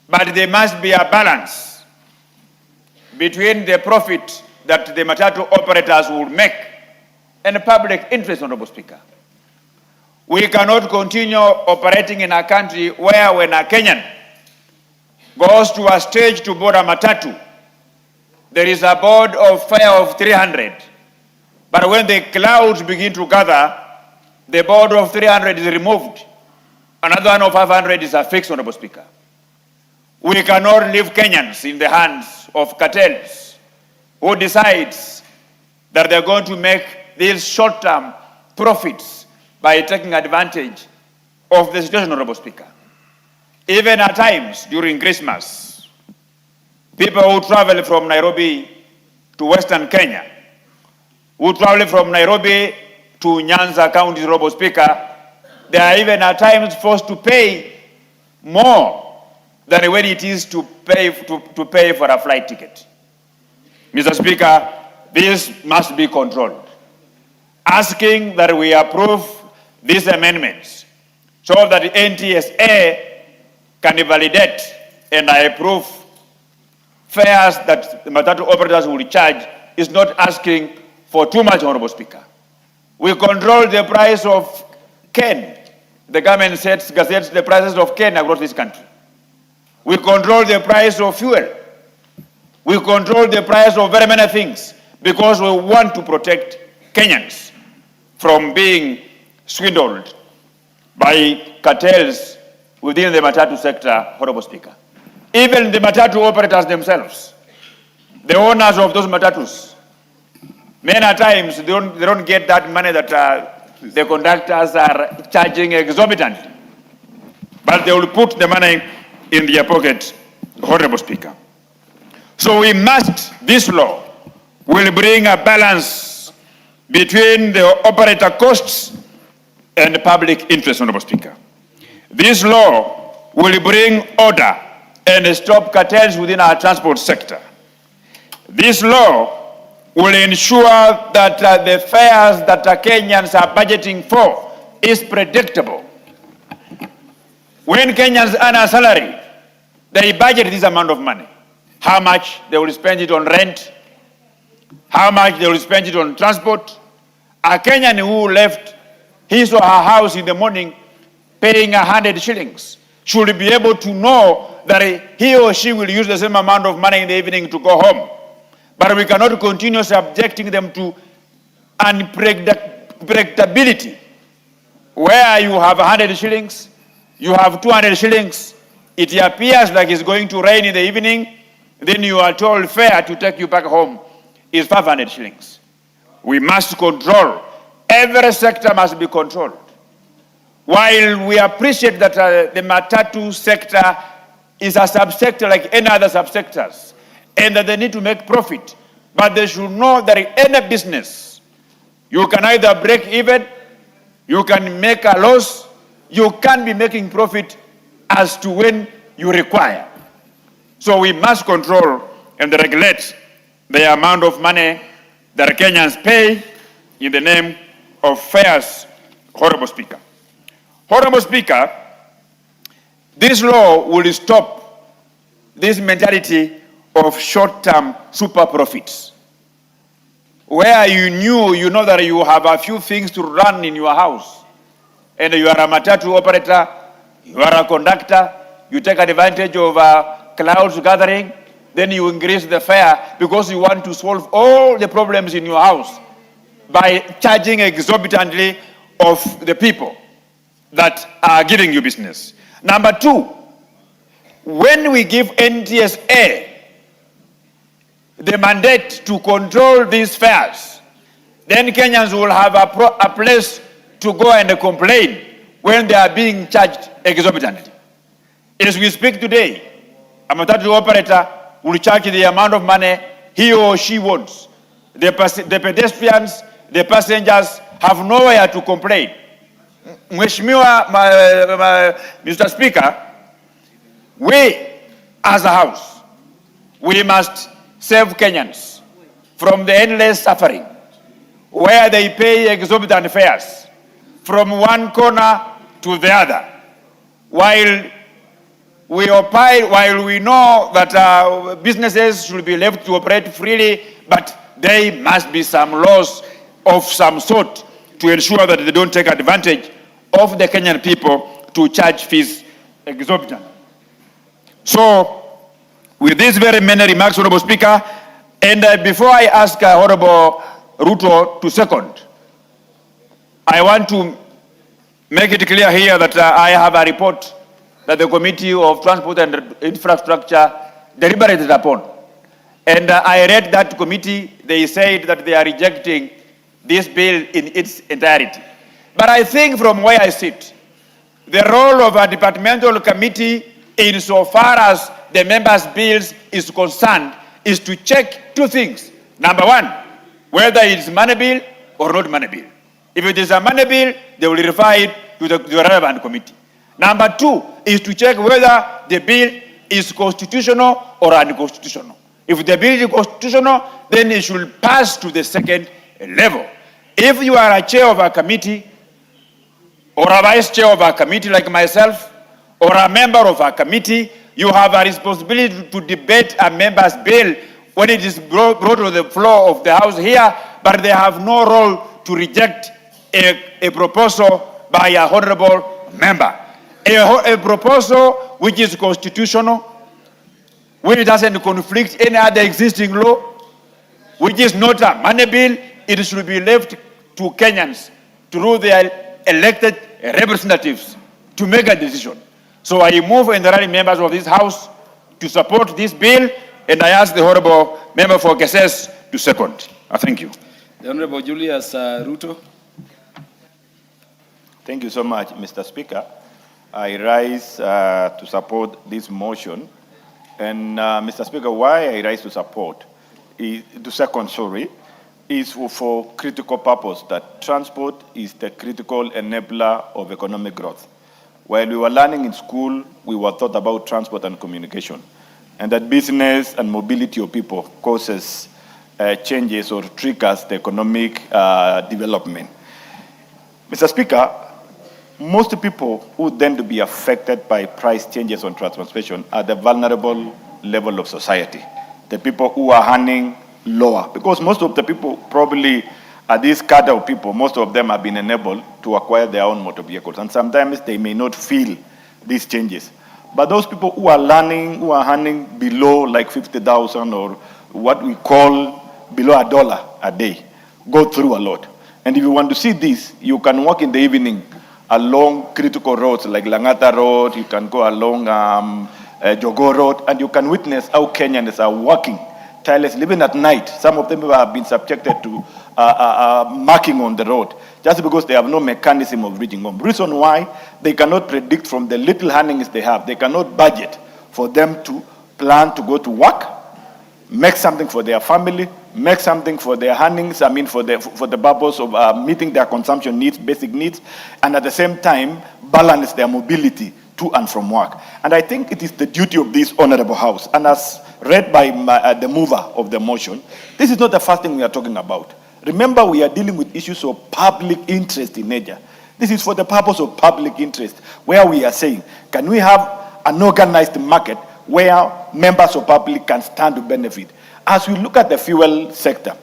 But there must be a balance between the profit that the matatu operators will make and the public interest, Honorable Speaker. We cannot continue operating in a country where when a Kenyan goes to a stage to board a matatu, there is a board of fare of 300. But when the clouds begin to gather, the board of 300 is removed. Another one of 500 is affixed, Honorable Speaker. We cannot leave Kenyans in the hands of cartels who decides that they're going to make these short-term profits by taking advantage of the situation, Honorable Speaker. Even at times during Christmas, people who travel from Nairobi to Western Kenya, who travel from Nairobi to Nyanza County, Honorable Speaker, they are even at times forced to pay more than when it is to pay for a flight ticket. Mr. Speaker, this must be controlled. Asking that we approve these amendments so that the NTSA can validate and approve fares that the matatu operators will charge is not asking for too much, Honorable Speaker. We control the price of cane. The government sets the prices of cane across this country. We control the price of fuel. We control the price of very many things because we want to protect Kenyans from being swindled by cartels within the matatu sector, Honorable Speaker. Even the matatu operators themselves, the owners of those matatus, Many times they don't get that money that the conductors are charging exorbitantly. But they will put the money in their pocket, Honorable Speaker. So this law will bring a balance between the operator costs and the public interest, Honorable Speaker. This law will bring order and stop cartels within our transport sector. This law will ensure that the fares that Kenyans are budgeting for is predictable. When Kenyans earn a salary, they budget this amount of money. How much they will spend it on rent, how much they will spend it on transport. A Kenyan who left his or her house in the morning paying 100 shillings should be able to know that he or she will use the same amount of money in the evening to go home. But we cannot continue subjecting them to unpredictability, where you have 100 shillings, you have 200 shillings, it appears like it's going to rain in the evening, then you are told fare to take you back home is 500 shillings. We must control. Every sector must be controlled. While we appreciate that the matatu sector is a subsector like any other subsectors, and that they need to make profit, but they should know that in any business, you can either break even, you can make a loss, you can be making profit as to when you require. So we must control and regulate the amount of money that Kenyans pay in the name of fares, Honorable Speaker. Honorable Speaker, this law will stop this mentality of short-term super profits, where you know that you have a few things to run in your house, and you are a matatu operator, you are a conductor, you take advantage of clouds gathering, then you increase the fare because you want to solve all the problems in your house by charging exorbitantly of the people that are giving you business. Number two, when we give NTSA the mandate to control these fares, then Kenyans will have a place to go and complain when they are being charged exorbitantly. As we speak today, a matatu operator will charge the amount of money he or she wants. The pedestrians, the passengers have nowhere to complain. Mheshimiwa, Mr. Speaker, we as a house, we must save Kenyans from the endless suffering where they pay exorbitant fares from one corner to the other, while we know that businesses should be left to operate freely, but there must be some laws of some sort to ensure that they don't take advantage of the Kenyan people to charge fees exorbitant. So, with these very many remarks, Honorable Speaker, and before I ask Honorable Ruto to second, I want to make it clear here that I have a report that the Committee of Transport and Infrastructure deliberated upon. And I read that committee, they said that they are rejecting this bill in its entirety. But I think from where I sit, the role of a departmental committee insofar as the members' bills is concerned is to check two things. Number one, whether it's money bill or not money bill. If it is a money bill, they will refer it to the relevant committee. Number two is to check whether the bill is constitutional or unconstitutional. If the bill is constitutional, then it should pass to the second level. If you are a chair of a committee or a vice chair of a committee like myself or a member of a committee, you have a responsibility to debate a member's bill when it is brought to the floor of the House here, but they have no role to reject a proposal by a honorable member. A proposal which is constitutional, which doesn't conflict any other existing law, which is not a money bill, it should be left to Kenyans through their elected representatives to make a decision. So I move and the rally members of this House to support this bill, and I ask the honorable member for Keses to second. Thank you. The Honorable Julius Ruto. Thank you so much, Mr. Speaker. I rise to support this motion. And Mr. Speaker, why I rise to support, is for critical purpose that transport is the critical enabler of economic growth. While we were learning in school, we were taught about transport and communication, and that business and mobility of people causes changes or triggers the economic development. Mr. Speaker, most people who tend to be affected by price changes on transportation are the vulnerable level of society, the people who are earning lower, because most of the people probably are this cadre of people, most of them have been enabled to acquire their own motor vehicles, and sometimes they may not feel these changes. But those people who are earning below like 50,000 or what we call below $1 a day, go through a lot. And if you want to see this, you can walk in the evening along critical roads like Langata Road, you can go along Jogo Road, and you can witness how Kenyans are working tirelessly, even at night. Some of them have been subjected to marking on the road just because they have no mechanism of reaching home. Reason why they cannot predict from the little earnings they have, they cannot budget for them to plan to go to work, make something for their family, make something for their earnings, for the purpose of meeting their consumption needs, basic needs, and at the same time, balance their mobility to and from work. And I think it is the duty of this honorable house, and as read by the mover of the motion, this is not the first thing we are talking about. Remember, we are dealing with issues of public interest in nature. This is for the purpose of public interest, where we are saying, can we have an organized market where members of public can stand to benefit? As we look at the fuel sector,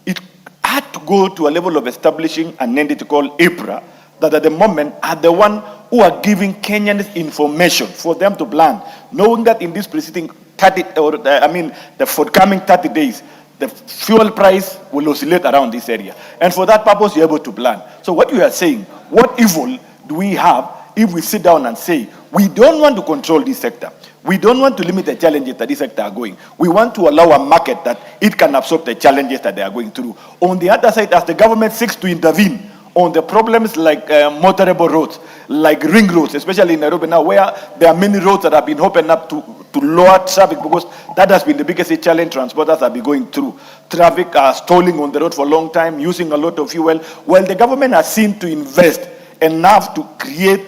it had to go to a level of establishing an entity called IPRA that at the moment are the one who are giving Kenyans information for them to plan, knowing that in this preceding the forthcoming 30 days, the fuel price will oscillate around this area. And for that purpose, you're able to plan. So what we are saying, what evil do we have if we sit down and say, we don't want to control this sector. We don't want to limit the challenges that this sector are going. We want to allow a market that it can absorb the challenges that they are going through. On the other side, as the government seeks to intervene on the problems like motorable roads, like ring roads, especially in Nairobi now, where there are many roads that have been opened up to lower traffic, because that has been the biggest challenge transporters have been going through. Traffic are stalling on the road for a long time, using a lot of fuel. Well, the government has seen to invest enough to create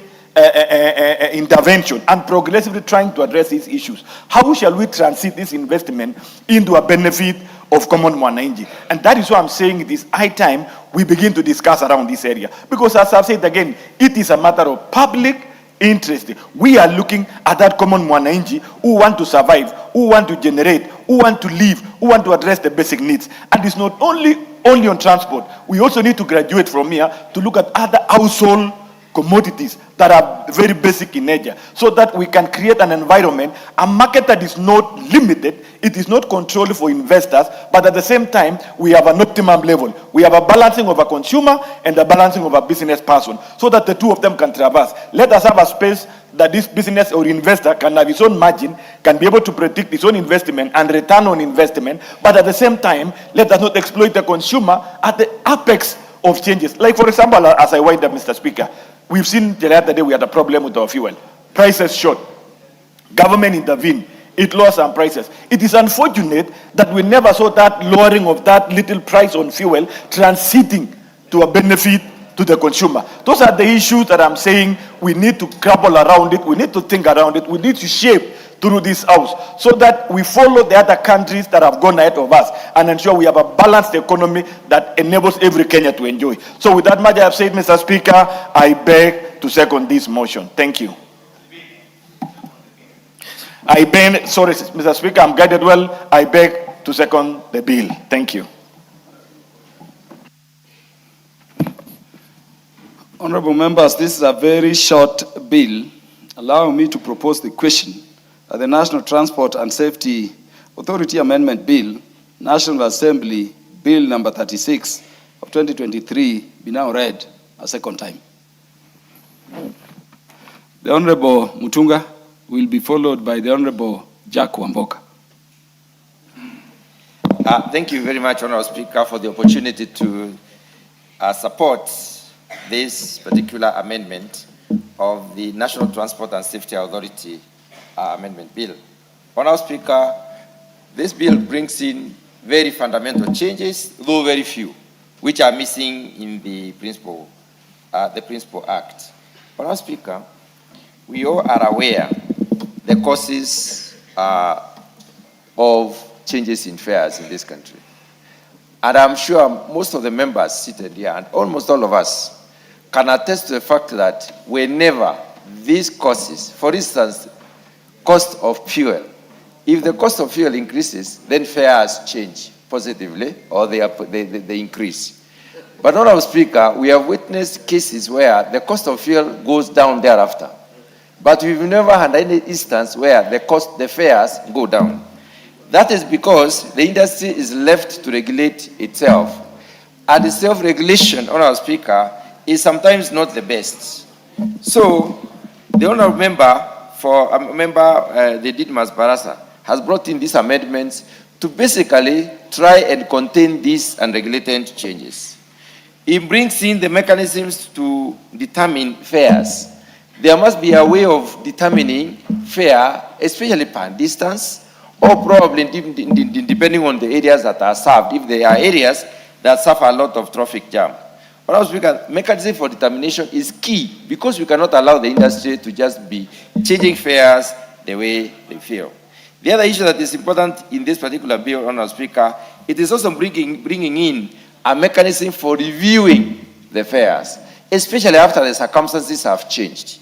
intervention and progressively trying to address these issues. How shall we transit this investment into a benefit of common mwananchi? And that is why I'm saying it is high time we begin to discuss around this area. Because as I've said again, it is a matter of public interest. We are looking at that common mwananchi who want to survive, who want to generate, who want to live, who want to address the basic needs. And it's not only on transport. We also need to graduate from here to look at other household commodities that are very basic in nature, so that we can create an environment, a market that is not limited, it is not controlled for investors, but at the same time, we have an optimum level. We have a balancing of a consumer and a balancing of a business person, so that the two of them can traverse. Let us have a space that this business or investor can have his own margin, can be able to predict his own investment and return on investment, but at the same time, let us not exploit the consumer at the apex of changes. Like, for example, as I wind up, Mr. Speaker, we've seen the other day we had a problem with our fuel. Prices shot. Government intervened. It lowered some prices. It is unfortunate that we never saw that lowering of that little price on fuel transiting to a benefit to the consumer. Those are the issues that I'm saying we need to grapple around it. We need to think around it. We need to shape through this house so that we follow the other countries that have gone ahead of us and ensure we have a balanced economy that enables every Kenyan to enjoy. So with that much I have said, Mr. Speaker, I beg to second this motion. Thank you. Sorry, Mr. Speaker, I'm guided well. I beg to second the bill. Thank you. Honorable members, this is a very short bill. Allow me to propose the question that the National Transport and Safety Authority Amendment Bill, National Assembly Bill number 36 of 2023 be now read a second time. The Honorable Mutunga will be followed by the Honorable Jack Wamboka. Thank you very much, Honourable Speaker, for the opportunity to support this particular amendment of the National Transport and Safety Authority Amendment Bill. Honourable Speaker, this bill brings in very fundamental changes, though very few, which are missing in the Principal Act. Honourable Speaker, we all are aware the causes of changes in fares in this country. And I'm sure most of the members seated here, and almost all of us, can attest to the fact that whenever these causes, for instance, cost of fuel, if the cost of fuel increases, then fares change positively, or they increase. But, Honourable Speaker, we have witnessed cases where the cost of fuel goes down thereafter. But we've never had any instance where the fares go down. That is because the industry is left to regulate itself. And the self-regulation, Honourable Speaker, is sometimes not the best. So, the Honourable Member, the Didmas Barasa, has brought in these amendments to basically try and contain these unregulated changes. It brings in the mechanisms to determine fares. There must be a way of determining fare, especially per distance, or probably depending on the areas that are served, if there are areas that suffer a lot of traffic jam. Honourable Speaker, mechanism for determination is key because we cannot allow the industry to just be changing fares the way they feel. The other issue that is important in this particular bill, Honourable Speaker, it is also bringing in a mechanism for reviewing the fares, especially after the circumstances have changed.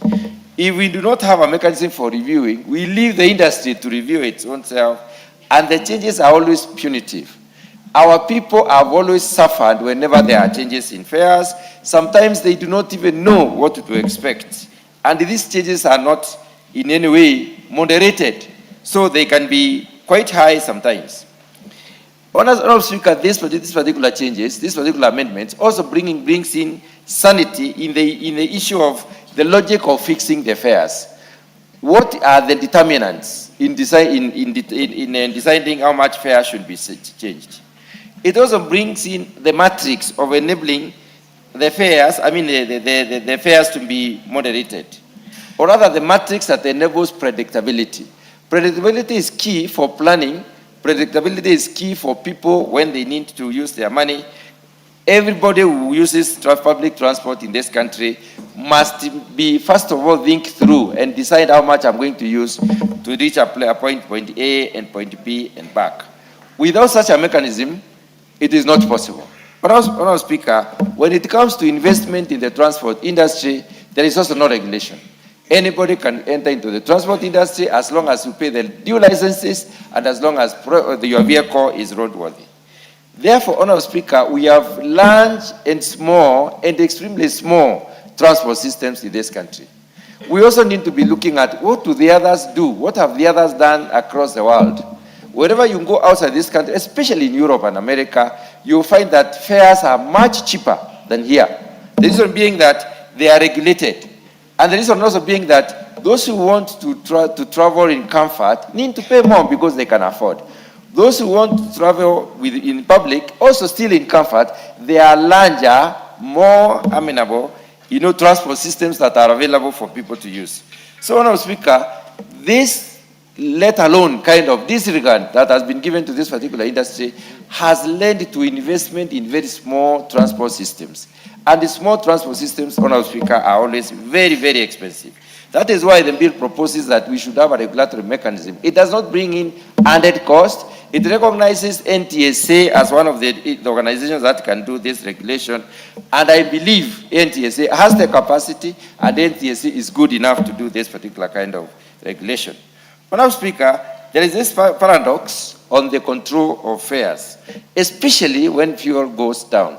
If we do not have a mechanism for reviewing, we leave the industry to review its own self, and the changes are always punitive. Our people have always suffered whenever there are changes in fares. Sometimes they do not even know what to expect. And these changes are not in any way moderated, so they can be quite high sometimes. Honourable Speaker, these particular changes, these particular amendments also brings in sanity in the issue of the logic of fixing the fares. What are the determinants in deciding how much fare should be changed? It also brings in the matrix of enabling the fares, the fares to be moderated, or rather the matrix that enables predictability. Predictability is key for planning. Predictability is key for people when they need to use their money. Everybody who uses public transport in this country must be, first of all, think through and decide how much I'm going to use to reach a point A and point B and back. Without such a mechanism, it is not possible. But Honourable Speaker, when it comes to investment in the transport industry, there is also no regulation. Anybody can enter into the transport industry as long as you pay the due licenses and as long as your vehicle is roadworthy. Therefore, Honourable Speaker, we have large and small and extremely small transport systems in this country. We also need to be looking at what do the others do? What have the others done across the world? Wherever you go outside this country, especially in Europe and America, you'll find that fares are much cheaper than here. The reason being that they are regulated. And the reason also being that those who want to travel in comfort need to pay more because they can afford. Those who want to travel in public, also still in comfort, there are larger, more amenable, transport systems that are available for people to use. So, Honourable Speaker, this, let alone kind of disregard that has been given to this particular industry, has led to investment in very small transport systems. And the small transport systems, Honourable Speaker, are always very, very expensive. That is why the bill proposes that we should have a regulatory mechanism. It does not bring in added cost. It recognizes NTSA as one of the organizations that can do this regulation. And I believe NTSA has the capacity, and NTSA is good enough to do this particular kind of regulation. Honourable Speaker, there is this paradox on the control of fares, especially when fuel goes down.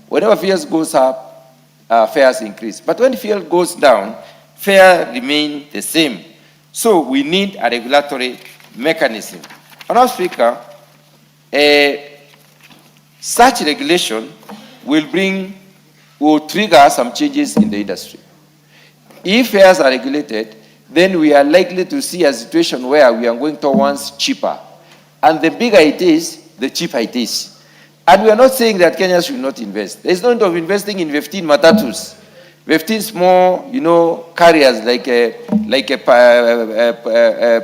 Whenever fuel goes up, fares increase. But when fuel goes down, fares remain the same. So we need a regulatory mechanism. Honourable Speaker, such regulation will trigger some changes in the industry. If fares are regulated, then we are likely to see a situation where we are going towards cheaper. And the bigger it is, the cheaper it is. And we are not saying that Kenya should not invest. There's no need of investing in 15 matatus, 15 small, carriers like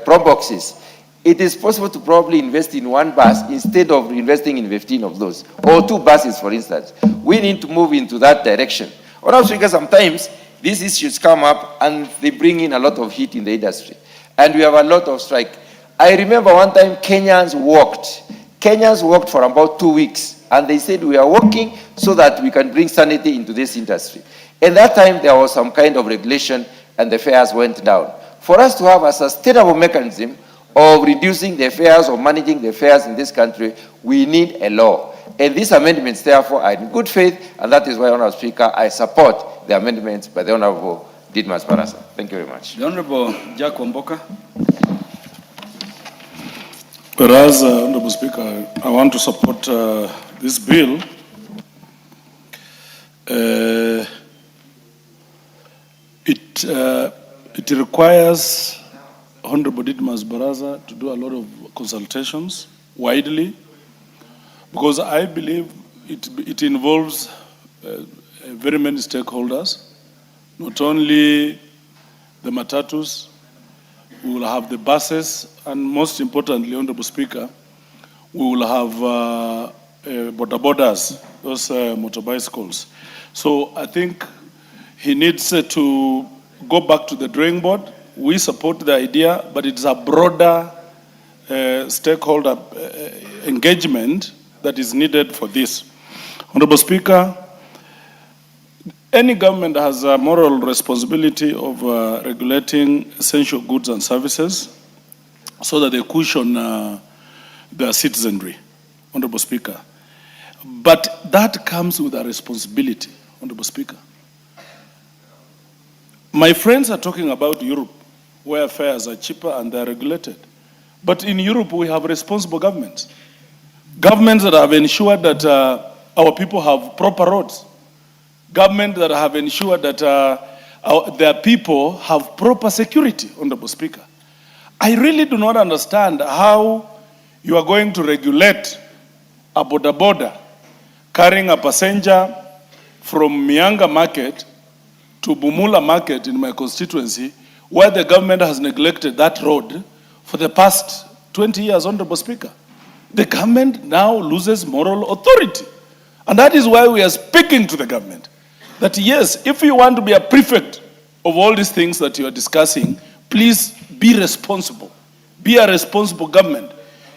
pro boxes. It is possible to probably invest in one bus instead of investing in 15 of those, or 2 buses, for instance. We need to move into that direction. Or else, because sometimes these issues come up and they bring in a lot of heat in the industry. And we have a lot of strike. I remember one time Kenyans walked for about 2 weeks. And they said, we are working so that we can bring sanity into this industry. And that time, there was some kind of regulation, and the fares went down. For us to have a sustainable mechanism of reducing the fares or managing the fares in this country, we need a law. And these amendments, therefore, are in good faith, and that is why, Honourable Speaker, I support the amendments by the Honourable Didmas Barasa. Thank you very much. The Honourable Jack Wamboka. Whereas, Honourable Speaker, I want to support this bill. It requires Honorable Didmas Barasa to do a lot of consultations widely, because I believe it involves very many stakeholders, not only the matatus. We will have the buses, and most importantly, Honorable Speaker, we will have border borders, those motor bicycles. So I think he needs to go back to the drawing board. We support the idea, but it's a broader stakeholder engagement that is needed for this. Honorable Speaker, any government has a moral responsibility of regulating essential goods and services so that they cushion their citizenry, Honorable Speaker. But that comes with a responsibility, Honorable Speaker. My friends are talking about Europe, where fares are cheaper and they're regulated. But in Europe, we have responsible governments. Governments that have ensured that our people have proper roads. Governments that have ensured that their people have proper security, Honorable Speaker. I really do not understand how you are going to regulate a border carrying a passenger from Mianga Market to Bumula Market in my constituency, where the government has neglected that road for the past 20 years, Honorable Speaker. The government now loses moral authority. And that is why we are speaking to the government. That yes, if you want to be a prefect of all these things that you are discussing, please be responsible. Be a responsible government.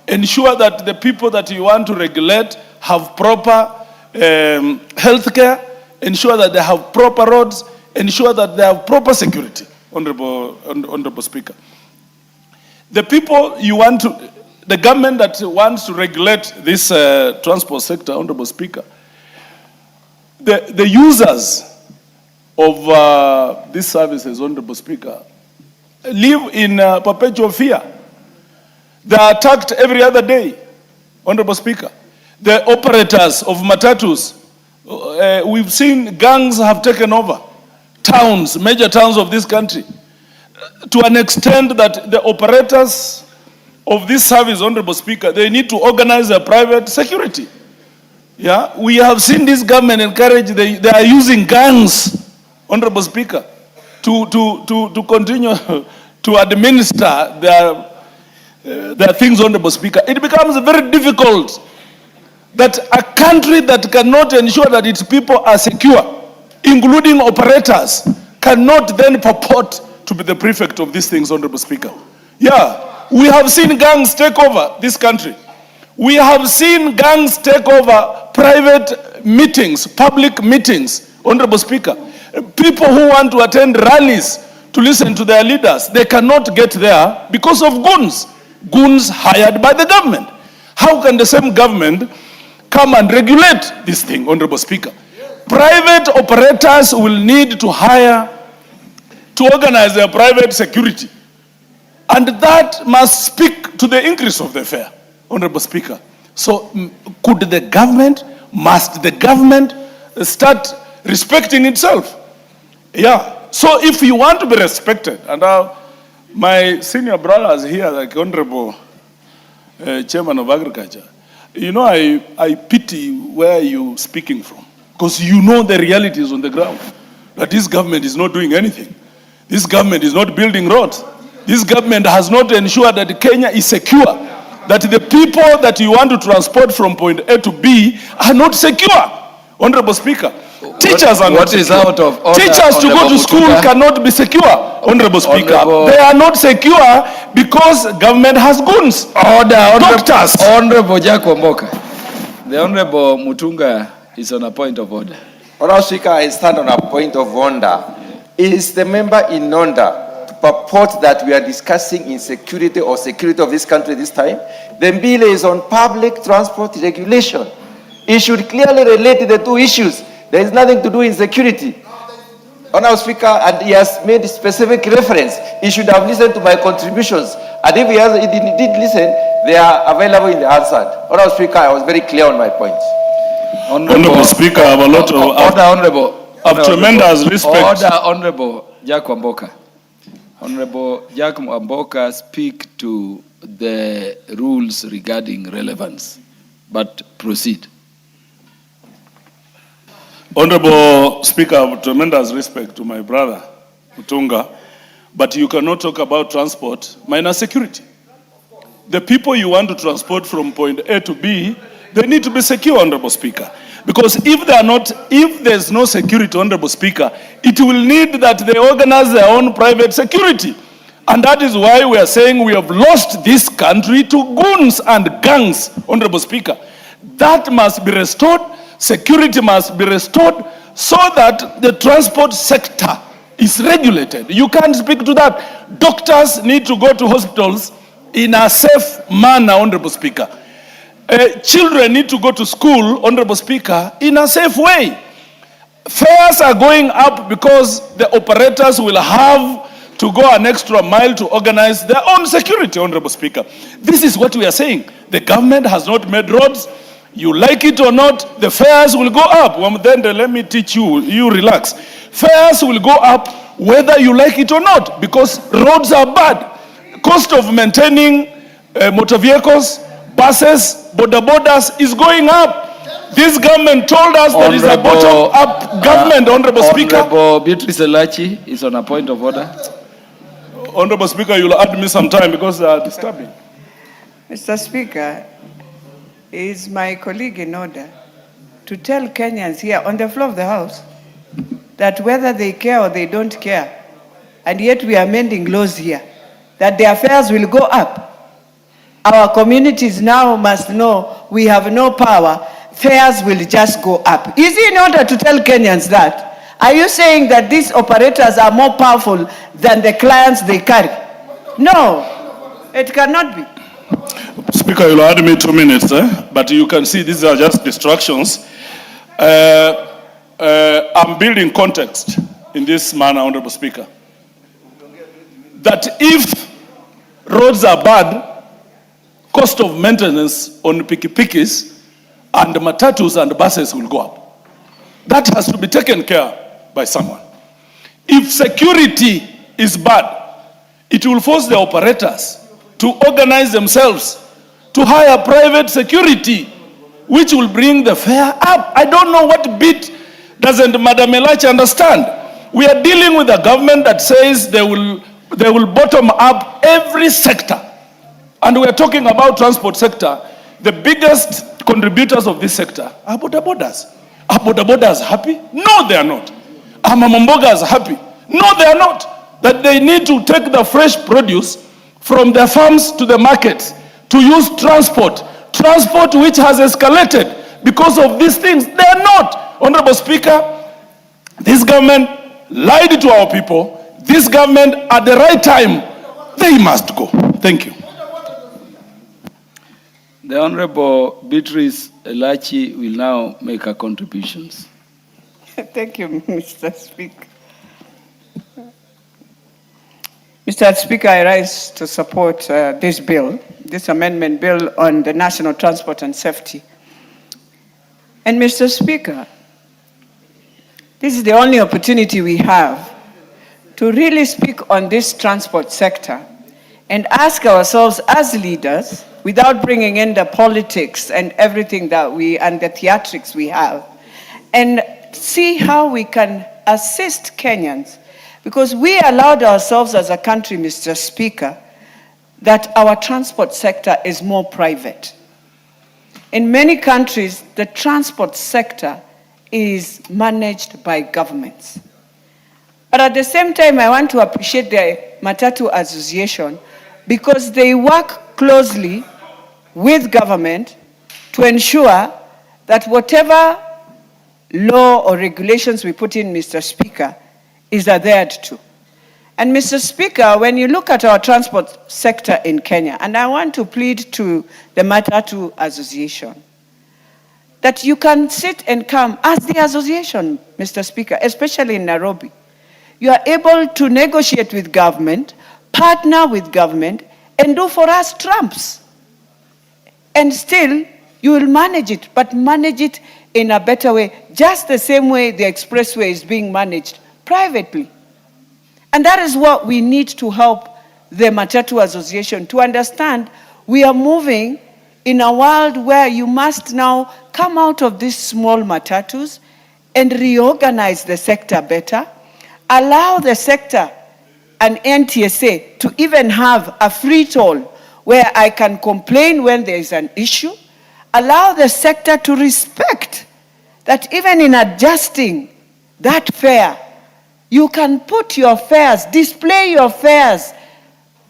Ensure that the people that you want to regulate have proper health care. Ensure that they have proper roads. Ensure that they have proper security, Honorable Speaker. The people you want to, the government that wants to regulate this transport sector, Honorable Speaker, the users of these services, Honorable Speaker, live in perpetual fear. They are attacked every other day, Honorable Speaker. The operators of matatus, we've seen gangs have taken over towns, major towns of this country, to an extent that the operators of this service, Honorable Speaker, they need to organize their private security. Yeah, we have seen this government encourage, they are using gangs, Honorable Speaker, to continue to administer their things, Honorable Speaker. It becomes very difficult that a country that cannot ensure that its people are secure, including operators, cannot then purport to be the prefect of these things, Honorable Speaker. Yeah, we have seen gangs take over this country. We have seen gangs take over private meetings, public meetings, Honorable Speaker. People who want to attend rallies to listen to their leaders, they cannot get there because of goons hired by the government. How can the same government come and regulate this thing, Honorable Speaker? Private operators will need to hire, to organize their private security. And that must speak to the increase of the fare, Honorable Speaker. So must the government start respecting itself? Yeah. So if you want to be respected, and my senior brothers here, like Honorable Chairman of Agriculture, You know, I pity where you're speaking from, because you know the realities on the ground, that this government is not doing anything. This government is not building roads. This government has not ensured that Kenya is secure, that the people that you want to transport from point A to B are not secure. Honorable Speaker, teachers are not secure. Out of order, teachers to go to school cannot be secure. Honorable Speaker, they are not secure because government has goons. Doctors. Honorable Jack Wamboka. The Honorable Mutunga is on a point of order. Honorable Speaker, I stand on a point of order. Is the member in order to purport that we are discussing insecurity or security of this country this time? The bill is on public transport regulation. It should clearly relate to the two issues. There is nothing to do in security. Honorable Speaker, and he has made specific reference. He should have listened to my contributions. And if he did listen, they are available in the answer. Honorable Speaker, I was very clear on my points. Honorable Speaker, I have a lot of tremendous respect. Order, Honorable Jack Wamboka. Honorable Jack Wamboka, speak to the rules regarding relevance, but proceed. Honorable Speaker, I have tremendous respect to my brother, Mutunga, but you cannot talk about transport minus security. The people you want to transport from point A to B, they need to be secure, Honorable Speaker. Because if there's no security, Honorable Speaker, it will need that they organize their own private security. And that is why we are saying we have lost this country to goons and gangs, Honorable Speaker. That must be restored. Security must be restored so that the transport sector is regulated. You can't speak to that. Doctors need to go to hospitals in a safe manner, Honorable Speaker. Children need to go to school, Honorable Speaker, in a safe way. Fares are going up because the operators will have to go an extra mile to organize their own security, Honorable Speaker. This is what we are saying. The government has not made roads. You like it or not, the fares will go up. Well, then let me teach you, you relax. Fares will go up whether you like it or not, because roads are bad. Cost of maintaining motor vehicles, buses, border borders is going up. This government told us there is a bottom-up government, Honorable Speaker. Honorable Beatrice Elachi is on a point of order. Honorable Speaker, you'll add me some time because they are disturbing. Mr. Speaker, is my colleague in order to tell Kenyans here on the floor of the House that whether they care or they don't care, and yet we are amending laws here, that their fares will go up. Our communities now must know we have no power. Fares will just go up. Is it in order to tell Kenyans that? Are you saying that these operators are more powerful than the clients they carry? No, it cannot be. Speaker, you'll add me 2 minutes, but you can see these are just distractions. I'm building context in this manner, Honorable Speaker. That if roads are bad, cost of maintenance on pikipikis and matatus and buses will go up. That has to be taken care by someone. If security is bad, it will force the operators to organize themselves to hire private security, which will bring the fare up. I don't know what bit doesn't Madam Elachi understand. We are dealing with a government that says they will bottom up every sector. And we are talking about transport sector. The biggest contributors of this sector are border borders. Are border borders happy? No, they are not. Are Mamambogas happy? No, they are not. That they need to take the fresh produce from their farms to the markets to use transport which has escalated because of these things. They are not. Honorable Speaker, this government lied to our people. This government, at the right time, they must go. Thank you. The Honorable Beatrice Elachi will now make her contributions. Thank you, Mr. Speaker. Mr. Speaker, I rise to support this bill, this amendment bill on the national transport and safety. And Mr. Speaker, this is the only opportunity we have to really speak on this transport sector and ask ourselves as leaders, without bringing in the politics and everything that and the theatrics we have, and see how we can assist Kenyans, because we allowed ourselves as a country, Mr. Speaker, that our transport sector is more private. In many countries, the transport sector is managed by governments. But at the same time, I want to appreciate the Matatu Association because they work closely with government to ensure that whatever law or regulations we put in, Mr. Speaker, is adhered to. And Mr. Speaker, when you look at our transport sector in Kenya, and I want to plead to the Matatu Association, that you can sit and come as the association, Mr. Speaker, especially in Nairobi. You are able to negotiate with government, partner with government, and do for us trumps. And still, you will manage it, but manage it in a better way, just the same way the expressway is being managed privately. And that is what we need to help the Matatu Association to understand. We are moving in a world where you must now come out of these small matatus and reorganize the sector better, allow the sector and NTSA to even have a free toll where I can complain when there is an issue, allow the sector to respect that even in adjusting that fare, you can put your fares, display your fares,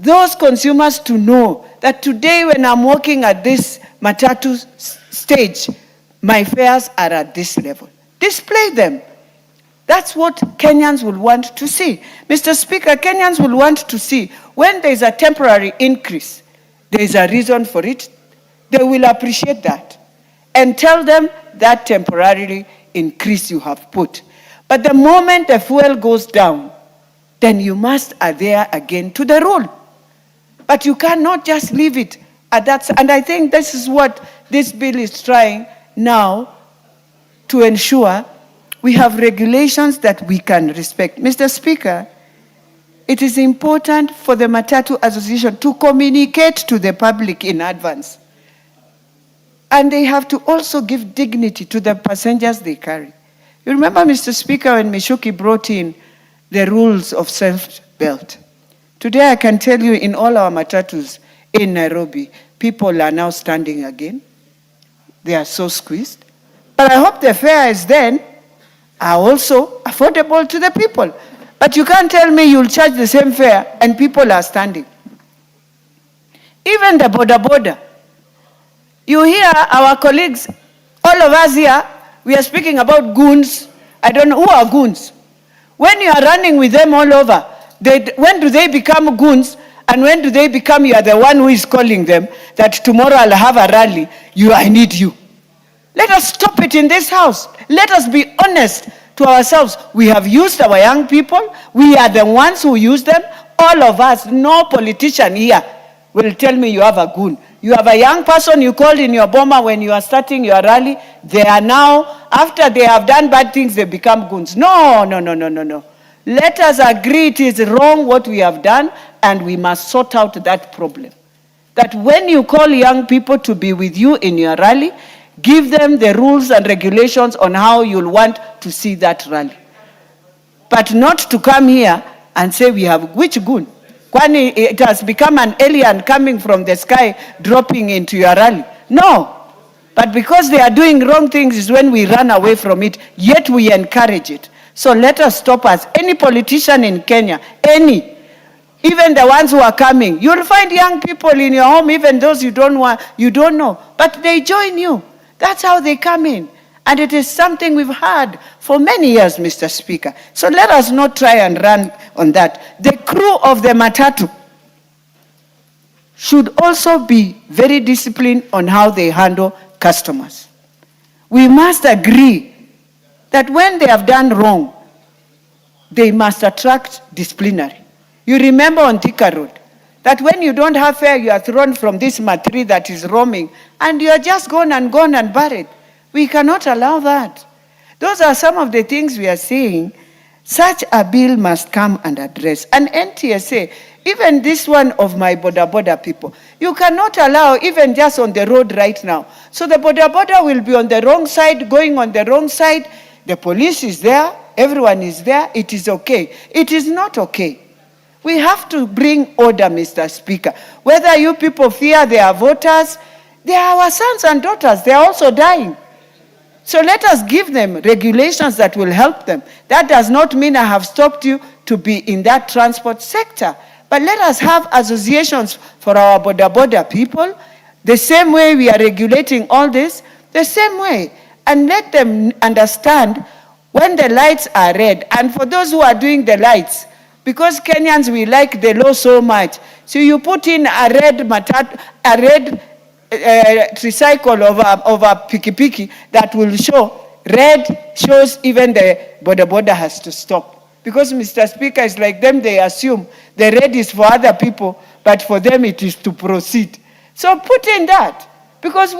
those consumers to know that today when I'm working at this Matatu stage, my fares are at this level. Display them. That's what Kenyans will want to see. Mr. Speaker, Kenyans will want to see when there is a temporary increase, there is a reason for it. They will appreciate that. And tell them that temporarily increase you have put. But the moment the fuel goes down, then you must adhere again to the rule. But you cannot just leave it at that. And I think this is what this bill is trying now to ensure we have regulations that we can respect. Mr. Speaker, it is important for the Matatu Association to communicate to the public in advance. And they have to also give dignity to the passengers they carry. You remember, Mr. Speaker, when Mishuki brought in the rules of self-belt. Today I can tell you in all our matatus in Nairobi, people are now standing again. They are so squeezed. But I hope the fares then are also affordable to the people. But you can't tell me you'll charge the same fare and people are standing. Even the border. You hear our colleagues, all of us here, we are speaking about goons. I don't know, who are goons? When you are running with them all over, when do they become goons? And when do they become, you are the one who is calling them, that tomorrow I'll have a rally, I need you. Let us stop it in this house. Let us be honest to ourselves. We have used our young people. We are the ones who use them. All of us, no politician here will tell me you have a goon. You have a young person you called in your boma when you are starting your rally. They are now, after they have done bad things, they become goons. No. Let us agree it is wrong what we have done, and we must sort out that problem. That when you call young people to be with you in your rally, give them the rules and regulations on how you'll want to see that rally. But not to come here and say we have, which goon? Kwani it has become an alien coming from the sky, dropping into your rally. No. But because they are doing wrong things is when we run away from it, yet we encourage it. So let us stop us. Any politician in Kenya, even the ones who are coming, you'll find young people in your home, even those you don't know, but they join you. That's how they come in. And it is something we've had for many years, Mr. Speaker. So let us not try and run on that. The crew of the Matatu should also be very disciplined on how they handle customers. We must agree that when they have done wrong, they must attract disciplinary. You remember on Thika Road, that when you don't have fare, you are thrown from this matri that is roaming, and you are just gone and buried. We cannot allow that. Those are some of the things we are seeing. Such a bill must come and address. And NTSA, even this one of my border people, you cannot allow even just on the road right now. So the border will be on the wrong side, going on the wrong side. The police is there, everyone is there, it is okay. It is not okay. We have to bring order, Mr. Speaker. Whether you people fear their voters, they are our sons and daughters, they are also dying. So let us give them regulations that will help them. That does not mean I have stopped you to be in that transport sector. But let us have associations for our border people, the same way we are regulating all this, the same way. And let them understand when the lights are red, and for those who are doing the lights, because Kenyans, we like the law so much. So you put in a red tricycle of a piki that will show, red shows even the border has to stop. Because Mr. Speaker, it's like them, they assume the red is for other people, but for them it is to proceed. So put in that, because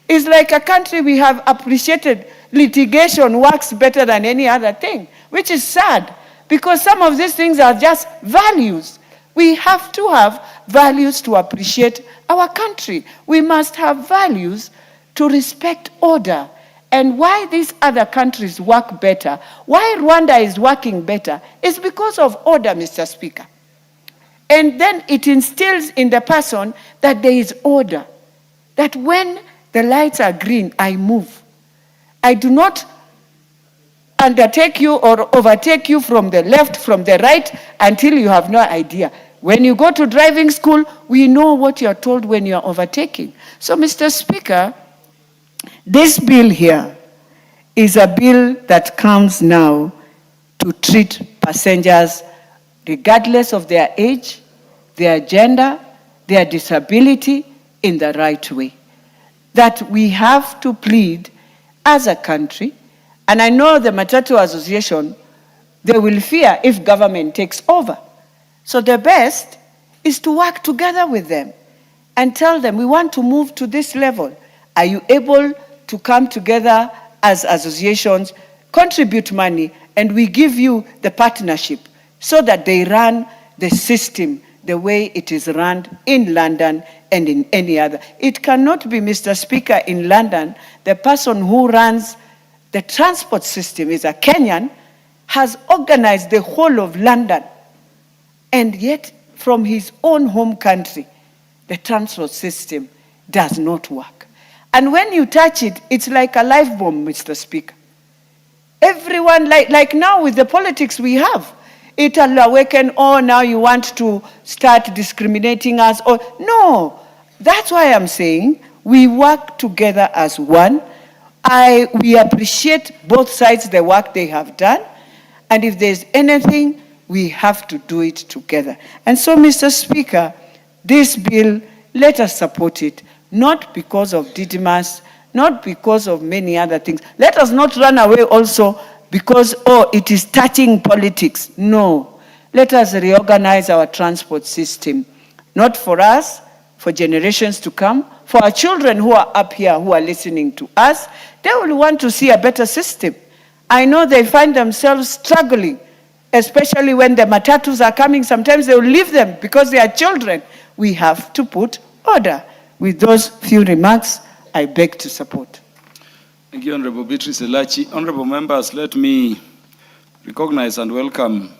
it's like a country we have appreciated litigation works better than any other thing, which is sad, because some of these things are just values. We have to have values to appreciate our country. We must have values to respect order. And why these other countries work better, why Rwanda is working better, is because of order, Mr. Speaker. And then it instills in the person that there is order, that when the lights are green, I move. I do not undertake you or overtake you from the left, from the right, until you have no idea. When you go to driving school, we know what you're told when you're overtaking. So, Mr. Speaker, this bill here is a bill that comes now to treat passengers regardless of their age, their gender, their disability in the right way. That we have to plead as a country, and I know the Matatu Association, they will fear if government takes over. So the best is to work together with them and tell them, we want to move to this level. Are you able to come together as associations, contribute money, and we give you the partnership so that they run the system the way it is run in London and in any other. It cannot be, Mr. Speaker, in London, the person who runs the transport system is a Kenyan, has organized the whole of London, and yet from his own home country, the transport system does not work. And when you touch it, it's like a life bomb, Mr. Speaker. Everyone, like now with the politics we have, it'll awaken, oh, now you want to start discriminating us. Or no, that's why I'm saying we work together as one. We appreciate both sides, the work they have done. And if there's anything, we have to do it together. And so, Mr. Speaker, this bill, let us support it, not because of Didymus, not because of many other things. Let us not run away also because, oh, it is touching politics. No. Let us reorganize our transport system, not for us, for generations to come, for our children who are up here, who are listening to us. They will want to see a better system. I know they find themselves struggling, especially when the matatus are coming. Sometimes they will leave them because they are children. We have to put order. With those few remarks, I beg to support. Thank you, Honorable Beatrice Elachi. Honorable members, let me recognize and welcome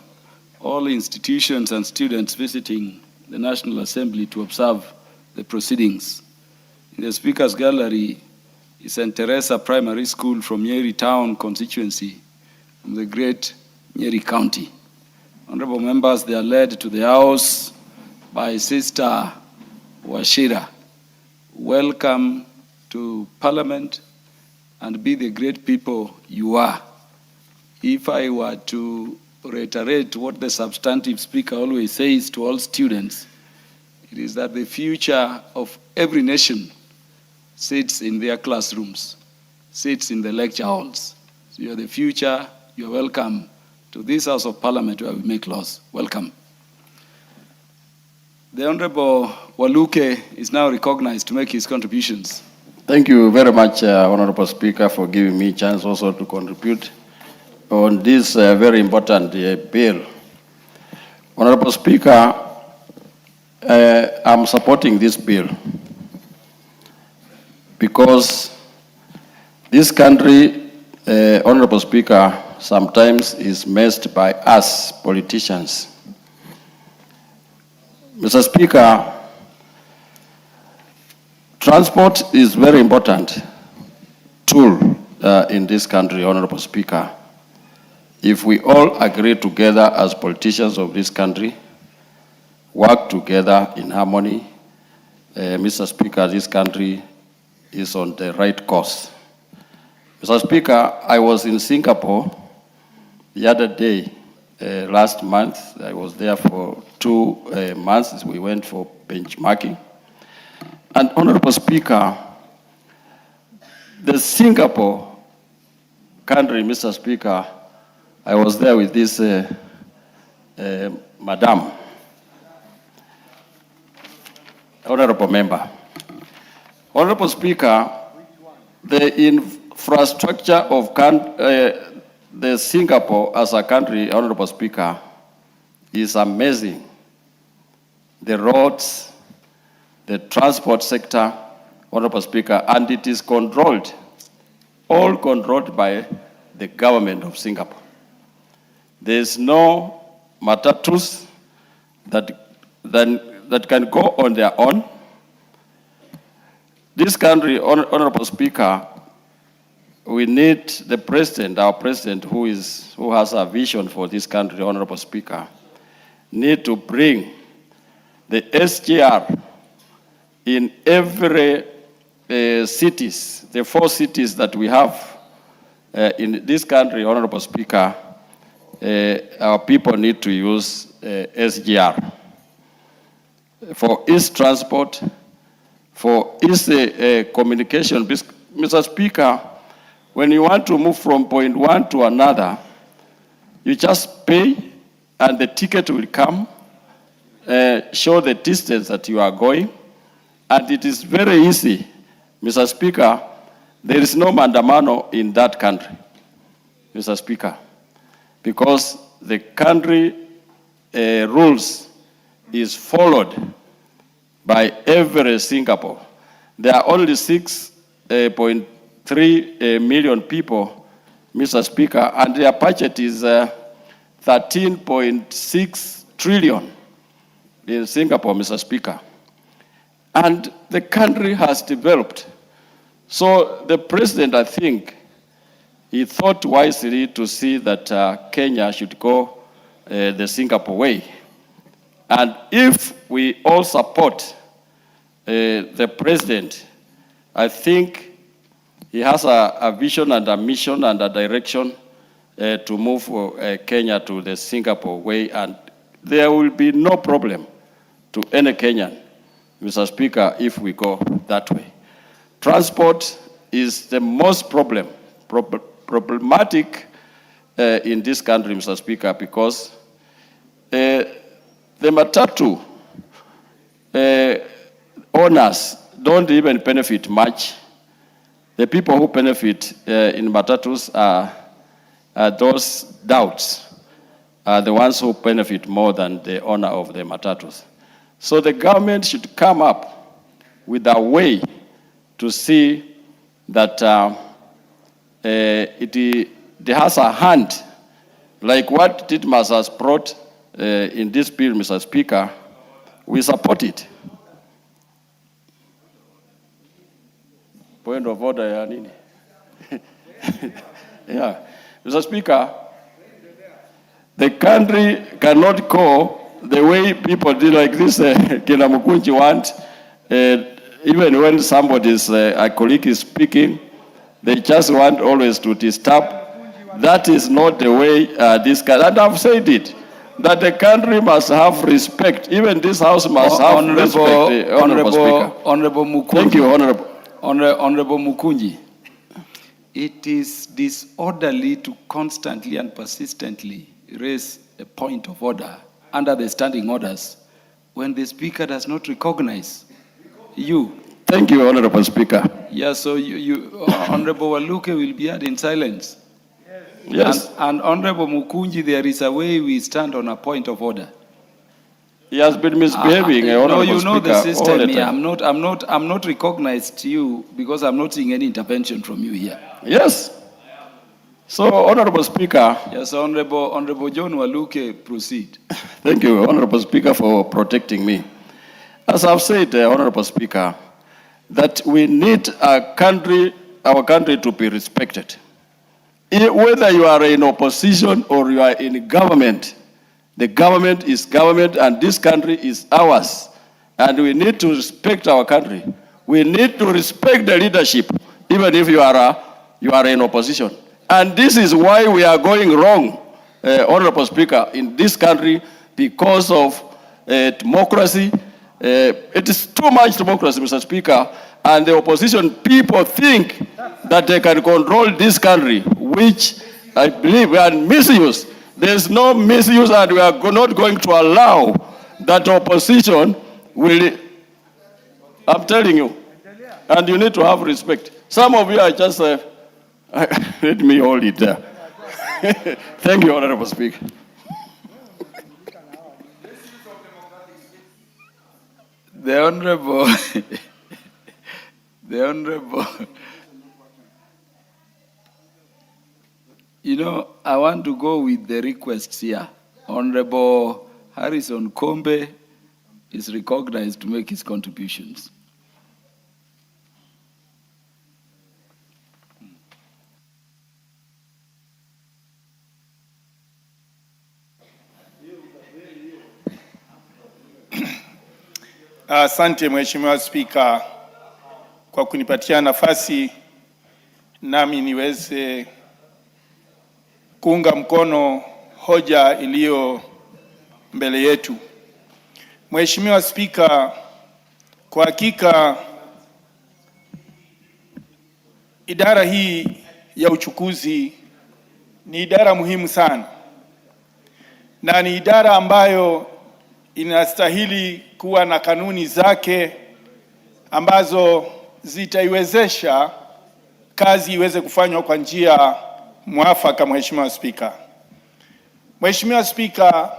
all institutions and students visiting the National Assembly to observe the proceedings. In the Speaker's Gallery is St. Teresa Primary School from Nyeri Town constituency, from the great Nyeri County. Honorable members, they are led to the House by Sister Washira. Welcome to Parliament and be the great people you are. If I were to reiterate what the substantive speaker always says to all students, it is that the future of every nation sits in their classrooms, sits in the lecture halls. So you're the future, you're welcome to this House of Parliament where we make laws. Welcome. The Honorable Waluke is now recognized to make his contributions. Thank you very much, Honorable Speaker, for giving me a chance also to contribute. on this very important bill. Honorable Speaker, I'm supporting this bill because this country, Honorable Speaker, sometimes is messed by us politicians. Mr. Speaker, transport is very important tool in this country, Honorable Speaker. If we all agree together as politicians of this country, work together in harmony, Mr. Speaker, this country is on the right course. Mr. Speaker, I was in Singapore the other day, last month. I was there for 2 months. We went for benchmarking. And Honorable Speaker, the Singapore country, Mr. Speaker, I was there with this madam, honorable member. Honorable Speaker, the infrastructure of the Singapore as a country, Honorable Speaker, is amazing. The roads, the transport sector, Honorable Speaker, and it is controlled, all controlled by the government of Singapore. There is no matatus that can go on their own. This country, Honorable Speaker, we need the president, our president, who has a vision for this country, Honorable Speaker, need to bring the SGR in every cities, the 4 cities that we have in this country, Honorable Speaker. Our people need to use SGR for east transport, for east communication. Mr. Speaker, when you want to move from point one to another, you just pay and the ticket will come, show the distance that you are going, and it is very easy. Mr. Speaker, there is no mandamano in that country, Mr. Speaker, because the country rules is followed by every Singapore. There are only 6.3 million people, Mr. Speaker, and their budget is 13.6 trillion in Singapore, Mr. Speaker. And the country has developed. So the president, I think, he thought wisely to see that Kenya should go the Singapore way. And if we all support the president, I think he has a vision and a mission and a direction to move Kenya to the Singapore way, and there will be no problem to any Kenyan, Mr. Speaker, if we go that way. Transport is the most problematic in this country, Mr. Speaker, because the matatu owners don't even benefit much. The people who benefit in matatus are those doubts, are the ones who benefit more than the owner of the matatus. So the government should come up with a way to see that it has a hand, like what Titmas has brought in this bill, Mr. Speaker. We support it. Point of order, Yanini. Yeah. Mr. Speaker, the country cannot go the way people do like this, Kina Mukunji want, even when somebody's, a colleague is speaking, they just want always to disturb. That is not the way this country, and I've said it, that the country must have respect. Even this house must have respect, Honorable Speaker. Honorable Mukunji. Thank you, Honorable. Honorable Mukunji. It is disorderly to constantly and persistently raise a point of order under the standing orders when the Speaker does not recognize you. Thank you, Honorable Speaker. Yeah, so Honorable Waluke will be heard in silence. Yes. And Honorable Mukunji, there is a way we stand on a point of order. He has been misbehaving, Honorable No, you know Speaker, the system all the here. time. I'm not recognized to you because I'm not seeing any intervention from you here. Yes. So, Honorable Speaker. Yes, Honorable John Waluke, proceed. Thank you, Honorable Speaker, for protecting me. As I've said, Honorable Speaker, that we need our country to be respected. Whether you are in opposition or you are in government, the government is government and this country is ours. And we need to respect our country. We need to respect the leadership, even if you are in opposition. And this is why we are going wrong, Honorable Speaker, in this country because of democracy. It is too much democracy, Mr. Speaker, and the opposition people think that they can control this country, which I believe are misuse. There's no misuse, and we are not going to allow that opposition will, I'm telling you, and you need to have respect. Some of you are just, let me hold it there. Thank you, Honorable Speaker. The Honorable, you know, I want to go with the requests here. Honorable Harrison Kombe is recognized to make his contributions. Asante Mheshimiwa Spika kwa kunipatia nafasi nami niweze kuunga mkono hoja iliyo mbele yetu. Mheshimiwa Spika, kwa hakika idara hii ya uchukuzi ni idara muhimu sana, na ni idara ambayo inastahili kuwa na kanuni zake ambazo zitaiwezesha kazi iweze kufanywa kwa njia mwafaka. Mheshimiwa Spika, Mheshimiwa Spika,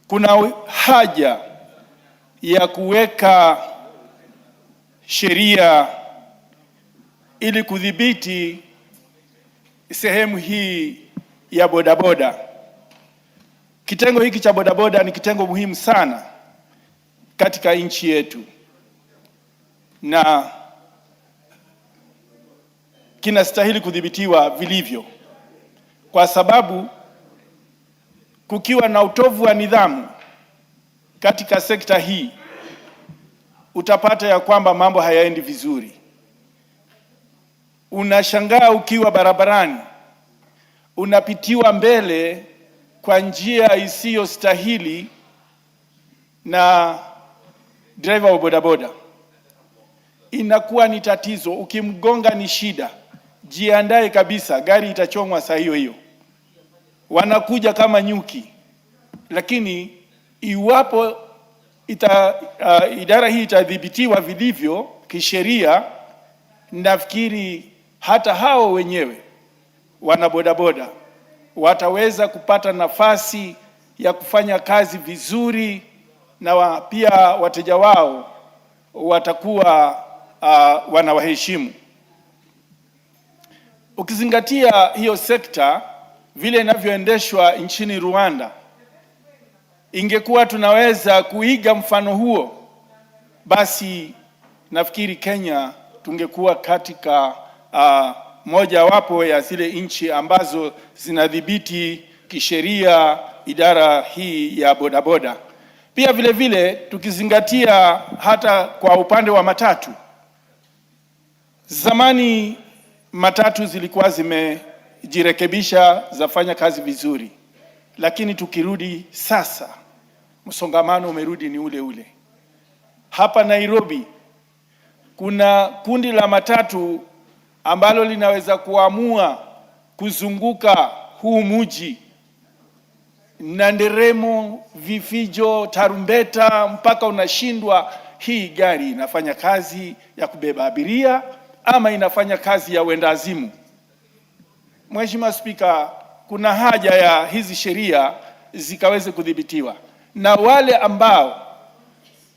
kuna haja ya kuweka sheria ili kudhibiti sehemu hii ya bodaboda. Kitengo hiki cha bodaboda ni kitengo muhimu sana katika nchi yetu na kinastahili kudhibitiwa vilivyo, kwa sababu kukiwa na utovu wa nidhamu katika sekta hii utapata ya kwamba mambo hayaendi vizuri. Unashangaa ukiwa barabarani unapitiwa mbele kwa njia isiyostahili na driver wa bodaboda. Inakuwa ni tatizo, ukimgonga ni shida. Jiandae kabisa, gari itachomwa saa hiyo hiyo. Wanakuja kama nyuki. Lakini iwapo idara hii itadhibitiwa vilivyo kisheria, nafikiri hata hao wenyewe wana bodaboda wataweza kupata nafasi ya kufanya kazi vizuri, na pia wateja wao watakuwa wanawaheshimu. Ukizingatia hiyo sekta vile inavyoendeshwa nchini Rwanda, ingekuwa tunaweza kuiga mfano huo, basi nafikiri Kenya tungekuwa katika moja wapo ya zile nchi ambazo zinadhibiti kisheria idara hii ya bodaboda. Pia vile vile tukizingatia hata kwa upande wa matatu, zamani matatu zilikuwa zimejirekebisha, zafanya kazi vizuri, lakini tukirudi sasa msongamano umerudi ni ule ule. Hapa Nairobi kuna kundi la matatu ambalo linaweza kuamua kuzunguka huu mji na nderemo, vifijo, tarumbeta, mpaka unashindwa hii gari inafanya kazi ya kubeba abiria ama inafanya kazi ya wendazimu. Mheshimiwa Spika, kuna haja ya hizi sheria zikaweze kudhibitiwa, na wale ambao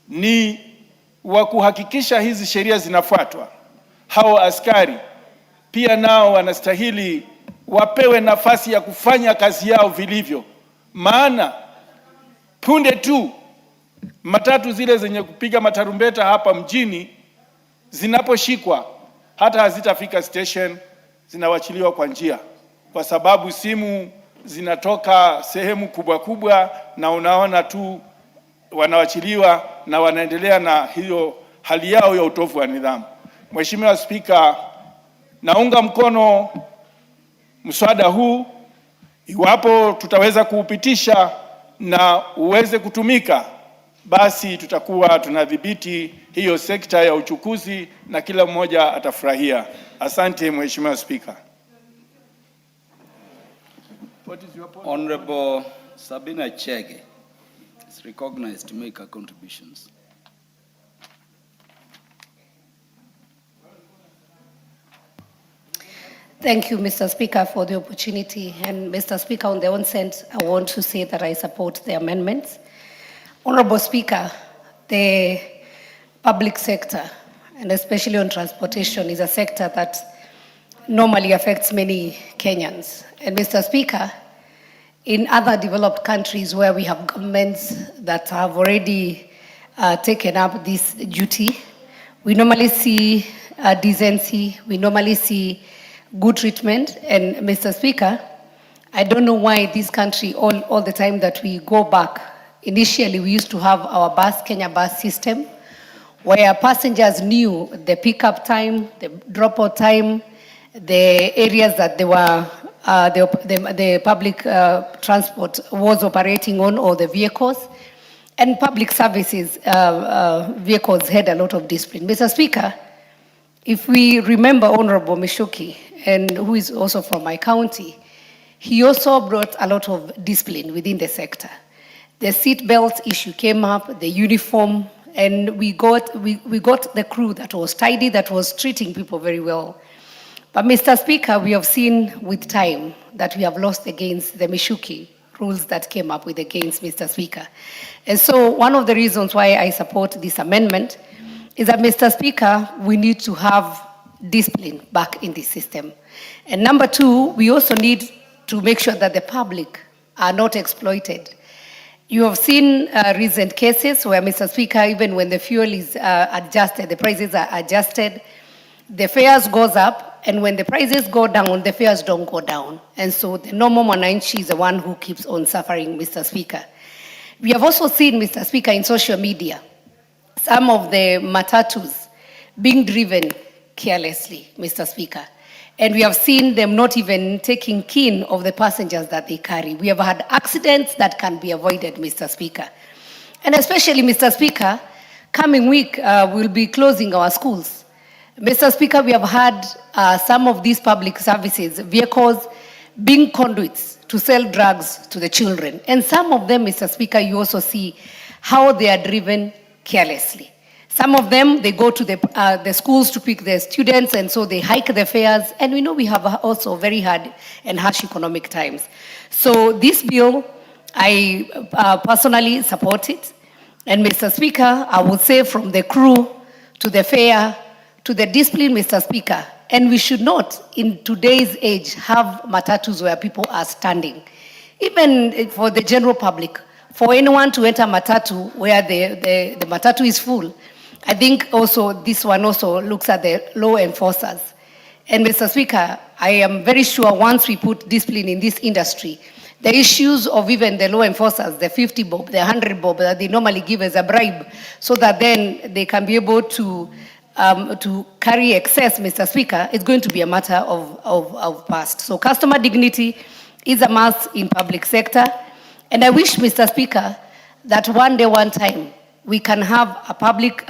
ni wa kuhakikisha hizi sheria zinafuatwa, hao askari pia nao wanastahili wapewe nafasi ya kufanya kazi yao vilivyo, maana punde tu matatu zile zenye kupiga matarumbeta hapa mjini zinaposhikwa, hata hazitafika station, zinawachiliwa kwa njia, kwa sababu simu zinatoka sehemu kubwa kubwa, na unaona tu wanawachiliwa na wanaendelea na hiyo hali yao ya utovu wa nidhamu. Mheshimiwa Spika, naunga mkono mswada huu iwapo tutaweza kuupitisha na uweze kutumika, basi tutakuwa tunadhibiti hiyo sekta ya uchukuzi na kila mmoja atafurahia. Asante Mheshimiwa Spika. Honorable Sabina Chege is recognized to make her contributions. Thank you, Mr. Speaker, for the opportunity. And Mr. Speaker, on the onset, I want to say that I support the amendments. Honorable Speaker, the public sector, and especially on transportation, is a sector that normally affects many Kenyans. And Mr. Speaker, in other developed countries where we have governments that have already taken up this duty, we normally see decency, we normally see good treatment. And Mr. Speaker, I don't know why this country, all the time that we go back, initially we used to have our Kenya bus system, where passengers knew the pickup time, the drop-out time, the areas that they were, the public transport was operating on, or the vehicles, and public services vehicles had a lot of discipline. Mr. Speaker, if we remember Honorable Mishuki, and who is also from my county, he also brought a lot of discipline within the sector. The seat belt issue came up, the uniform, and we got the crew that was tidy, that was treating people very well. But Mr. Speaker, we have seen with time that we have lost against the Mishuki rules that came up with against Mr. Speaker. And so one of the reasons why I support this amendment is that, Mr. Speaker, we need to have discipline back in the system. And number two, we also need to make sure that the public are not exploited. You have seen recent cases where, Mr. Speaker, even when the fuel is adjusted, the prices are adjusted, the fares goes up, and when the prices go down, the fares don't go down. And so the normal mwananchi is the one who keeps on suffering, Mr. Speaker. We have also seen, Mr. Speaker, in social media, some of the matatus being driven carelessly, Mr. Speaker. And we have seen them not even taking keen of the passengers that they carry. We have had accidents that can be avoided, Mr. Speaker. And especially, Mr. Speaker, coming week, we'll be closing our schools. Mr. Speaker, we have had some of these public services, vehicles, being conduits to sell drugs to the children. And some of them, Mr. Speaker, you also see how they are driven carelessly. Some of them, they go to the schools to pick their students, and so they hike the fares. And we know we have also very hard and harsh economic times. So this bill, I personally support it. And Mr. Speaker, I would say from the crew to the fare to the discipline, Mr. Speaker, and we should not, in today's age, have matatus where people are standing. Even for the general public, for anyone to enter matatu where the matatu is full, I think also this one also looks at the law enforcers. And Mr. Speaker, I am very sure once we put discipline in this industry, the issues of even the law enforcers, the 50 bob, the 100 bob that they normally give as a bribe, so that then they can be able to carry excess, Mr. Speaker, it's going to be a matter of past. So customer dignity is a must in public sector. And I wish, Mr. Speaker, that one day, one time, we can have a public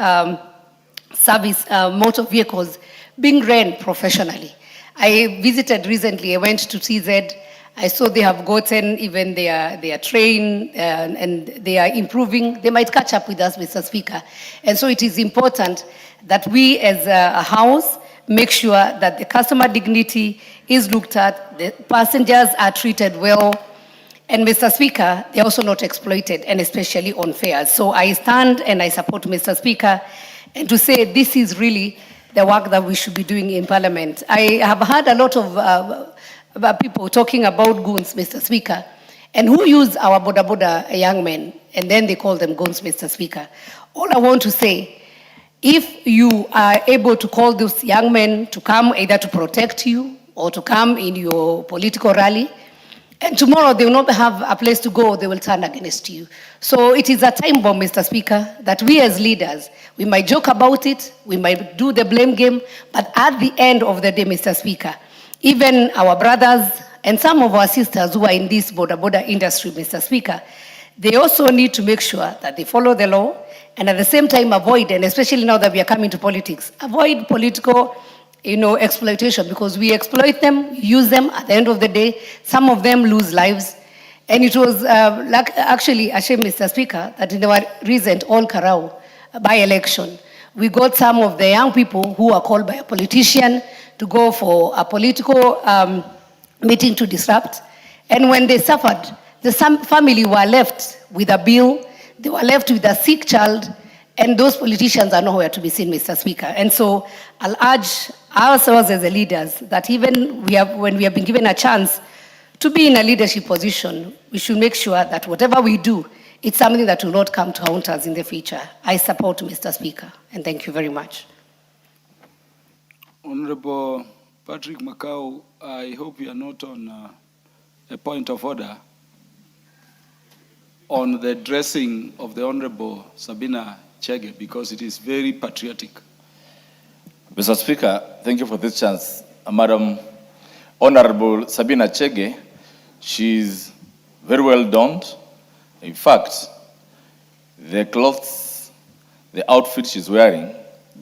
service motor vehicles being ran professionally. I visited recently, I went to TZ, I saw they have gotten even their train and they are improving. They might catch up with us, Mr. Speaker. And so it is important that we as a house make sure that the customer dignity is looked at, the passengers are treated well, and Mr. Speaker, they're also not exploited, and especially on fares. So I stand and I support Mr. Speaker, and to say this is really the work that we should be doing in Parliament. I have heard a lot of people talking about goons, Mr. Speaker, and who use our boda young men, and then they call them goons, Mr. Speaker. All I want to say, if you are able to call those young men to come either to protect you or to come in your political rally, and tomorrow they will not have a place to go, they will turn against you. So it is a time bomb, Mr. Speaker, that we as leaders, we might joke about it, we might do the blame game, but at the end of the day, Mr. Speaker, even our brothers and some of our sisters who are in this border industry, Mr. Speaker, they also need to make sure that they follow the law and at the same time avoid, and especially now that we are coming to politics, avoid political exploitation, because we exploit them, use them. At the end of the day, some of them lose lives. And it was actually a shame, Mr. Speaker, that in our recent All Karau by-election, we got some of the young people who are called by a politician to go for a political meeting to disrupt. And when they suffered, the family were left with a bill, they were left with a sick child, and those politicians are nowhere to be seen, Mr. Speaker. And so I'll urge ourselves as the leaders that even when we have been given a chance to be in a leadership position, we should make sure that whatever we do, it's something that will not come to haunt us in the future. I support Mr. Speaker, and thank you very much. Honorable Patrick Makau, I hope you are not on a point of order on the dressing of the Honorable Sabina Chege, because it is very patriotic. Mr. Speaker, thank you for this chance. Madam Honorable Sabina Chege, she's very well donned. In fact, the clothes, the outfit she's wearing,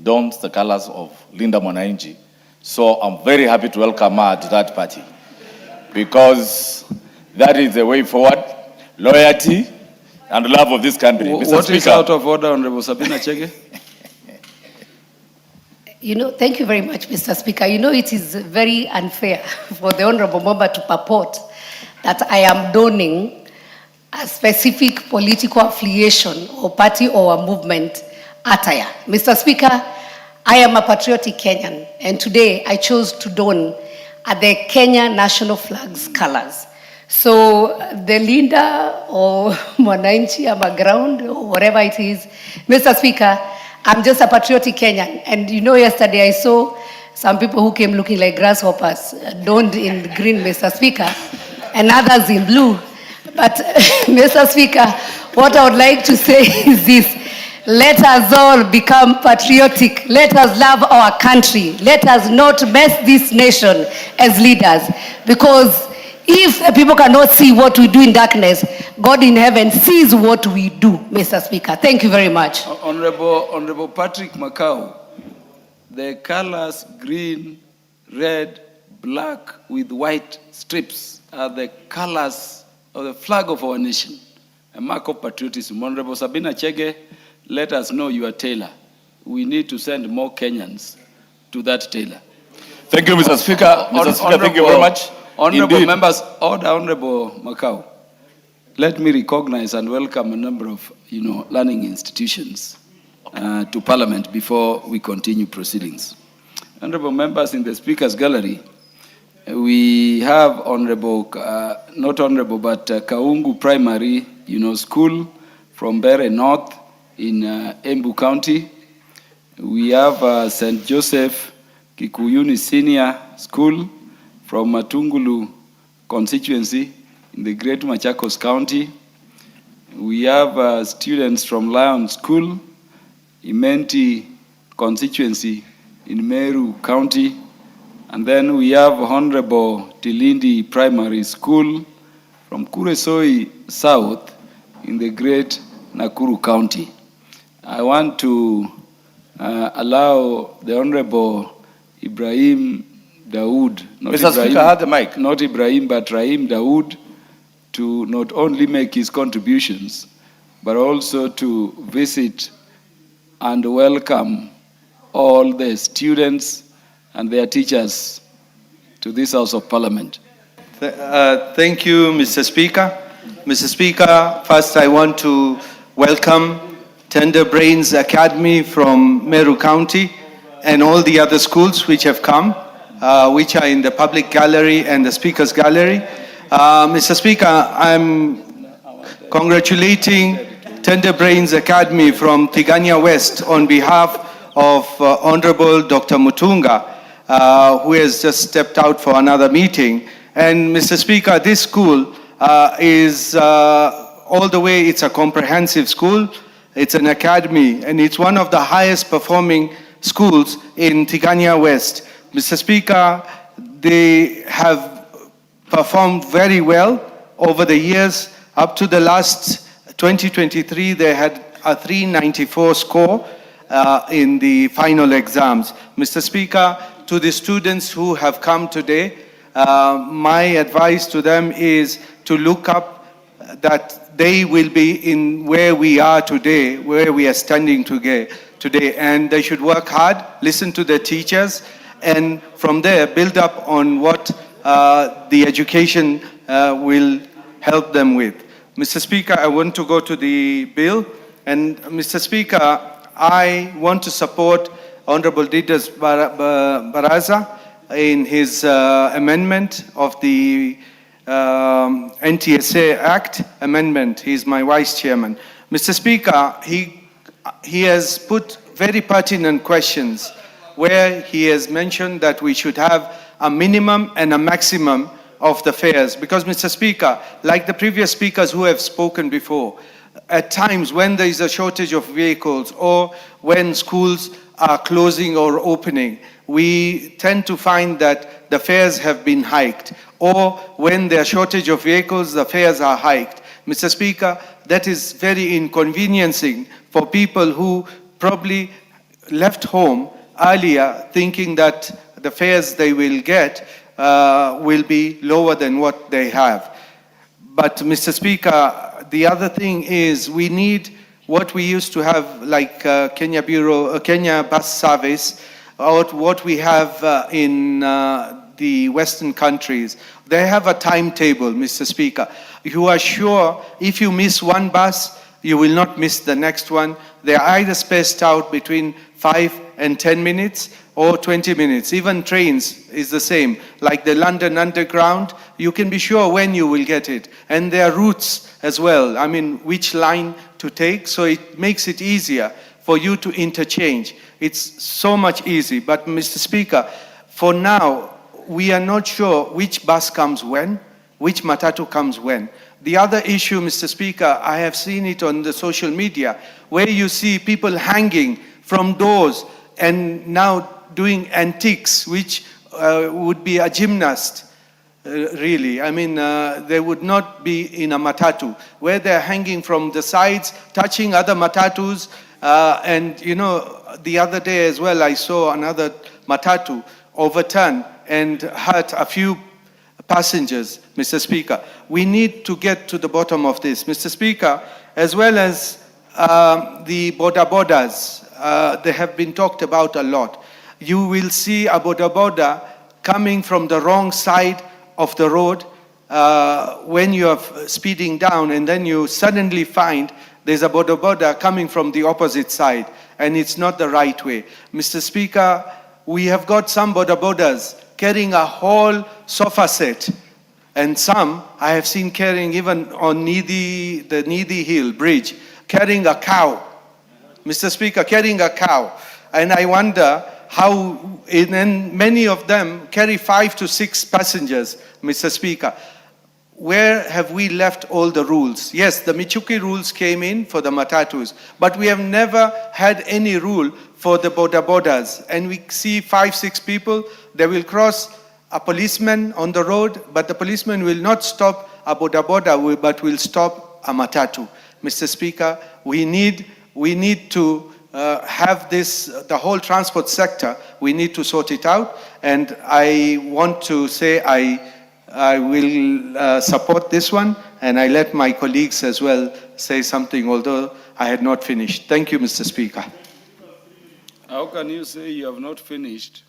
dons the colors of Linda Mwananchi. So I'm very happy to welcome her to that party, because that is the way forward, loyalty, and love of this country. Mr. What Speaker, is out of order, Honorable Sabina Chege? Thank you very much, Mr. Speaker. It is very unfair for the Honorable member to purport that I am donning a specific political affiliation or party or a movement attire. Mr. Speaker, I am a patriotic Kenyan, and today I chose to don the Kenya national flag's colors. So the Linda or Mwananchi, ground or whatever it is, Mr. Speaker, I'm just a patriotic Kenyan. And yesterday I saw some people who came looking like grasshoppers, donned in green, Mr. Speaker, and others in blue. But Mr. Speaker, what I would like to say is this: let us all become patriotic. Let us love our country. Let us not mess this nation as leaders, because if people cannot see what we do in darkness, God in heaven sees what we do, Mr. Speaker. Thank you very much. Honorable Patrick Makau, the colors green, red, black with white strips are the colors of the flag of our nation, a mark of patriotism. Honorable Sabina Chege, let us know you are tailor. We need to send more Kenyans to that tailor. thank you, Mr. Speaker. Mr. Speaker, thank you very much. Honorable Indeed. members, Honorable Makau, let me recognize and welcome a number of learning institutions to Parliament before we continue proceedings. Honorable members in the Speaker's Gallery, we have not honorable, but Kaungu Primary, School from Bere North in Embu County. We have St. Joseph Kikuyuni Senior School from Matungulu constituency in the Great Machakos County. We have students from Lion School, Imenti constituency in Meru County. And then we have Honorable Tilindi Primary School from Kuresoi South in the Great Nakuru County. I want to allow the Honorable Ibrahim Dawood, Mr. Speaker, have the mic. Not Ibrahim, but Rahim Dawood, to not only make his contributions, but also to visit and welcome all the students and their teachers to this House of Parliament. Thank you, Mr. Speaker. Mr. Speaker, first I want to welcome Tender Brains Academy from Meru County and all the other schools which have come, which are in the public gallery and the Speaker's gallery. Mr. Speaker, I'm congratulating Tender Brains Academy from Tigania West on behalf of Honorable Dr. Mutunga, who has just stepped out for another meeting. And Mr. Speaker, this school is all the way, it's a comprehensive school, it's an academy, and it's one of the highest performing schools in Tigania West. Mr. Speaker, they have performed very well over the years. Up to the last 2023, they had a 394 score in the final exams. Mr. Speaker, to the students who have come today, my advice to them is to look up that they will be in where we are today, where we are standing today, and they should work hard, listen to their teachers, and from there build up on what the education will help them with. Mr. Speaker, I want to go to the bill, and Mr. Speaker, I want to support Honorable Didas Baraza in his amendment of the NTSA Act amendment. He's my vice chairman. Mr. Speaker, he has put very pertinent questions where he has mentioned that we should have a minimum and a maximum of the fares. Because, Mr. Speaker, like the previous speakers who have spoken before, at times when there is a shortage of vehicles or when schools are closing or opening, we tend to find that the fares have been hiked. Or when there are shortage of vehicles, the fares are hiked. Mr. Speaker, that is very inconveniencing for people who probably left home earlier thinking that the fares they will get will be lower than what they have. But, Mr. Speaker, the other thing is we need what we used to have, like Kenya bus service, or what we have in the Western countries. They have a timetable, Mr. Speaker. You are sure if you miss one bus, you will not miss the next one. They are either spaced out between 5 and 10 minutes or 20 minutes. Even trains is the same. Like the London Underground, you can be sure when you will get it. And there are routes as well. I mean, which line to take, so it makes it easier for you to interchange. It's so much easy. But, Mr. Speaker, for now, we are not sure which bus comes when, which matatu comes when. The other issue, Mr. Speaker, I have seen it on the social media, where you see people hanging from doors and now doing antiques, which would be a gymnast, really. I mean, they would not be in a matatu, where they're hanging from the sides, touching other matatus. And, you know, the other day as well, I saw another matatu overturn and hurt a few passengers, Mr. Speaker. We need to get to the bottom of this, Mr. Speaker, as well as the border borders. They have been talked about a lot. You will see a border coming from the wrong side of the road when you are speeding down, and then you suddenly find there's a border coming from the opposite side, and it's not the right way. Mr. Speaker, we have got some borders carrying a whole sofa set, and some I have seen carrying even on the Ndindi Hill Bridge, carrying a cow. Mr. Speaker, carrying a cow. And I wonder how, and many of them carry 5 to 6 passengers, Mr. Speaker. Where have we left all the rules? Yes, the Michuki rules came in for the matatus, but we have never had any rule for the borders. And we see 5, 6 people, they will cross a policeman on the road, but the policeman will not stop a border, but will stop a matatu. Mr. Speaker, we need to have this, the whole transport sector, we need to sort it out. And I want to say I will support this one, and I let my colleagues as well say something, although I had not finished. Thank you, Mr. Speaker. How can you say you have not finished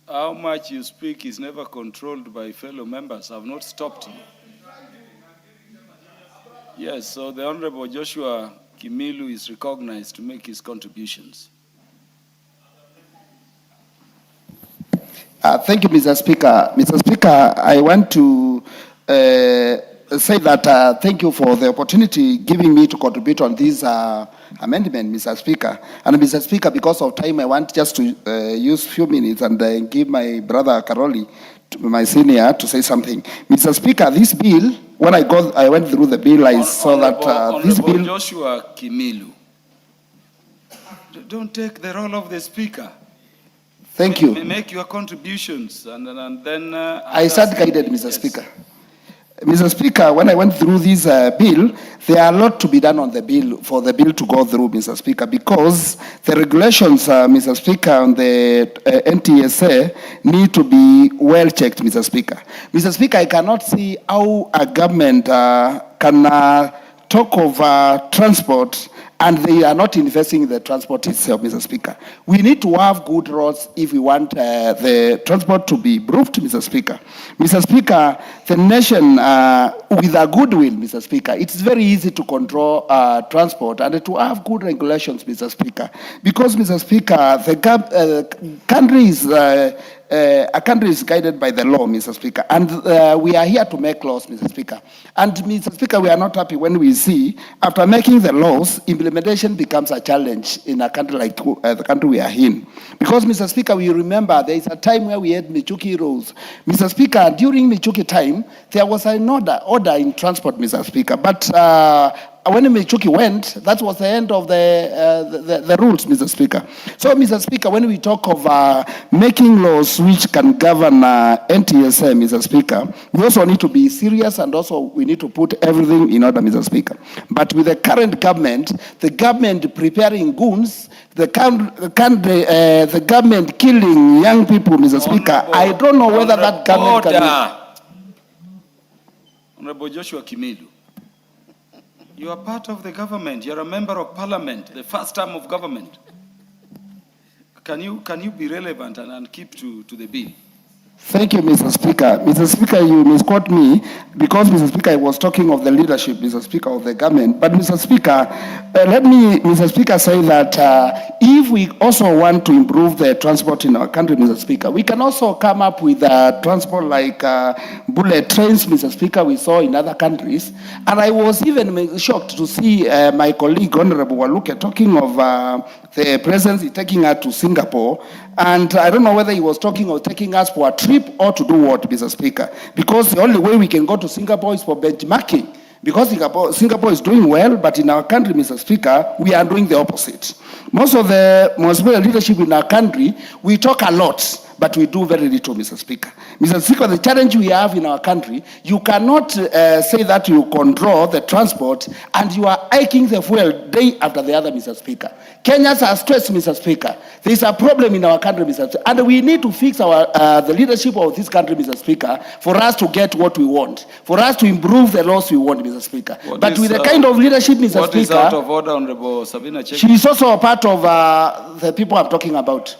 how much you speak is never controlled by fellow members. I've not stopped you. Yes, so the Honorable Joshua Kimilu is recognized to make his contributions. Thank you, Mr. Speaker. Mr. Speaker, I want to say that thank you for the opportunity giving me to contribute on this amendment, Mr. Speaker. And Mr. Speaker, because of time, I want just to use a few minutes and give my brother Karoli, my senior, to say something. Mr. Speaker, this bill, when I went through the bill, I saw that this bill... Joshua Kimilu, don't take the role of the Speaker. Thank you. Make your contributions and then... I start guided, Mr. Speaker. Mr. Speaker, when I went through this bill, there are a lot to be done on the bill, for the bill to go through, Mr. Speaker, because the regulations, Mr. Speaker, on the NTSA need to be well checked, Mr. Speaker. Mr. Speaker, I cannot see how a government can talk of transport and they are not investing in the transport itself, Mr. Speaker. We need to have good roads if we want the transport to be improved, Mr. Speaker. Mr. Speaker, the nation with a goodwill, Mr. Speaker, it's very easy to control transport and to have good regulations, Mr. Speaker. Because, Mr. Speaker, the country is a country is guided by the law, Mr. Speaker, and we are here to make laws, Mr. Speaker. And, Mr. Speaker, we are not happy when we see, after making the laws, implementation becomes a challenge in a country like the country we are in. Because, Mr. Speaker, we remember there is a time where we had Michuki rules. Mr. Speaker, during Michuki time, there was an order in transport, Mr. Speaker, but when Michuki went, that was the end of the rules, Mr. Speaker. So, Mr. Speaker, when we talk of making laws which can govern NTSA, Mr. Speaker, we also need to be serious and also we need to put everything in order, Mr. Speaker. But with the current government, the government preparing goons, the government killing young people, Mr. Speaker, I don't know whether that government can... Honorable Joshua Kimilu. You are part of the government. You are a member of parliament, the first term of government. Can you be relevant and keep to the bill? Thank you, Mr. Speaker. Mr. Speaker, you misquote me because, Mr. Speaker, I was talking of the leadership, Mr. Speaker, of the government. But, Mr. Speaker, let me, Mr. Speaker, say that if we also want to improve the transport in our country, Mr. Speaker, we can also come up with transport like bullet trains, Mr. Speaker, we saw in other countries. And I was even shocked to see my colleague, Honorable Waluke, talking of the presidency taking her to Singapore. And I don't know whether he was talking of taking us for a trip or to do what, Mr. Speaker. Because the only way we can go to Singapore is for benchmarking. Because Singapore is doing well, but in our country, Mr. Speaker, we are doing the opposite. Most of the leadership in our country, we talk a lot, but we do very little, Mr. Speaker. Mr. Speaker, the challenge we have in our country, you cannot say that you control the transport and you are hiking the fuel day after the other, Mr. Speaker. Kenyans are stressed, Mr. Speaker. There is a problem in our country, Mr. Speaker, and we need to fix the leadership of this country, Mr. Speaker, for us to get what we want, for us to improve the laws we want, Mr. Speaker. But with the kind of leadership, Mr. Speaker... What is out of order, Honorable Sabina Chege? She is also a part of the people I'm talking about.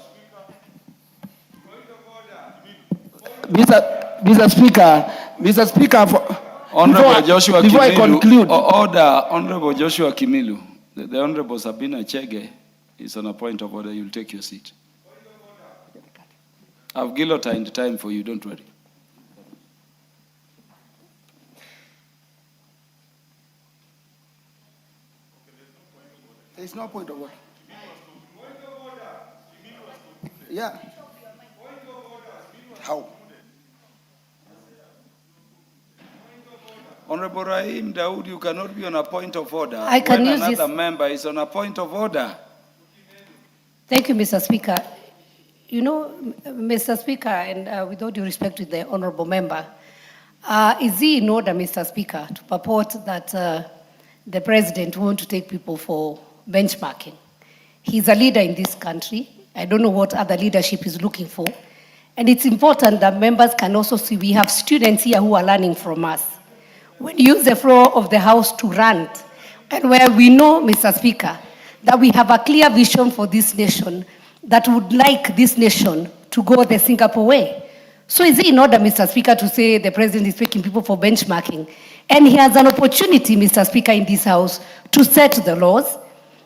Mr. Speaker, Honorable Joshua before Kimilu, I conclude, order, Honorable Joshua Kimilu, the Honorable Sabina Chege is on a point of order. You'll take your seat. I've guillotined time for you, don't worry. There is no point of order. Yeah. How? Honorable Rahim Daoud, you cannot be on a point of order. I can when use another this. member is on a point of order. Thank you, Mr. Speaker. You know, Mr. Speaker, and with all due respect to the honorable member, is it in order, Mr. Speaker, to purport that the president wants to take people for benchmarking? He's a leader in this country. I don't know what other leadership is looking for. And it's important that members can also see we have students here who are learning from us. When you use the floor of the House to rant, and where we know, Mr. Speaker, that we have a clear vision for this nation, that would like this nation to go the Singapore way. So is it in order, Mr. Speaker, to say the president is taking people for benchmarking? And he has an opportunity, Mr. Speaker, in this House to set the laws.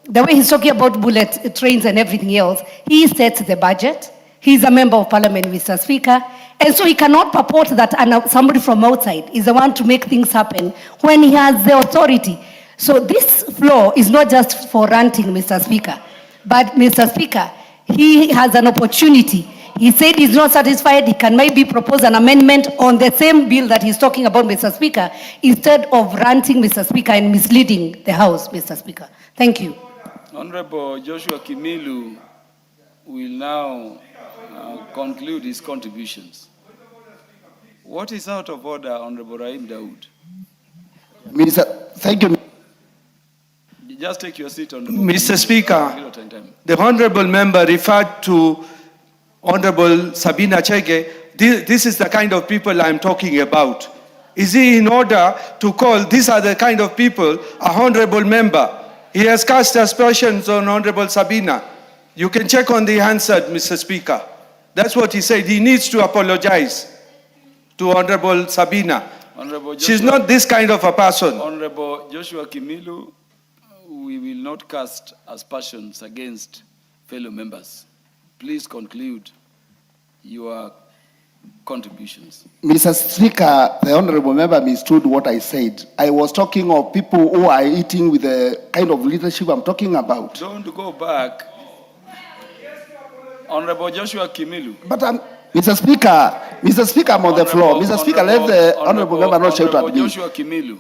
The way he's talking about bullet trains and everything else, he sets the budget. He's a member of parliament, Mr. Speaker. And so he cannot purport that somebody from outside is the one to make things happen when he has the authority. So this floor is not just for ranting, Mr. Speaker. But, Mr. Speaker, he has an opportunity. He said he's not satisfied. He can maybe propose an amendment on the same bill that he's talking about, Mr. Speaker, instead of ranting, Mr. Speaker, and misleading the House, Mr. Speaker. Thank you. Honorable Joshua Kimilu will now conclude his contributions. What is out of order, Honorable Rahim Daud? Minister, thank you. Just take your seat, Honorable. Mr. Speaker, the honorable member referred to Honorable Sabina Chege. This is the kind of people I'm talking about. Is it in order to call, these are the kind of people, a honorable member? He has cast aspersions on Honorable Sabina. You can check on the answer, Mr. Speaker. That's what he said. He needs to apologize to Honorable Sabina. Honorable Joshua, she's not this kind of a person. Honorable Joshua Kimilu, we will not cast aspersions against fellow members. Please conclude your contributions. Mr. Speaker, the honorable member mistook what I said. I was talking of people who are eating with the kind of leadership I'm talking about. Don't go back. Honorable Joshua Kimilu. But Mr. Speaker, I'm on the floor. Mr. Speaker, let the honorable member not shout at me. Joshua Kimilu,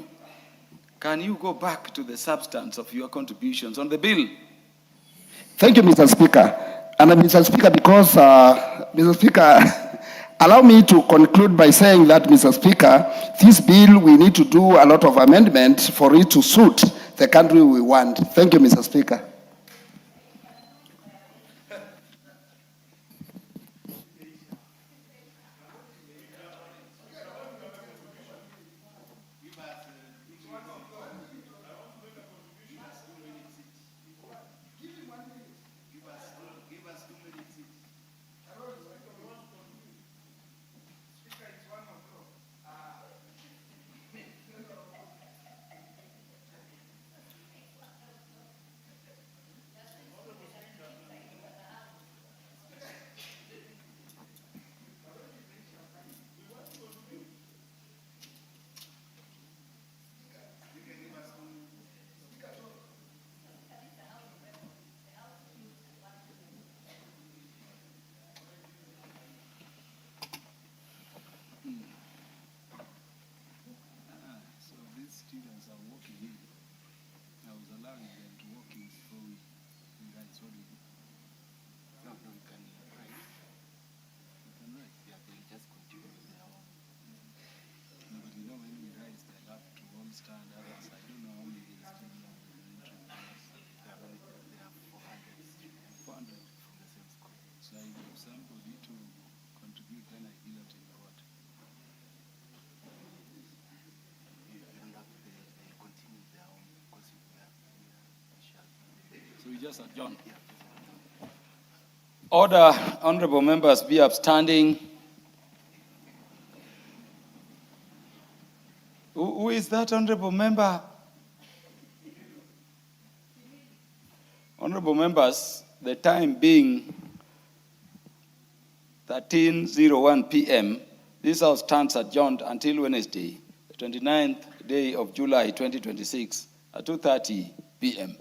can you go back to the substance of your contributions on the bill? Thank you, Mr. Speaker. And Mr. Speaker, because, Mr. Speaker, allow me to conclude by saying that, Mr. Speaker, this bill, we need to do a lot of amendments for it to suit the country we want. Thank you, Mr. Speaker. Just adjourn. Order, honorable members, be upstanding. Who is that honorable member? Honorable members, the time being 13:01 p.m., this House stands adjourned until Wednesday, the 29th day of July 2026 at 2:30 p.m.